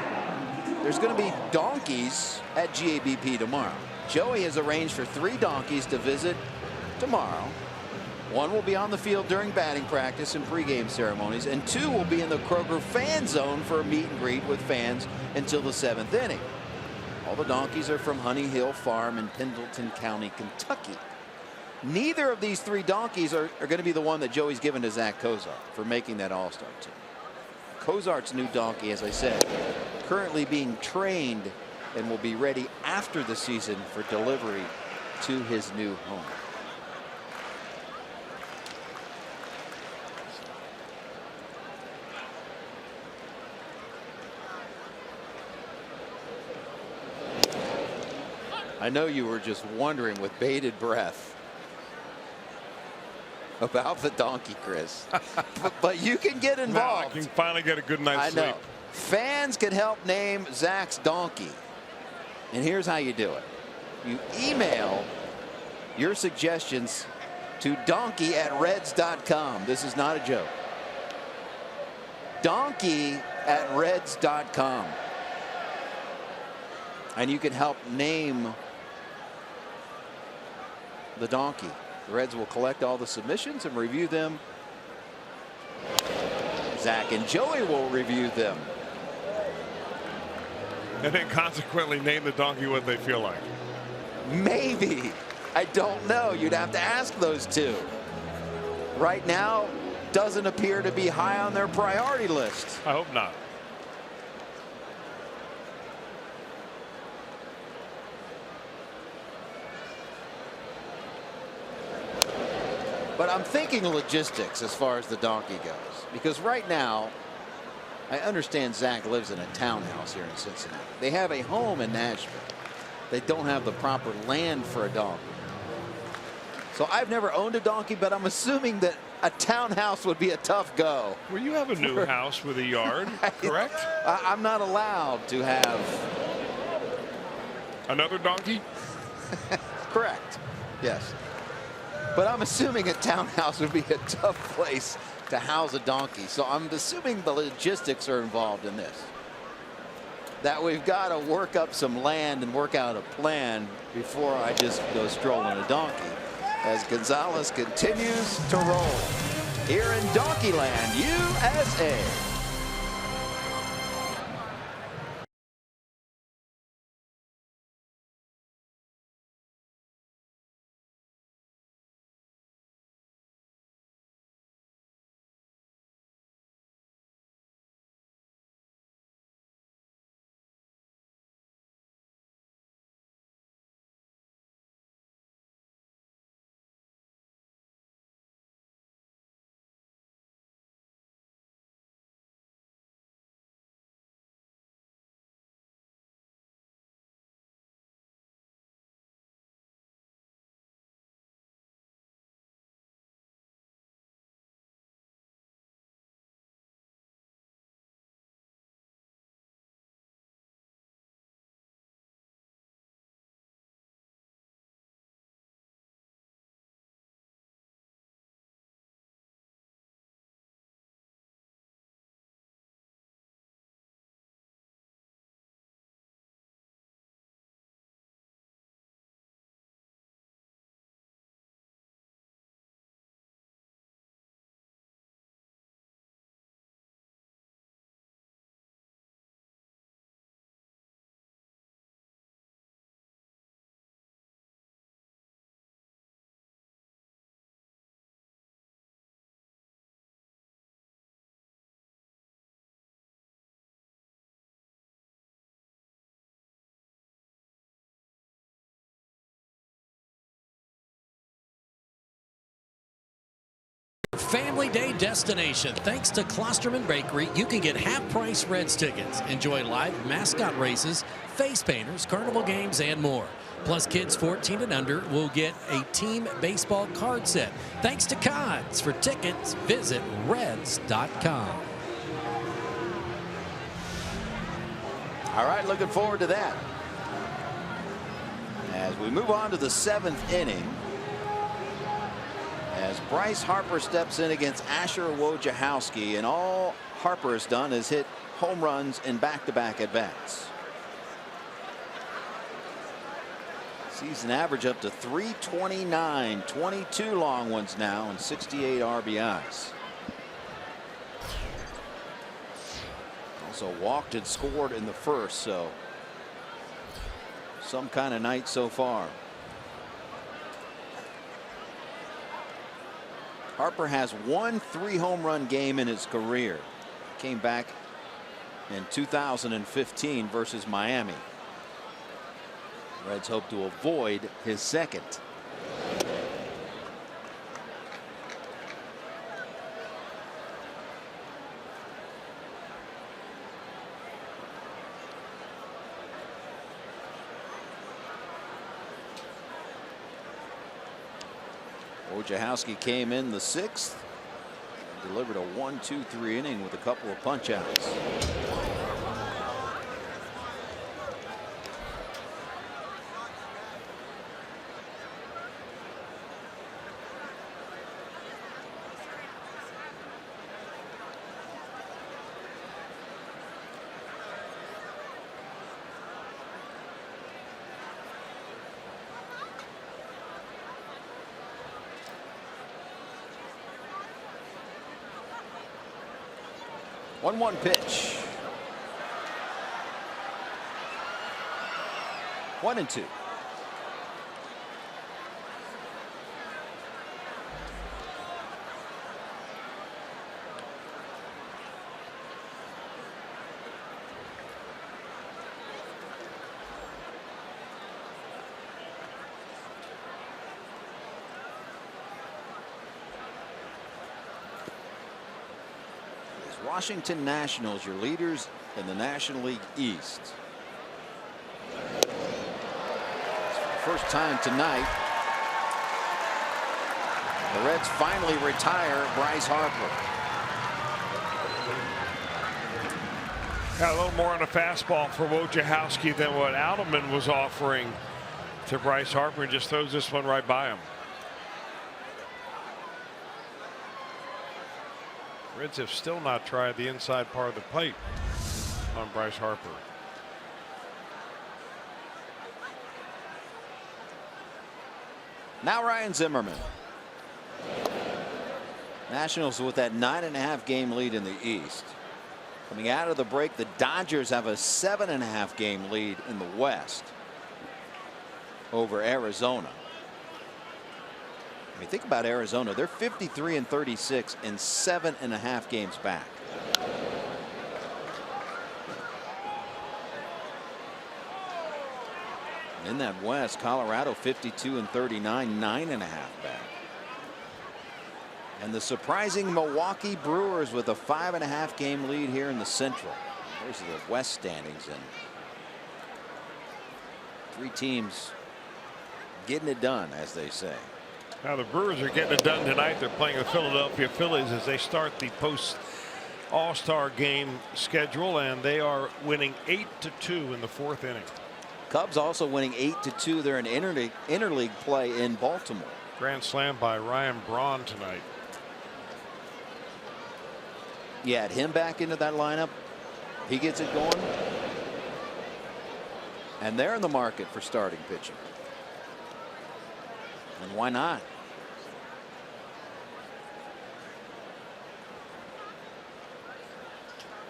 There's going to be donkeys at GABP tomorrow. Joey has arranged for 3 donkeys to visit tomorrow. 1 will be on the field during batting practice and pregame ceremonies, and 2 will be in the Kroger fan zone for a meet and greet with fans until the 7th inning. All the donkeys are from Honey Hill Farm in Pendleton County, Kentucky. Neither of these 3 donkeys are going to be the one that Joey's given to Zach Cozart for making that All-Star team. Cozart's new donkey, as I said, currently being trained and will be ready after the season for delivery to his new home. I know you were just wondering with bated breath about the donkey, Chris, but you can get involved. Now I can finally get a good night's sleep. I know. Fans can help name Zach's donkey, and here's how you do it. You email your suggestions to donkey@reds.com. This is not a joke. Donkey@reds.com. And you can help name the donkey. The Reds will collect all the submissions and review them. Zach and Joey will review them. And then consequently name the donkey what they feel like. Maybe. I don't know. You'd have to ask those 2. Right now, doesn't appear to be high on their priority list. I hope not. But I'm thinking logistics as far as the donkey goes, because right now I understand Zach lives in a townhouse here in Cincinnati. They have a home in Nashville. They don't have the proper land for a donkey. So I've never owned a donkey, but I'm assuming that a townhouse would be a tough go. Well, you have a new house with a yard, correct? I'm not allowed to have another donkey. Correct. Yes. But I'm assuming a townhouse would be a tough place to house a donkey. So I'm assuming the logistics are involved in this. That we've got to work up some land and work out a plan before I just go strolling a donkey. as Gonzalez continues to roll here in Donkeyland, USA. Family Day destination. Thanks to Klosterman Bakery, you can get half-price Reds tickets. Enjoy live mascot races, face painters, carnival games, and more. Plus, kids 14 and under will get a team baseball card set. Thanks to Cods. For tickets, visit Reds.com. All right, looking forward to that. As we move on to the 7th inning, as Bryce Harper steps in against Asher Wojciechowski, and all Harper has done is hit home runs in back-to-back at-bats. Season average up to 329, 22 long ones now, and 68 RBIs. Also walked and scored in the first, so some kind of night so far. Harper has won 3 home run game in his career. Came back in 2015 versus Miami. Reds hope to avoid his second. Wojciechowski came in the 6th, delivered a 1-2-3 inning with a couple of punch outs. One pitch. 1-2. Washington Nationals, your leaders in the National League East. For the first time tonight, the Reds finally retire Bryce Harper. Got a little more on a fastball for Wojciechowski than what Adelman was offering to Bryce Harper, and just throws this one right by him. Reds have still not tried the inside part of the plate on Bryce Harper. Now Ryan Zimmerman. Nationals with that 9.5 game lead in the East. Coming out of the break, the Dodgers have a 7.5 game lead in the West over Arizona. I mean, think about Arizona. They're 53-36 and 7.5 games back. In that West, Colorado 52-39, 9.5 back. And the surprising Milwaukee Brewers with a 5.5 game lead here in the Central. There's the West standings, and 3 teams getting it done, as they say. Now the Brewers are getting it done tonight. They're playing the Philadelphia Phillies as they start the post All-Star game schedule, and they are winning 8-2 in the 4th inning. Cubs also winning 8-2. They're in interleague play in Baltimore. Grand slam by Ryan Braun tonight. You add him back into that lineup, he gets it going, and they're in the market for starting pitching. And why not?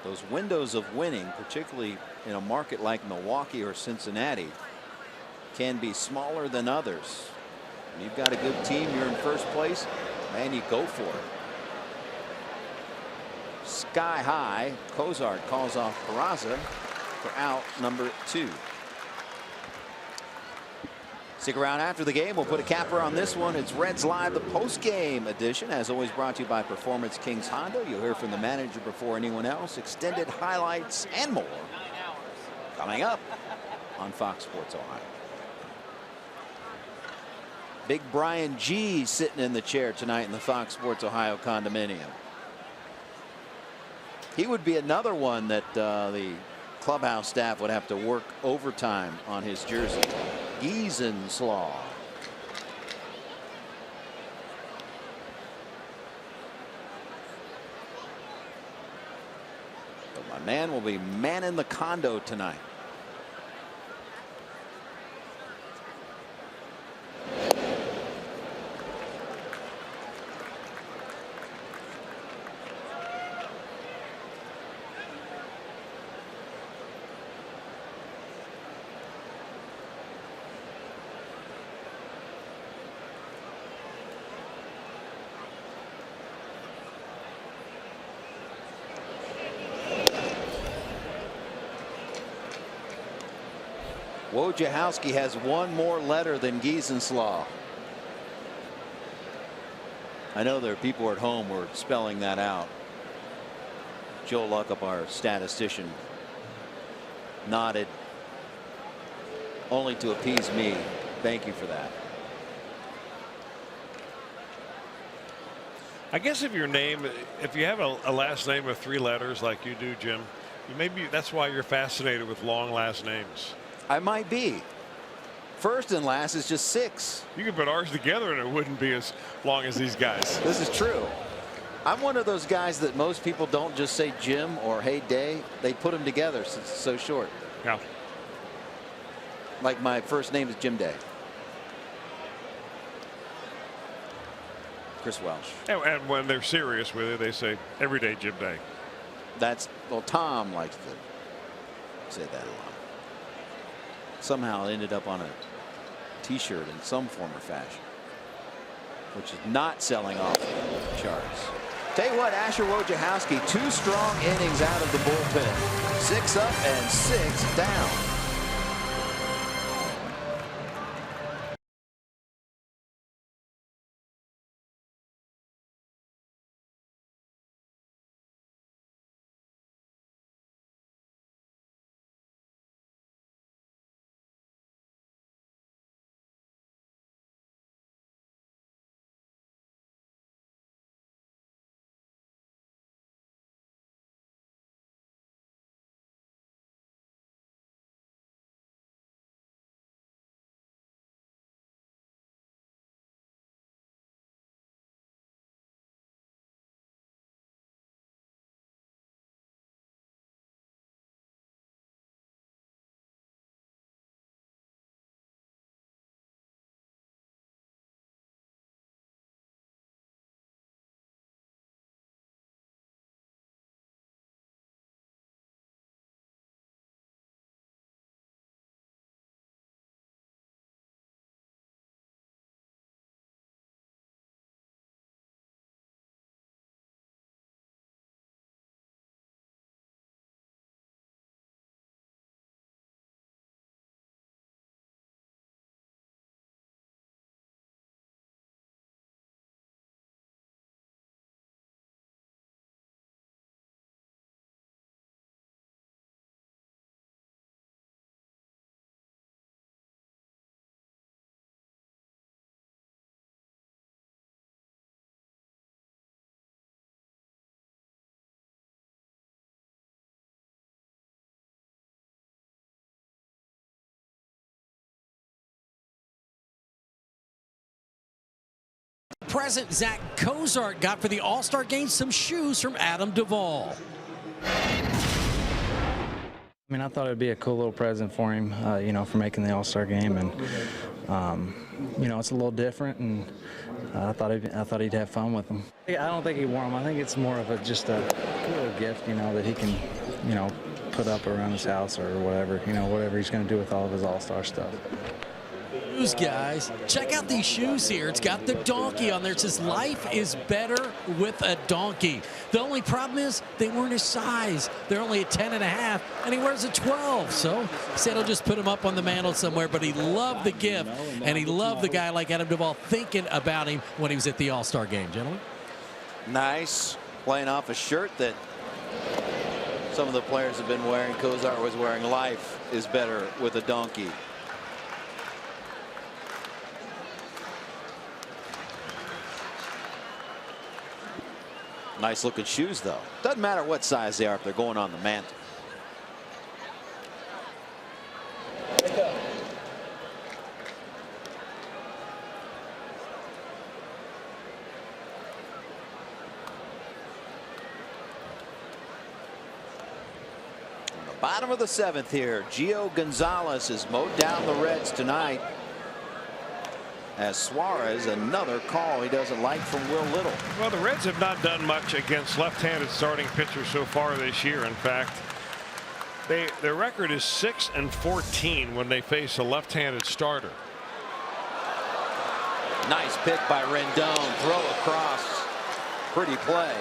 Those windows of winning, particularly in a market like Milwaukee or Cincinnati, can be smaller than others. When you've got a good team, you're in first place, man, you go for it. Sky high. Cozart calls off Peraza for out number 2. Stick around after the game. We'll put a capper on this one. It's Reds Live, the post-game edition, as always brought to you by Performance Kings Honda. You'll hear from the manager before anyone else. Extended highlights and more coming up on Fox Sports Ohio. Big Brian G sitting in the chair tonight in the Fox Sports Ohio condominium. He would be another one that the clubhouse staff would have to work overtime on his jersey. Giesenslaw. But my man will be manning the condo tonight. Wojciechowski has one more letter than Giesenslaw. I know there are people at home who are spelling that out. Joe Luckup, our statistician, nodded only to appease me. Thank you for that. I guess if your name, if you have a last name of 3 letters like you do, Jim, maybe that's why you're fascinated with long last names. I might be. First and last is just 6. You could put ours together and it wouldn't be as long as these guys. This is true. I'm one of those guys that most people don't just say Jim or Hey Day. They put them together since it's so short. Yeah. Like my first name is Jim Day. Chris Welsh. And when they're serious with it, they say everyday Jim Day. That's, well, Tom likes to say that a lot. Somehow it ended up on a t-shirt in some form or fashion, which is not selling off the charts. Tell you what, Asher Wojciechowski, 2 strong innings out of the bullpen. 6 up and 6 down. present Zach Cozart got for the All-Star game some shoes from Adam Duvall. I mean, I thought it would be a cool little present for him, you know, for making the All-Star game, and you know, it's a little different, and I thought he'd have fun with them. I don't think he wore them. I think it's more of just a little gift, you know, that he can, you know, put up around his house or whatever, you know, whatever he's going to do with all of his All-Star stuff. Shoes, guys. Check out these shoes here. It's got the donkey on there. It says life is better with a donkey. The only problem is they weren't his size. They're only a 10.5, and he wears a 12. So he said he'll just put them up on the mantle somewhere, but he loved the gift, and he loved the guy like Adam Duvall thinking about him when he was at the All-Star game, gentlemen. Nice. Playing off a shirt that some of the players have been wearing. Cozart was wearing life is better with a donkey. Nice looking shoes, though. Doesn't matter what size they are if they're going on the mantle. On the bottom of the 7th here, Gio Gonzalez has mowed down the Reds tonight. As Suarez, another call he doesn't like from Will Little. Well, the Reds have not done much against left-handed starting pitchers so far this year. In fact, their record is 6-14 when they face a left-handed starter. Nice pick by Rendon. Throw across. Pretty play.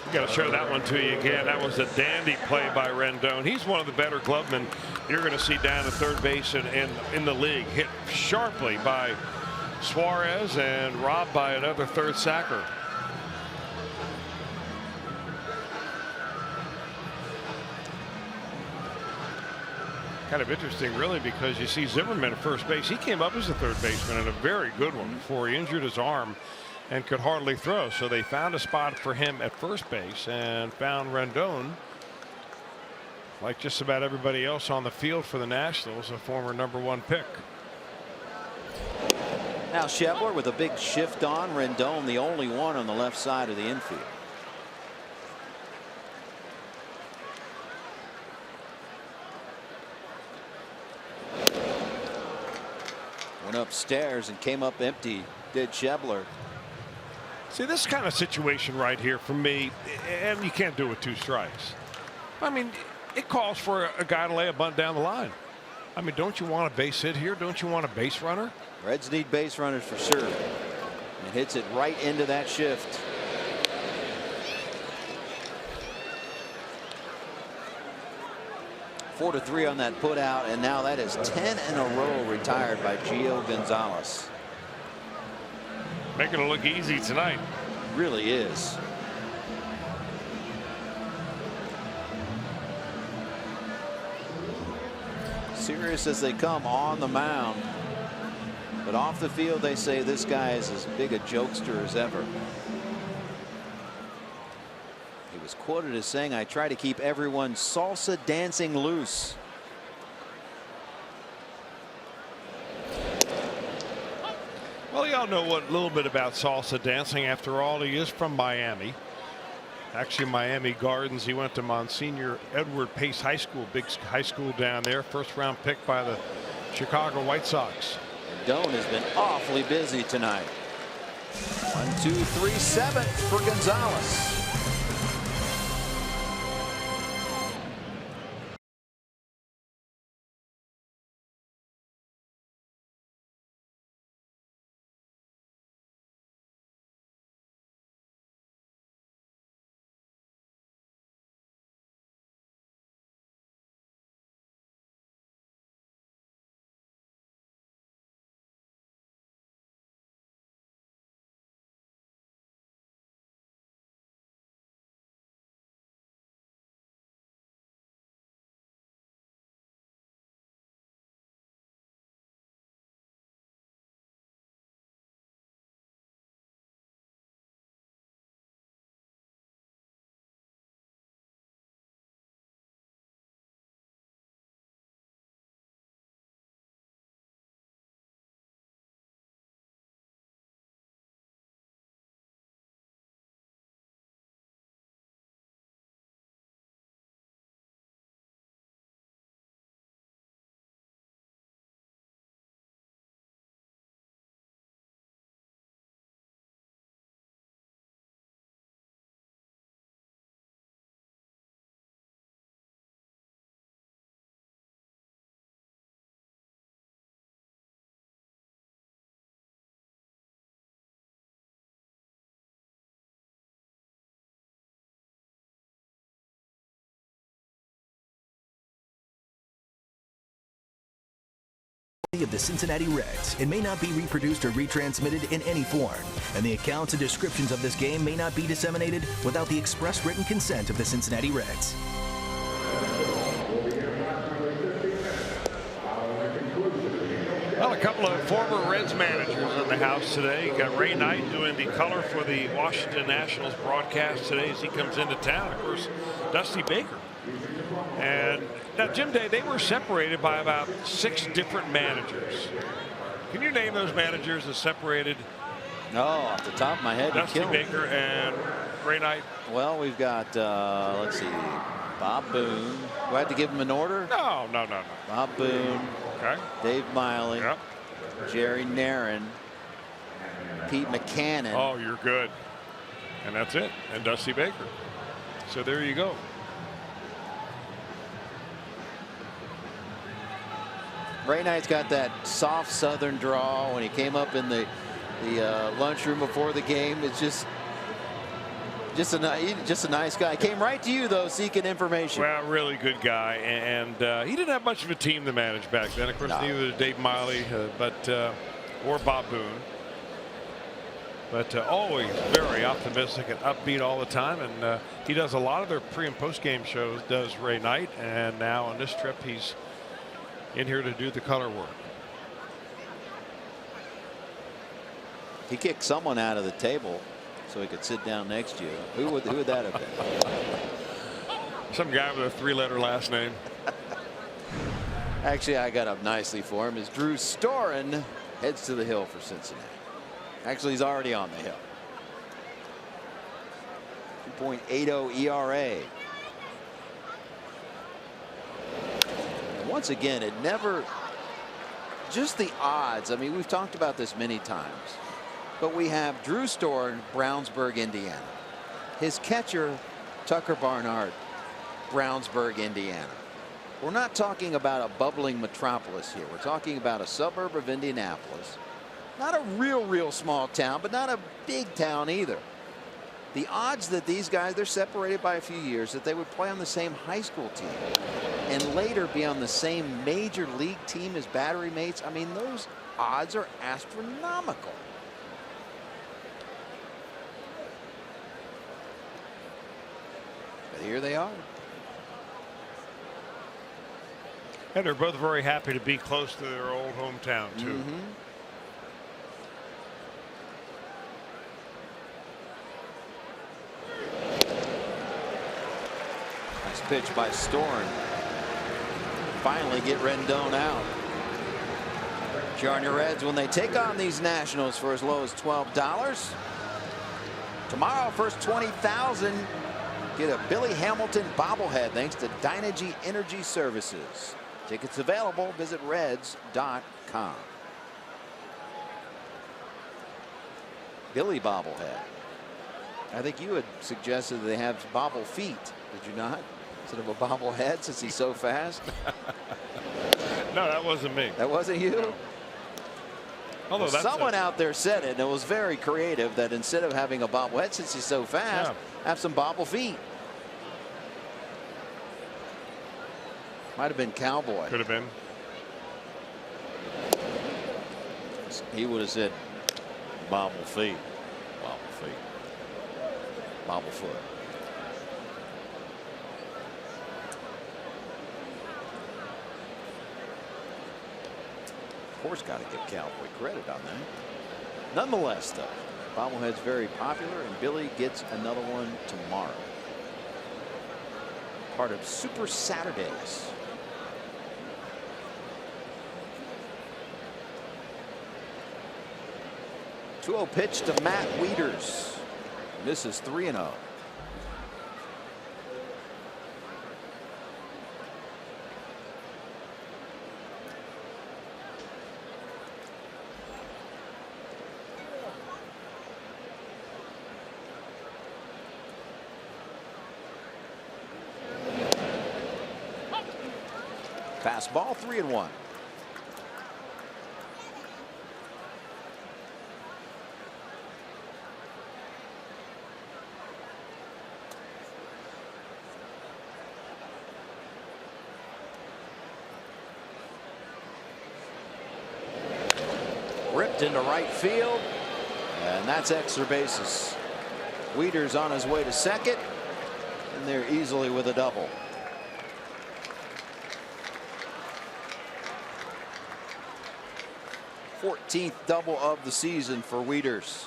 We got to show that one to you again. That was a dandy play by Rendon. He's one of the better glovemen you're going to see down at third base in the league. Hit sharply by Suarez and robbed by another third sacker. Kind of interesting, really, because you see Zimmerman at first base. He came up as a third baseman and a very good one before he injured his arm and could hardly throw. So they found a spot for him at first base and found Rendon, like just about everybody else on the field for the Nationals, a former #1 pick. Now Shepler with a big shift on. Rendon the only one on the left side of the infield. Went upstairs and came up empty, did Shepler. See, this kind of situation right here for me, and you can't do it with 2 strikes. I mean, it calls for a guy to lay a bunt down the line. I mean, don't you want a base hit here? Don't you want a base runner? Reds need base runners for sure. And hits it right into that shift. Four to 3 on that put out, and now that is 10 in a row retired by Gio Gonzalez. Making it look easy tonight. Really is. Serious as they come on the mound, but off the field they say this guy is as big a jokester as ever. He was quoted as saying, "I try to keep everyone salsa dancing loose." Well, y'all know a little bit about salsa dancing. After all, he is from Miami. Actually, Miami Gardens. He went to Monsignor Edward Pace High School, big high school down there. First-round pick by the Chicago White Sox. Doan has been awfully busy tonight. 1, 2, 3, 7 for Gonzalez. of the Cincinnati Reds and may not be reproduced or retransmitted in any form, and the accounts and descriptions of this game may not be disseminated without the express written consent of the Cincinnati Reds. Well, a couple of former Reds managers in the house today. You got Ray Knight doing the color for the Washington Nationals broadcast today as he comes into town. Of course, Dusty Baker. And now, Jim Day, they were separated by about 6 different managers. Can you name those managers that separated? No, off the top of my head. Dusty Baker and Ray Knight. Well, we've got, let's see, Bob Boone. Do I have to give them an order? No. Bob Boone. Okay. Dave Miley. Yep. Jerry Narron. Pete McCannon. Oh, you're good. And that's it. And Dusty Baker. So there you go. Ray Knight's got that soft Southern drawl when he came up in the lunchroom before the game. It's just a nice guy. Came right to you though, seeking information. Well, really good guy, and he didn't have much of a team to manage back then. Of course, neither did Dave Miley, or Bob Boone. But always very optimistic and upbeat all the time, and he does a lot of their pre- and post-game shows. Does Ray Knight, and now on this trip he's in here to do the color work. He kicked someone out of the table so he could sit down next to you. Who would that have been? Some guy with a 3-letter last name. Actually, I got up nicely for him as Drew Storen heads to the hill for Cincinnati. Actually, he's already on the hill. 2.80 ERA. And once again, it never, just the odds. I mean, we've talked about this many times. But we have Drew Storen, Brownsburg, Indiana. His catcher, Tucker Barnard, Brownsburg, Indiana. We're not talking about a bubbling metropolis here. We're talking about a suburb of Indianapolis. Not a real small town, but not a big town either. The odds that these guys, they're separated by a few years, that they would play on the same high school team and later be on the same major league team as battery mates. I mean, those odds are astronomical. But here they are. And they're both very happy to be close to their old hometown, too. Mm-hmm. Nice pitch by Storen. Finally get Rendon out. Join your Reds when they take on these Nationals for as low as $12. Tomorrow, first 20,000 get a Billy Hamilton bobblehead thanks to Dynegy Energy Services. Tickets available. Visit Reds.com. Billy bobblehead. I think you had suggested they have bobble feet. Did you not? Instead of a bobblehead, since he's so fast. No, that wasn't me. That wasn't you? No. Although well, someone out there said it, and it was very creative, that instead of having a bobblehead, since he's so fast, have some bobble feet. Might have been Cowboy. Could have been. He would have said bobble feet. Bobble feet. Bobble foot. Of course, got to give Cowboy credit on that. Nonetheless, though, bobblehead's very popular, and Billy gets another one tomorrow. Part of Super Saturdays. 2-0 pitch to Matt Wieters. Misses 3-0. Fastball, 3-1. Ripped into right field, and that's extra bases. Wieters on his way to second, and they're easily with a double. th double of the season for Wieters.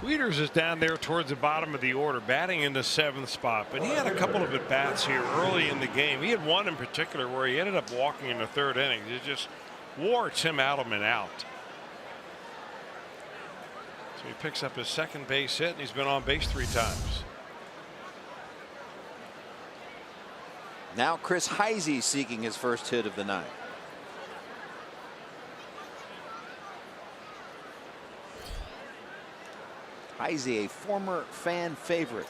Wieters is down there towards the bottom of the order, batting in the 7th spot, but he had a couple of at-bats here early in the game. He had one in particular where he ended up walking in the 3rd inning. It just wore Tim Adelman out. So he picks up his 2nd base hit, and he's been on base 3 times. Now Chris Heisey seeking his first hit of the night. Heisey, a former fan favorite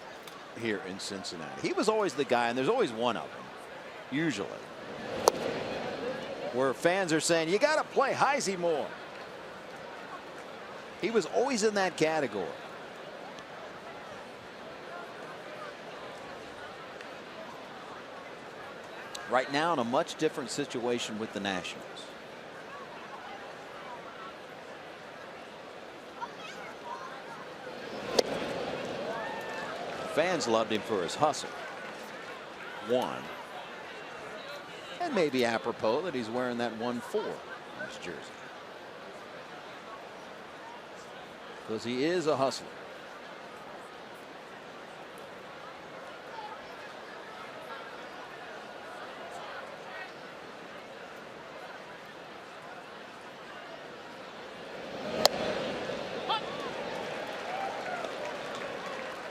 here in Cincinnati. He was always the guy, and there's always one of them, usually, where fans are saying, you got to play Heisey more. He was always in that category. Right now in a much different situation with the Nationals. Fans loved him for his hustle. One. And maybe apropos that he's wearing that 1-4 on his jersey. Because he is a hustler.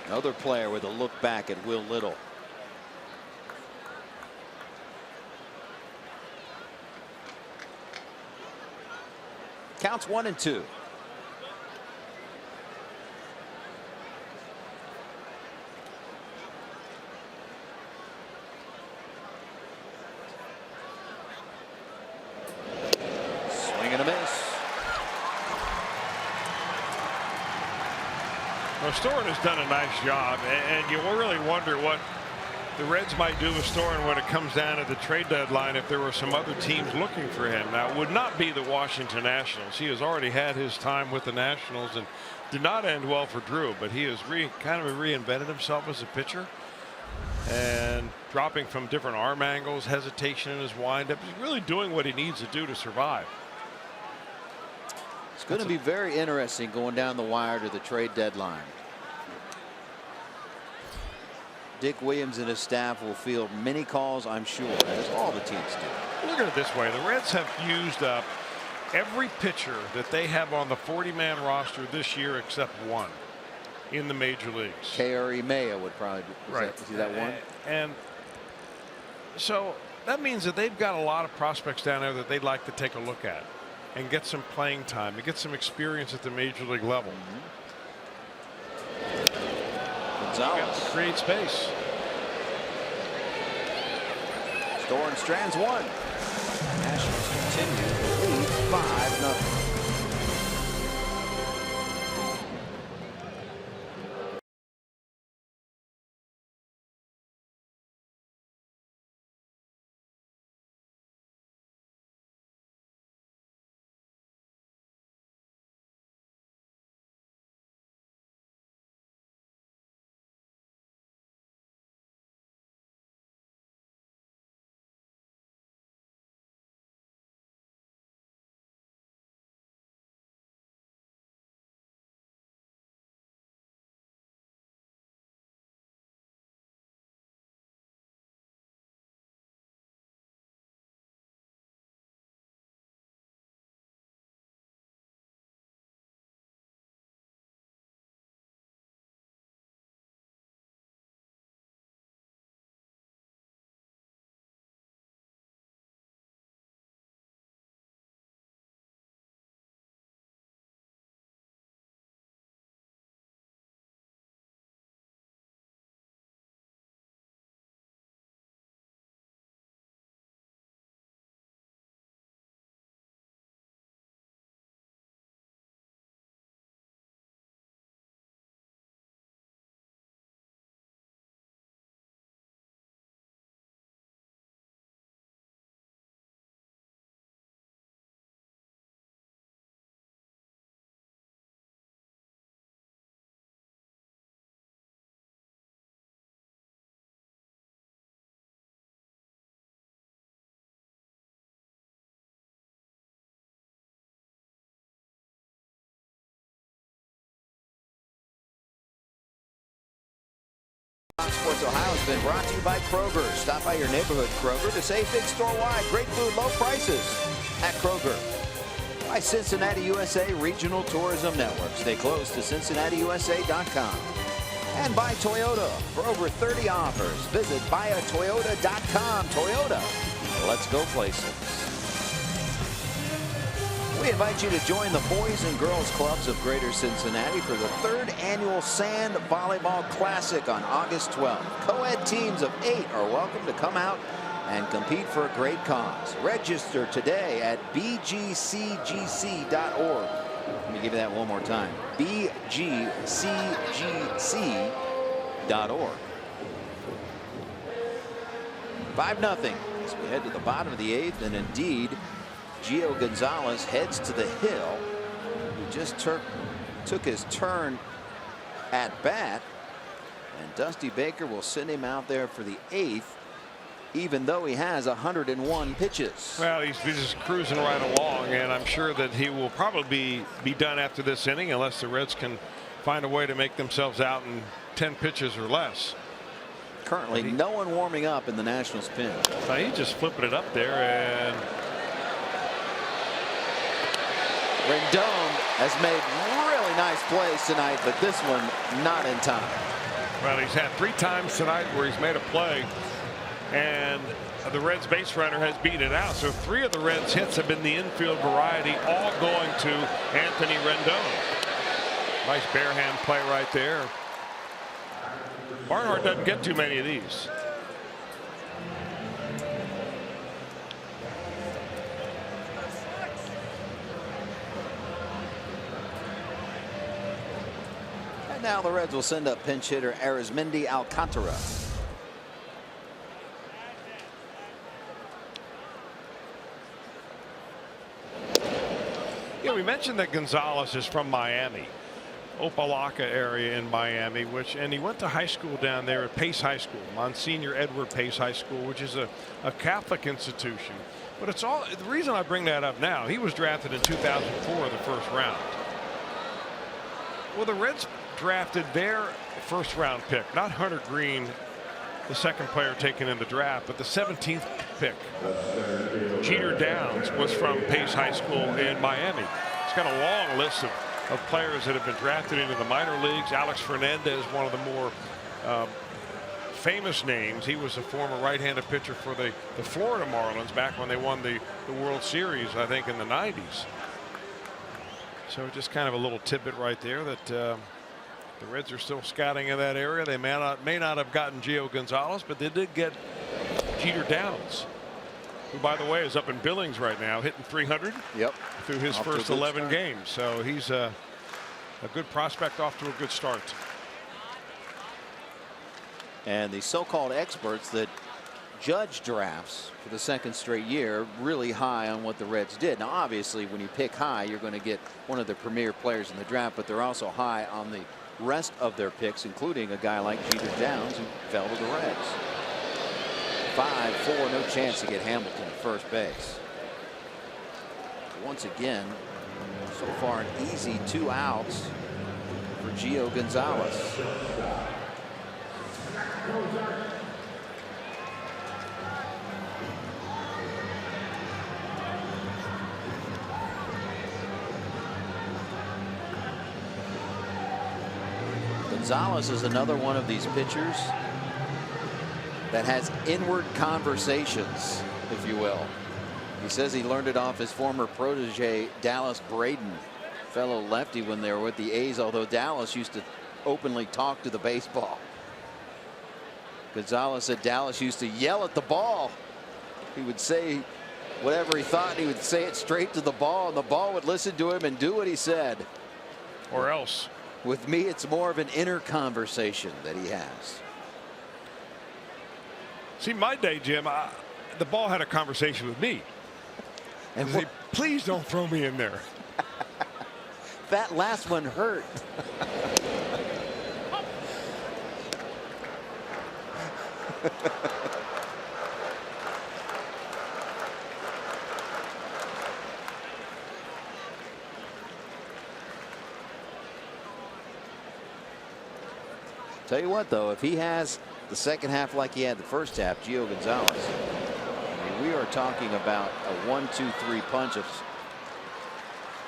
Another player with a look back at Will Little. Counts 1-2. Swing and a miss. Well, Storen has done a nice job, and you really wonder what the Reds might do with Storen when it comes down to the trade deadline if there were some other teams looking for him. Now, it would not be the Washington Nationals. He has already had his time with the Nationals and did not end well for Drew, but he has kind of reinvented himself as a pitcher and dropping from different arm angles, hesitation in his windup. He's really doing what he needs to do to survive. It's going to be very interesting going down the wire to the trade deadline. Dick Williams and his staff will field many calls, I'm sure, as all the teams do. Look at it this way. The Reds have used up every pitcher that they have on the 40-man roster this year except one in the major leagues. K.R.E. Maya would probably be, right. Is that one? And so that means that they've got a lot of prospects down there that they'd like to take a look at and get some playing time and get some experience at the major league level. Gonzalez to create space. Storen strands one. Nationals continue to lead 5-0. Fox Sports Ohio has been brought to you by Kroger. Stop by your neighborhood Kroger to save big store-wide. Great food, low prices at Kroger. By Cincinnati USA Regional Tourism Network. Stay close to CincinnatiUSA.com. And by Toyota. For over 30 offers, visit buyatoyota.com. Toyota. Let's go places. We invite you to join the Boys and Girls Clubs of Greater Cincinnati for the 3rd annual Sand Volleyball Classic on August 12th. Co-ed teams of 8 are welcome to come out and compete for a great cause. Register today at bgcgc.org. Let me give you that one more time. bgcgc.org. 5-0 as we head to the bottom of the 8th, and indeed Gio Gonzalez heads to the hill. He just took his turn at bat, and Dusty Baker will send him out there for the 8th, even though he has 101 pitches. Well, he's just cruising right along, and I'm sure that he will probably be done after this inning unless the Reds can find a way to make themselves out in 10 pitches or less. Currently no one warming up in the Nationals pen. So he's just flipping it up there, and Rendon has made really nice plays tonight, but this one not in time. Well, he's had 3 times tonight where he's made a play, and the Reds base runner has beaten it out. So 3 of the Reds hits have been the infield variety, all going to Anthony Rendon. Nice barehand play right there. Barnhart doesn't get too many of these. And now the Reds will send up pinch hitter Arizmendi Alcantara. Yeah, we mentioned that Gonzalez is from Miami, Opelika area in Miami, and he went to high school down there at Pace High School, Monsignor Edward Pace High School, which is a Catholic institution. But it's all the reason I bring that up now. He was drafted in 2004 in the 1st round. Well, the Reds drafted their 1st round pick, not Hunter Green, the 2nd player taken in the draft, but the 17th pick. Jeter Downs was from Pace High School in Miami. It's got a long list of players that have been drafted into the minor leagues. Alex Fernandez, one of the more famous names. He was a former right-handed pitcher for the Florida Marlins back when they won the World Series, I think, in the 90s. So just kind of a little tidbit right there that the Reds are still scouting in that area. They may not have gotten Gio Gonzalez, but they did get Jeter Downs, who, by the way, is up in Billings right now, hitting 300. Yep. Through his first 11 games. So he's a good prospect, off to a good start. And the so-called experts that judge drafts for the 2nd straight year really high on what the Reds did. Now, obviously, when you pick high, you're going to get one of the premier players in the draft, but they're also high on the rest of their picks, including a guy like Jeter Downs, who fell to the Reds. 5-4, no chance to get Hamilton at first base. Once again, so far an easy 2 outs for Gio Gonzalez. Gonzalez is another one of these pitchers that has inward conversations, if you will. He says he learned it off his former protege, Dallas Braden, fellow lefty when they were with the A's, although Dallas used to openly talk to the baseball. Gonzalez said Dallas used to yell at the ball. He would say whatever he thought, and he would say it straight to the ball, and the ball would listen to him and do what he said. Or else. With me, it's more of an inner conversation that he has. See, my day, Jim, the ball had a conversation with me. And say, please don't throw me in there. That last one hurt. Tell you what, though, if he has the second half like he had the first half, Gio Gonzalez. I mean, we are talking about a 1-2-3 punch of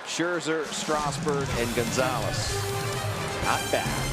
Scherzer, Strasburg, and Gonzalez. Not bad.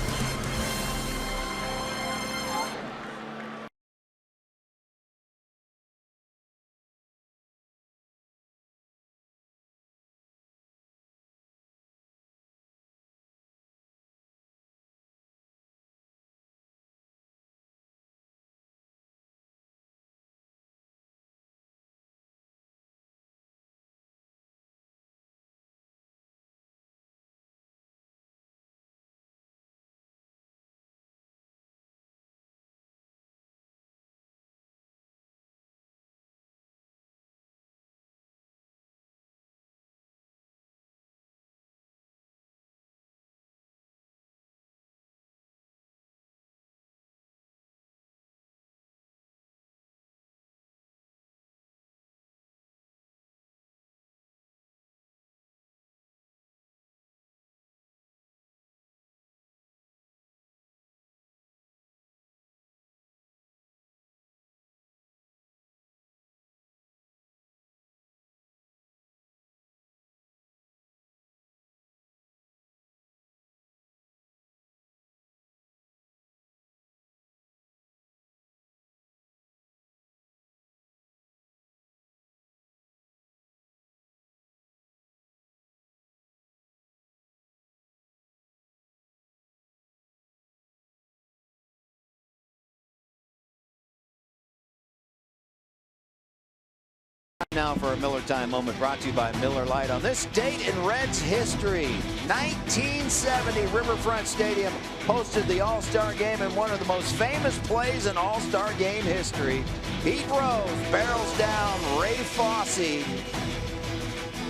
Now for a Miller Time moment brought to you by Miller Lite. On this date in Reds history, 1970, Riverfront Stadium hosted the All-Star Game in one of the most famous plays in All-Star Game history. Pete Rose barrels down Ray Fosse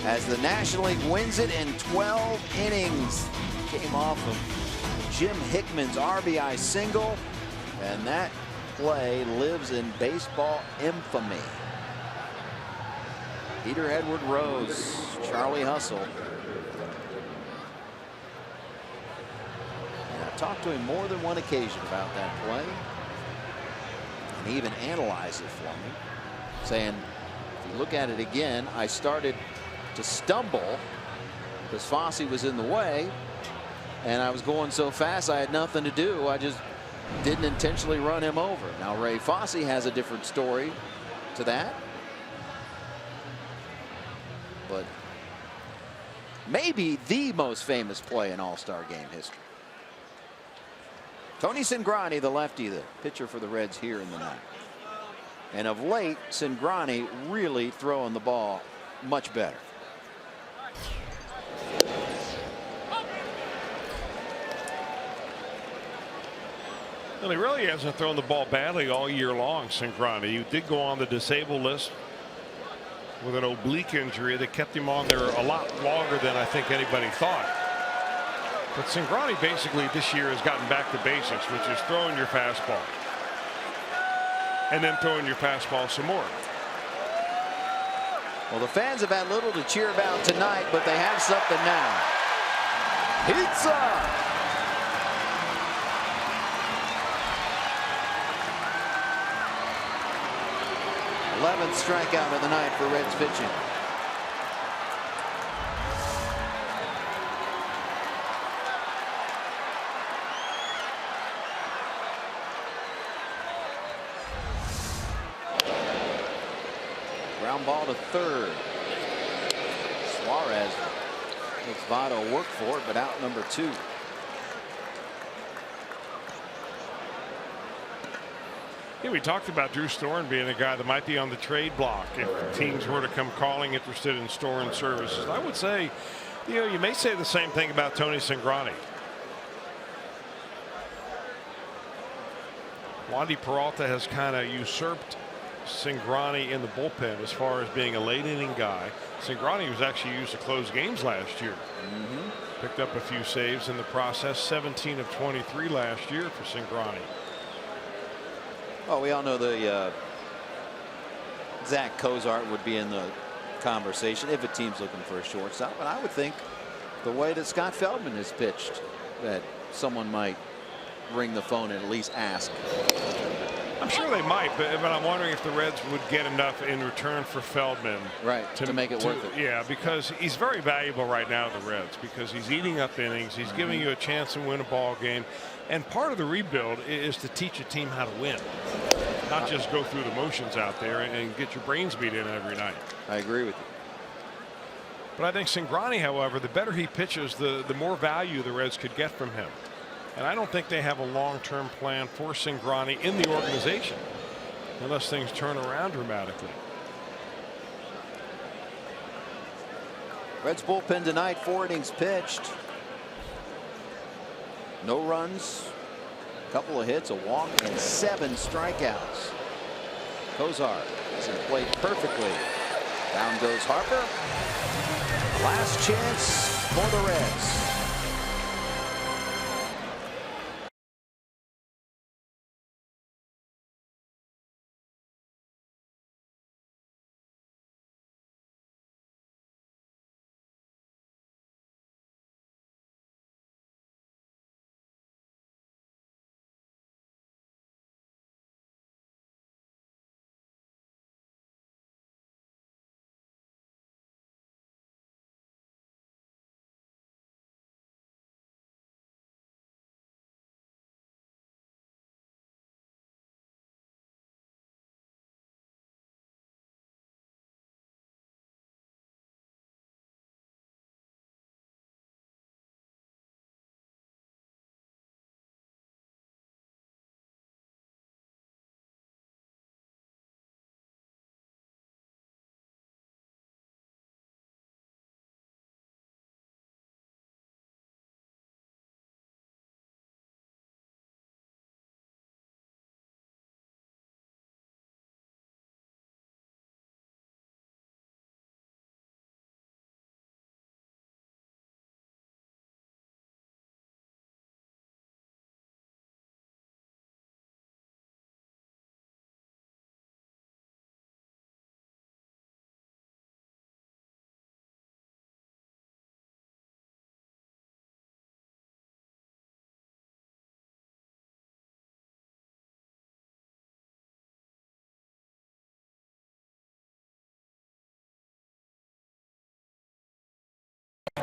as the National League wins it in 12 innings. Came off of Jim Hickman's RBI single, and that play lives in baseball infamy. Peter Edward Rose, Charlie Hustle. And I talked to him more than one occasion about that play. And he even analyzed it for me, saying, if you look at it again, I started to stumble because Fosse was in the way, and I was going so fast I had nothing to do. I just didn't intentionally run him over. Now Ray Fosse has a different story to that. But maybe the most famous play in All-Star Game history. Tony Cingrani, the lefty, the pitcher for the Reds here in the ninth. And of late, Cingrani really throwing the ball much better. Well, he really hasn't thrown the ball badly all year long, Cingrani. He did go on the disabled list with an oblique injury that kept him on there a lot longer than I think anybody thought. But Cingrani basically this year has gotten back to basics, which is throwing your fastball and then throwing your fastball some more. Well, the fans have had little to cheer about tonight, but they have something now. Pizza! 11th strikeout of the night for Reds pitching. Ground ball to third. Suarez makes Votto work for it, but out number 2. Yeah, we talked about Drew Storen being a guy that might be on the trade block if teams were to come calling interested in Storen services. I would say, you know, you may say the same thing about Tony Cingrani. Wandy Peralta has kind of usurped Cingrani in the bullpen as far as being a late inning guy. Cingrani was actually used to close games last year. Picked up a few saves in the process. 17 of 23 last year for Cingrani. Well, we all know the Zach Cozart would be in the conversation if a team's looking for a shortstop. But I would think the way that Scott Feldman has pitched, that someone might ring the phone and at least ask I'm sure they might, but I'm wondering if the Reds would get enough in return for Feldman. Right, to make it worth it. Yeah, because he's very valuable right now to the Reds because he's eating up innings. He's giving you a chance to win a ball game. And part of the rebuild is to teach a team how to win, not just go through the motions out there and get your brains beat in every night. I agree with you. But I think Cingrani, however, the better he pitches, the more value the Reds could get from him. And I don't think they have a long-term plan for Cingrani in the organization unless things turn around dramatically. Reds bullpen tonight, 4 innings pitched. No runs, a couple of hits, a walk, and 7 strikeouts. Kozar hasn't played perfectly. Down goes Harper. Last chance for the Reds.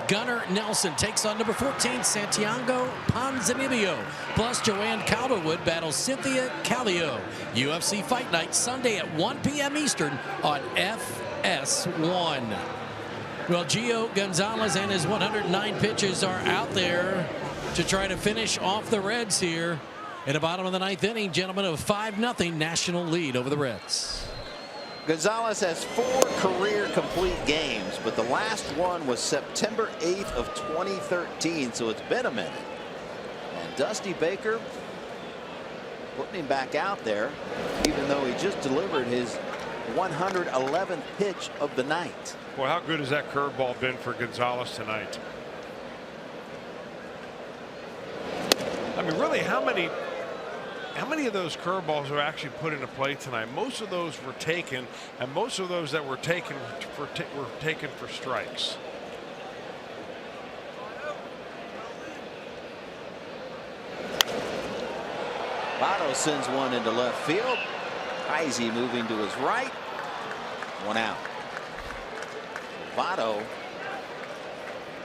Gunnar Nelson takes on number 14, Santiago Ponzinibbio. Plus, Joanne Calderwood battles Cynthia Callio. UFC Fight Night, Sunday at 1 p.m. Eastern on FS1. Well, Gio Gonzalez and his 109 pitches are out there to try to finish off the Reds here in the bottom of the 9th inning. Gentlemen, of 5-0 national lead over the Reds. Gonzalez has 4 career complete games, but the last one was September 8th of 2013, so it's been a minute. And Dusty Baker putting him back out there, even though he just delivered his 111th pitch of the night. Well, how good has that curveball been for Gonzalez tonight? I mean, really, how many of those curveballs are actually put into play tonight? Most of those were taken, and most of those that were taken were taken for strikes. Votto sends one into left field. Heisey moving to his right. 1 out. Votto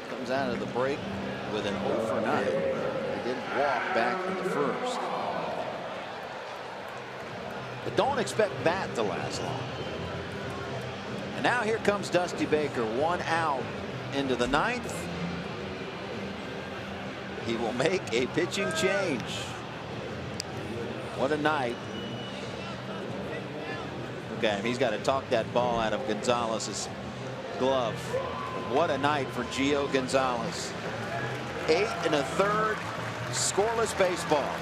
comes out of the break with an 0 for 9. He didn't walk back in the first. But don't expect that to last long. And now here comes Dusty Baker, 1 out into the 9th. He will make a pitching change. What a night. Okay, he's got to talk that ball out of Gonzalez's glove. What a night for Gio Gonzalez. 8 1/3 scoreless baseball.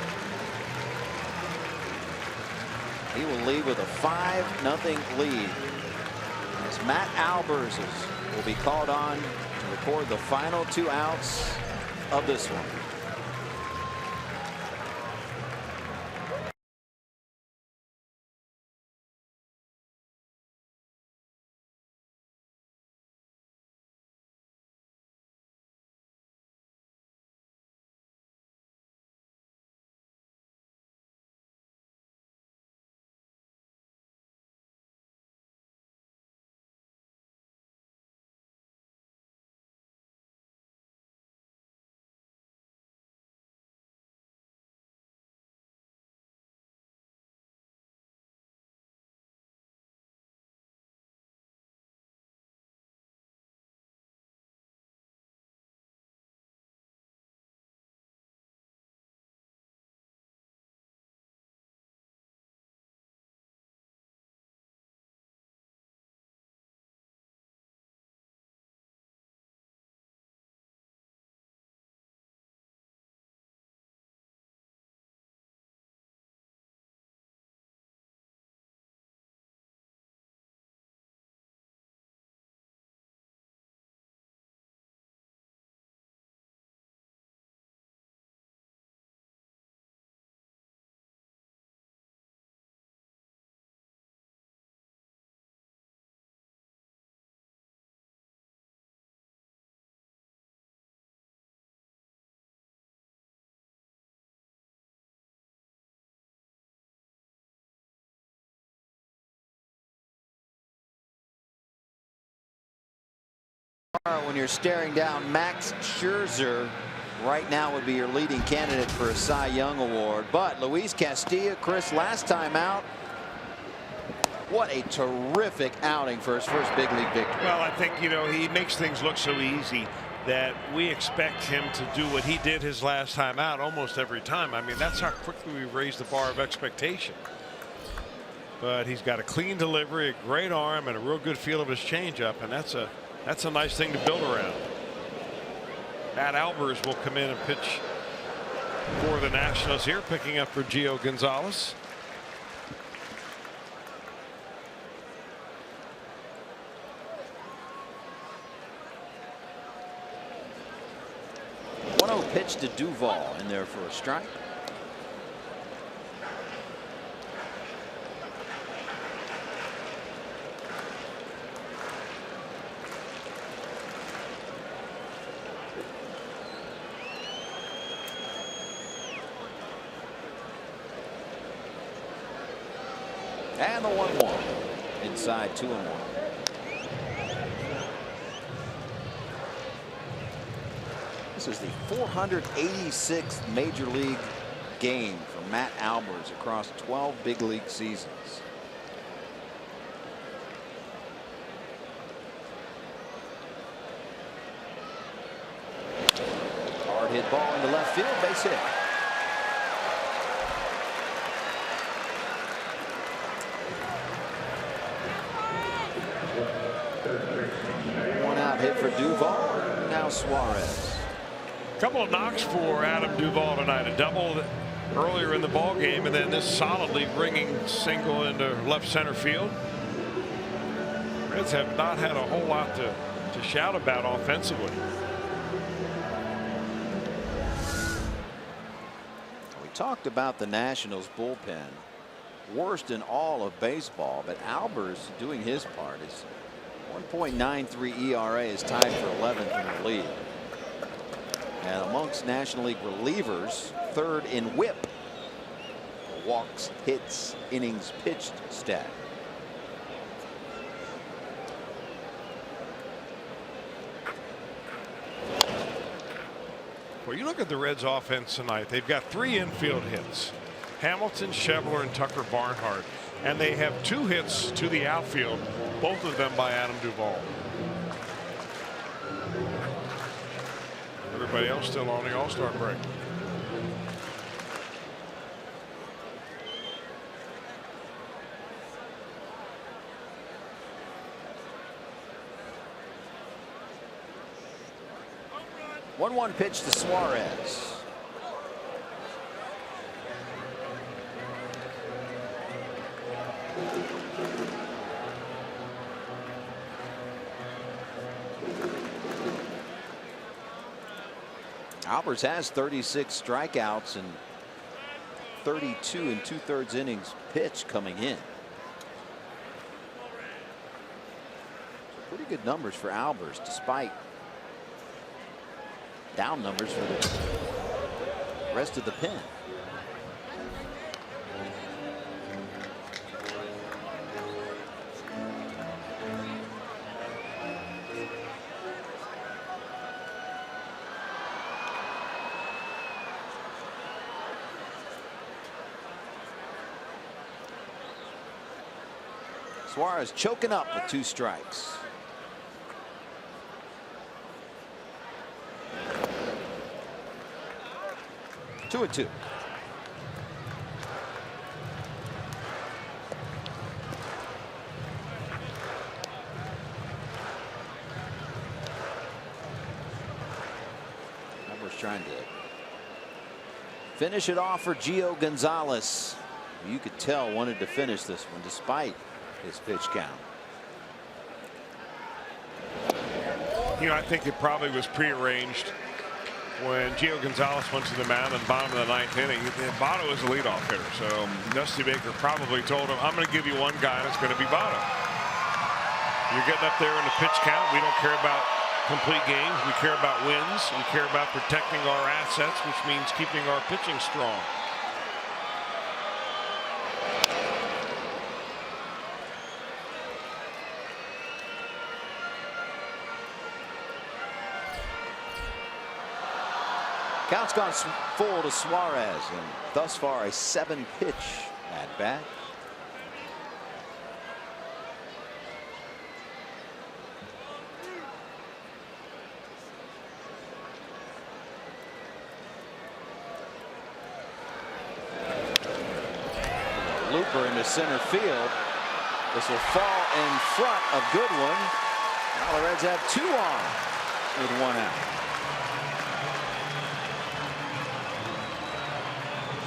He will lead with a 5-0 lead as Matt Albers will be called on to record the final 2 outs of this one. When you're staring down Max Scherzer, right now would be your leading candidate for a Cy Young Award. But Luis Castillo, Chris, last time out, what a terrific outing for his first big league victory. Well, I think, he makes things look so easy that we expect him to do what he did his last time out almost every time. I mean, that's how quickly we raise the bar of expectation. But he's got a clean delivery, a great arm, and a real good feel of his changeup, and that's a nice thing to build around. Matt Albers will come in and pitch for the Nationals here, picking up for Gio Gonzalez. Pitch to Duvall in there for a strike. And the 1-1 inside 2-1. This is the 486th major league game for Matt Albers across 12 big league seasons. Hard hit ball into left field, base hit. One out hit for Duvall. Now Suarez. Couple of knocks for Adam Duvall tonight. A double earlier in the ball game, and then this solidly bringing single into left center field. Reds have not had a whole lot to shout about offensively. We talked about the Nationals bullpen, worst in all of baseball, but Albers doing his part. His 1.93 ERA is tied for 11th in the league. And amongst National League relievers, third in WHIP, walks, hits, innings pitched stat. Well, you look at the Reds offense tonight. They've got 3 infield hits. Hamilton, Schebler, and Tucker Barnhart. And they have 2 hits to the outfield, both of them by Adam Duvall. Everybody else still on the All-Star break. One pitch to Suarez. Albers has 36 strikeouts and 32 2/3 innings pitched coming in. So pretty good numbers for Albers, despite down numbers for the rest of the pen. Suarez choking up with 2 strikes. Two and 2. Albers trying to finish it off for Gio Gonzalez. You could tell wanted to finish this one despite his pitch count. I think it probably was prearranged when Gio Gonzalez went to the mound in the bottom of the 9th inning. Votto is a leadoff hitter, so Dusty Baker probably told him, I'm going to give you one guy, and it's going to be Votto. You're getting up there in the pitch count. We don't care about complete games. We care about wins. We care about protecting our assets, which means keeping our pitching strong. Count's gone full to Suarez, and thus far a 7-pitch at bat. Looper into center field. This will fall in front of Goodwin. Now the Reds have 2 on with 1 out.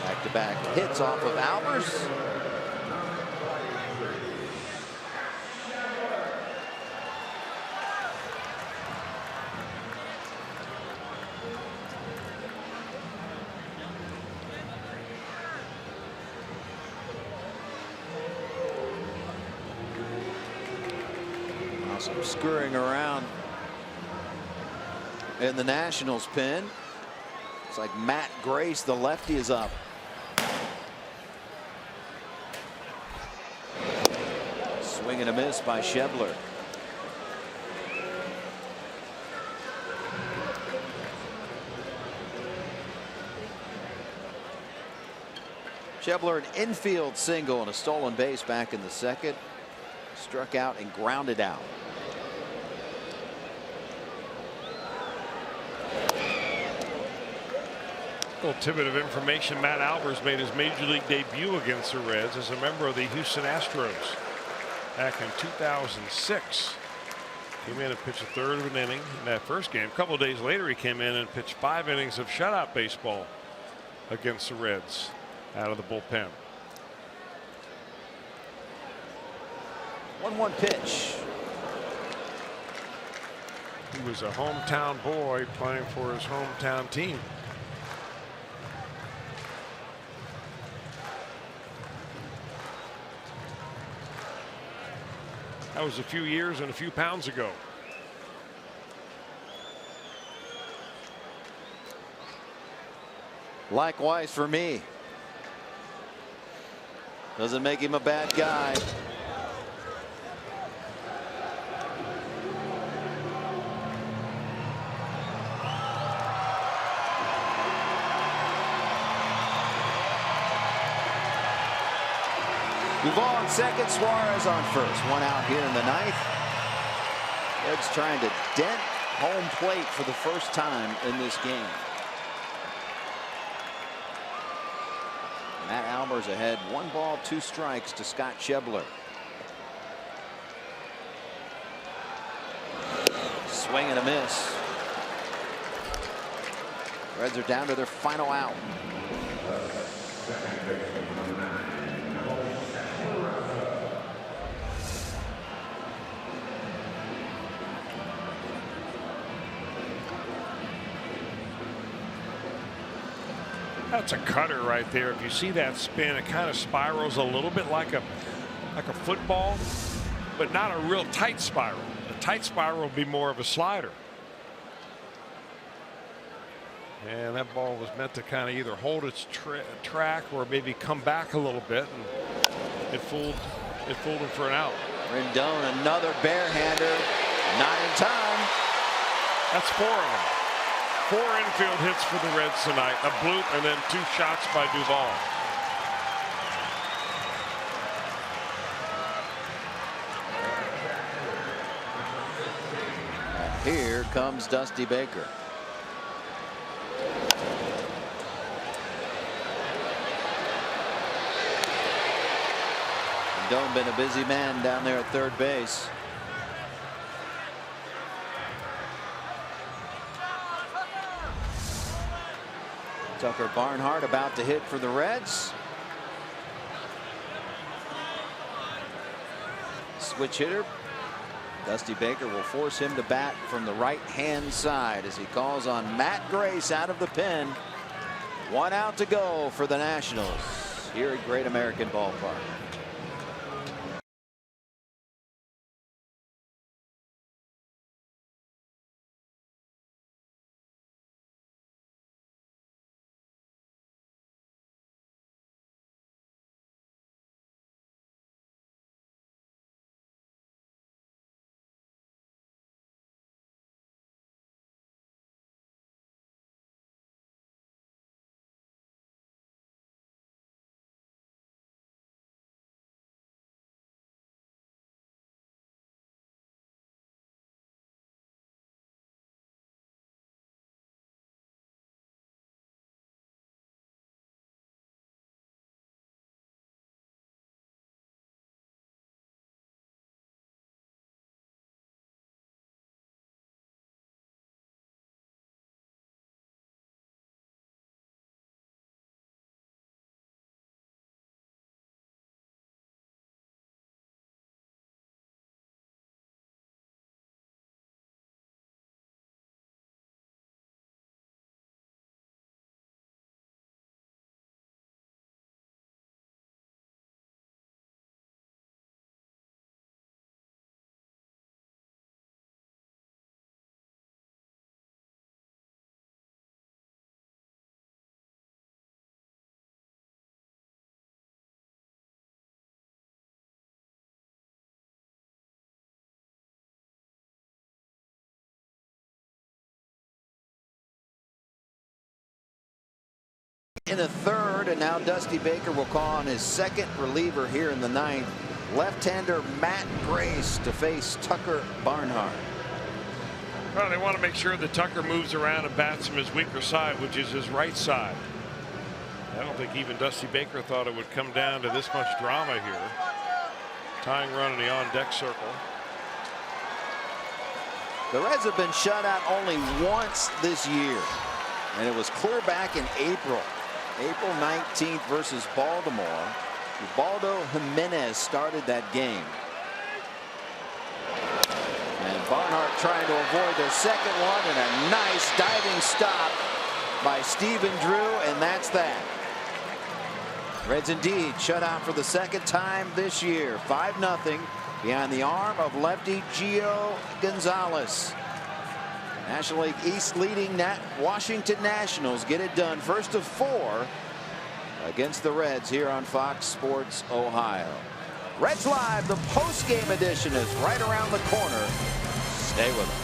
Back-to-back hits off of Albers. Some scurrying around in the Nationals pen. It's like Matt Grace, the lefty, is up. Swing and a miss by Schebler. Schebler an infield single and a stolen base back in the second. Struck out and grounded out. A little tidbit of information: Matt Albers made his major league debut against the Reds as a member of the Houston Astros back in 2006. Came in and pitched a third of an inning in that first game. A couple of days later, he came in and pitched 5 innings of shutout baseball against the Reds out of the bullpen. 1-1 pitch. He was a hometown boy playing for his hometown team. That was a few years and a few pounds ago. Likewise for me. Doesn't make him a bad guy. Duvall on second, Suarez on first. 1 out here in the 9th. Reds trying to dent home plate for the first time in this game. Matt Albers ahead, 1 ball, 2 strikes to Scott Schebler. Swing and a miss. Reds are down to their final out. That's a cutter right there. If you see that spin, it kind of spirals a little bit like a football, but not a real tight spiral. A tight spiral would be more of a slider. And that ball was meant to kind of either hold its track or maybe come back a little bit, and it fooled him for an out. Rendon, another barehander, not in time. That's 4 of them. 4 infield hits for the Reds tonight. A bloop and then 2 shots by Duvall. Here comes Dusty Baker. Rendon been a busy man down there at third base. Tucker Barnhart about to hit for the Reds. Switch hitter. Dusty Baker will force him to bat from the right-hand side as he calls on Matt Grace out of the pen. 1 out to go for the Nationals here at Great American Ballpark. In the third, and now Dusty Baker will call on his second reliever here in the ninth. Left-hander Matt Grace to face Tucker Barnhart. Well, they want to make sure that Tucker moves around and bats from his weaker side, which is his right side. I don't think even Dusty Baker thought it would come down to this much drama here. Tying run in the on-deck circle. The Reds have been shut out only once this year, and it was clear back in April 19th versus Baltimore. Ubaldo Jimenez started that game. And Barnhart trying to avoid their second one, and a nice diving stop by Stephen Drew, and that's that. Reds indeed shut out for the second time this year, 5-0 behind the arm of lefty Gio Gonzalez. National League East leading Washington Nationals get it done, first of 4 against the Reds here on Fox Sports Ohio. Reds Live, the post-game edition is right around the corner. Stay with us.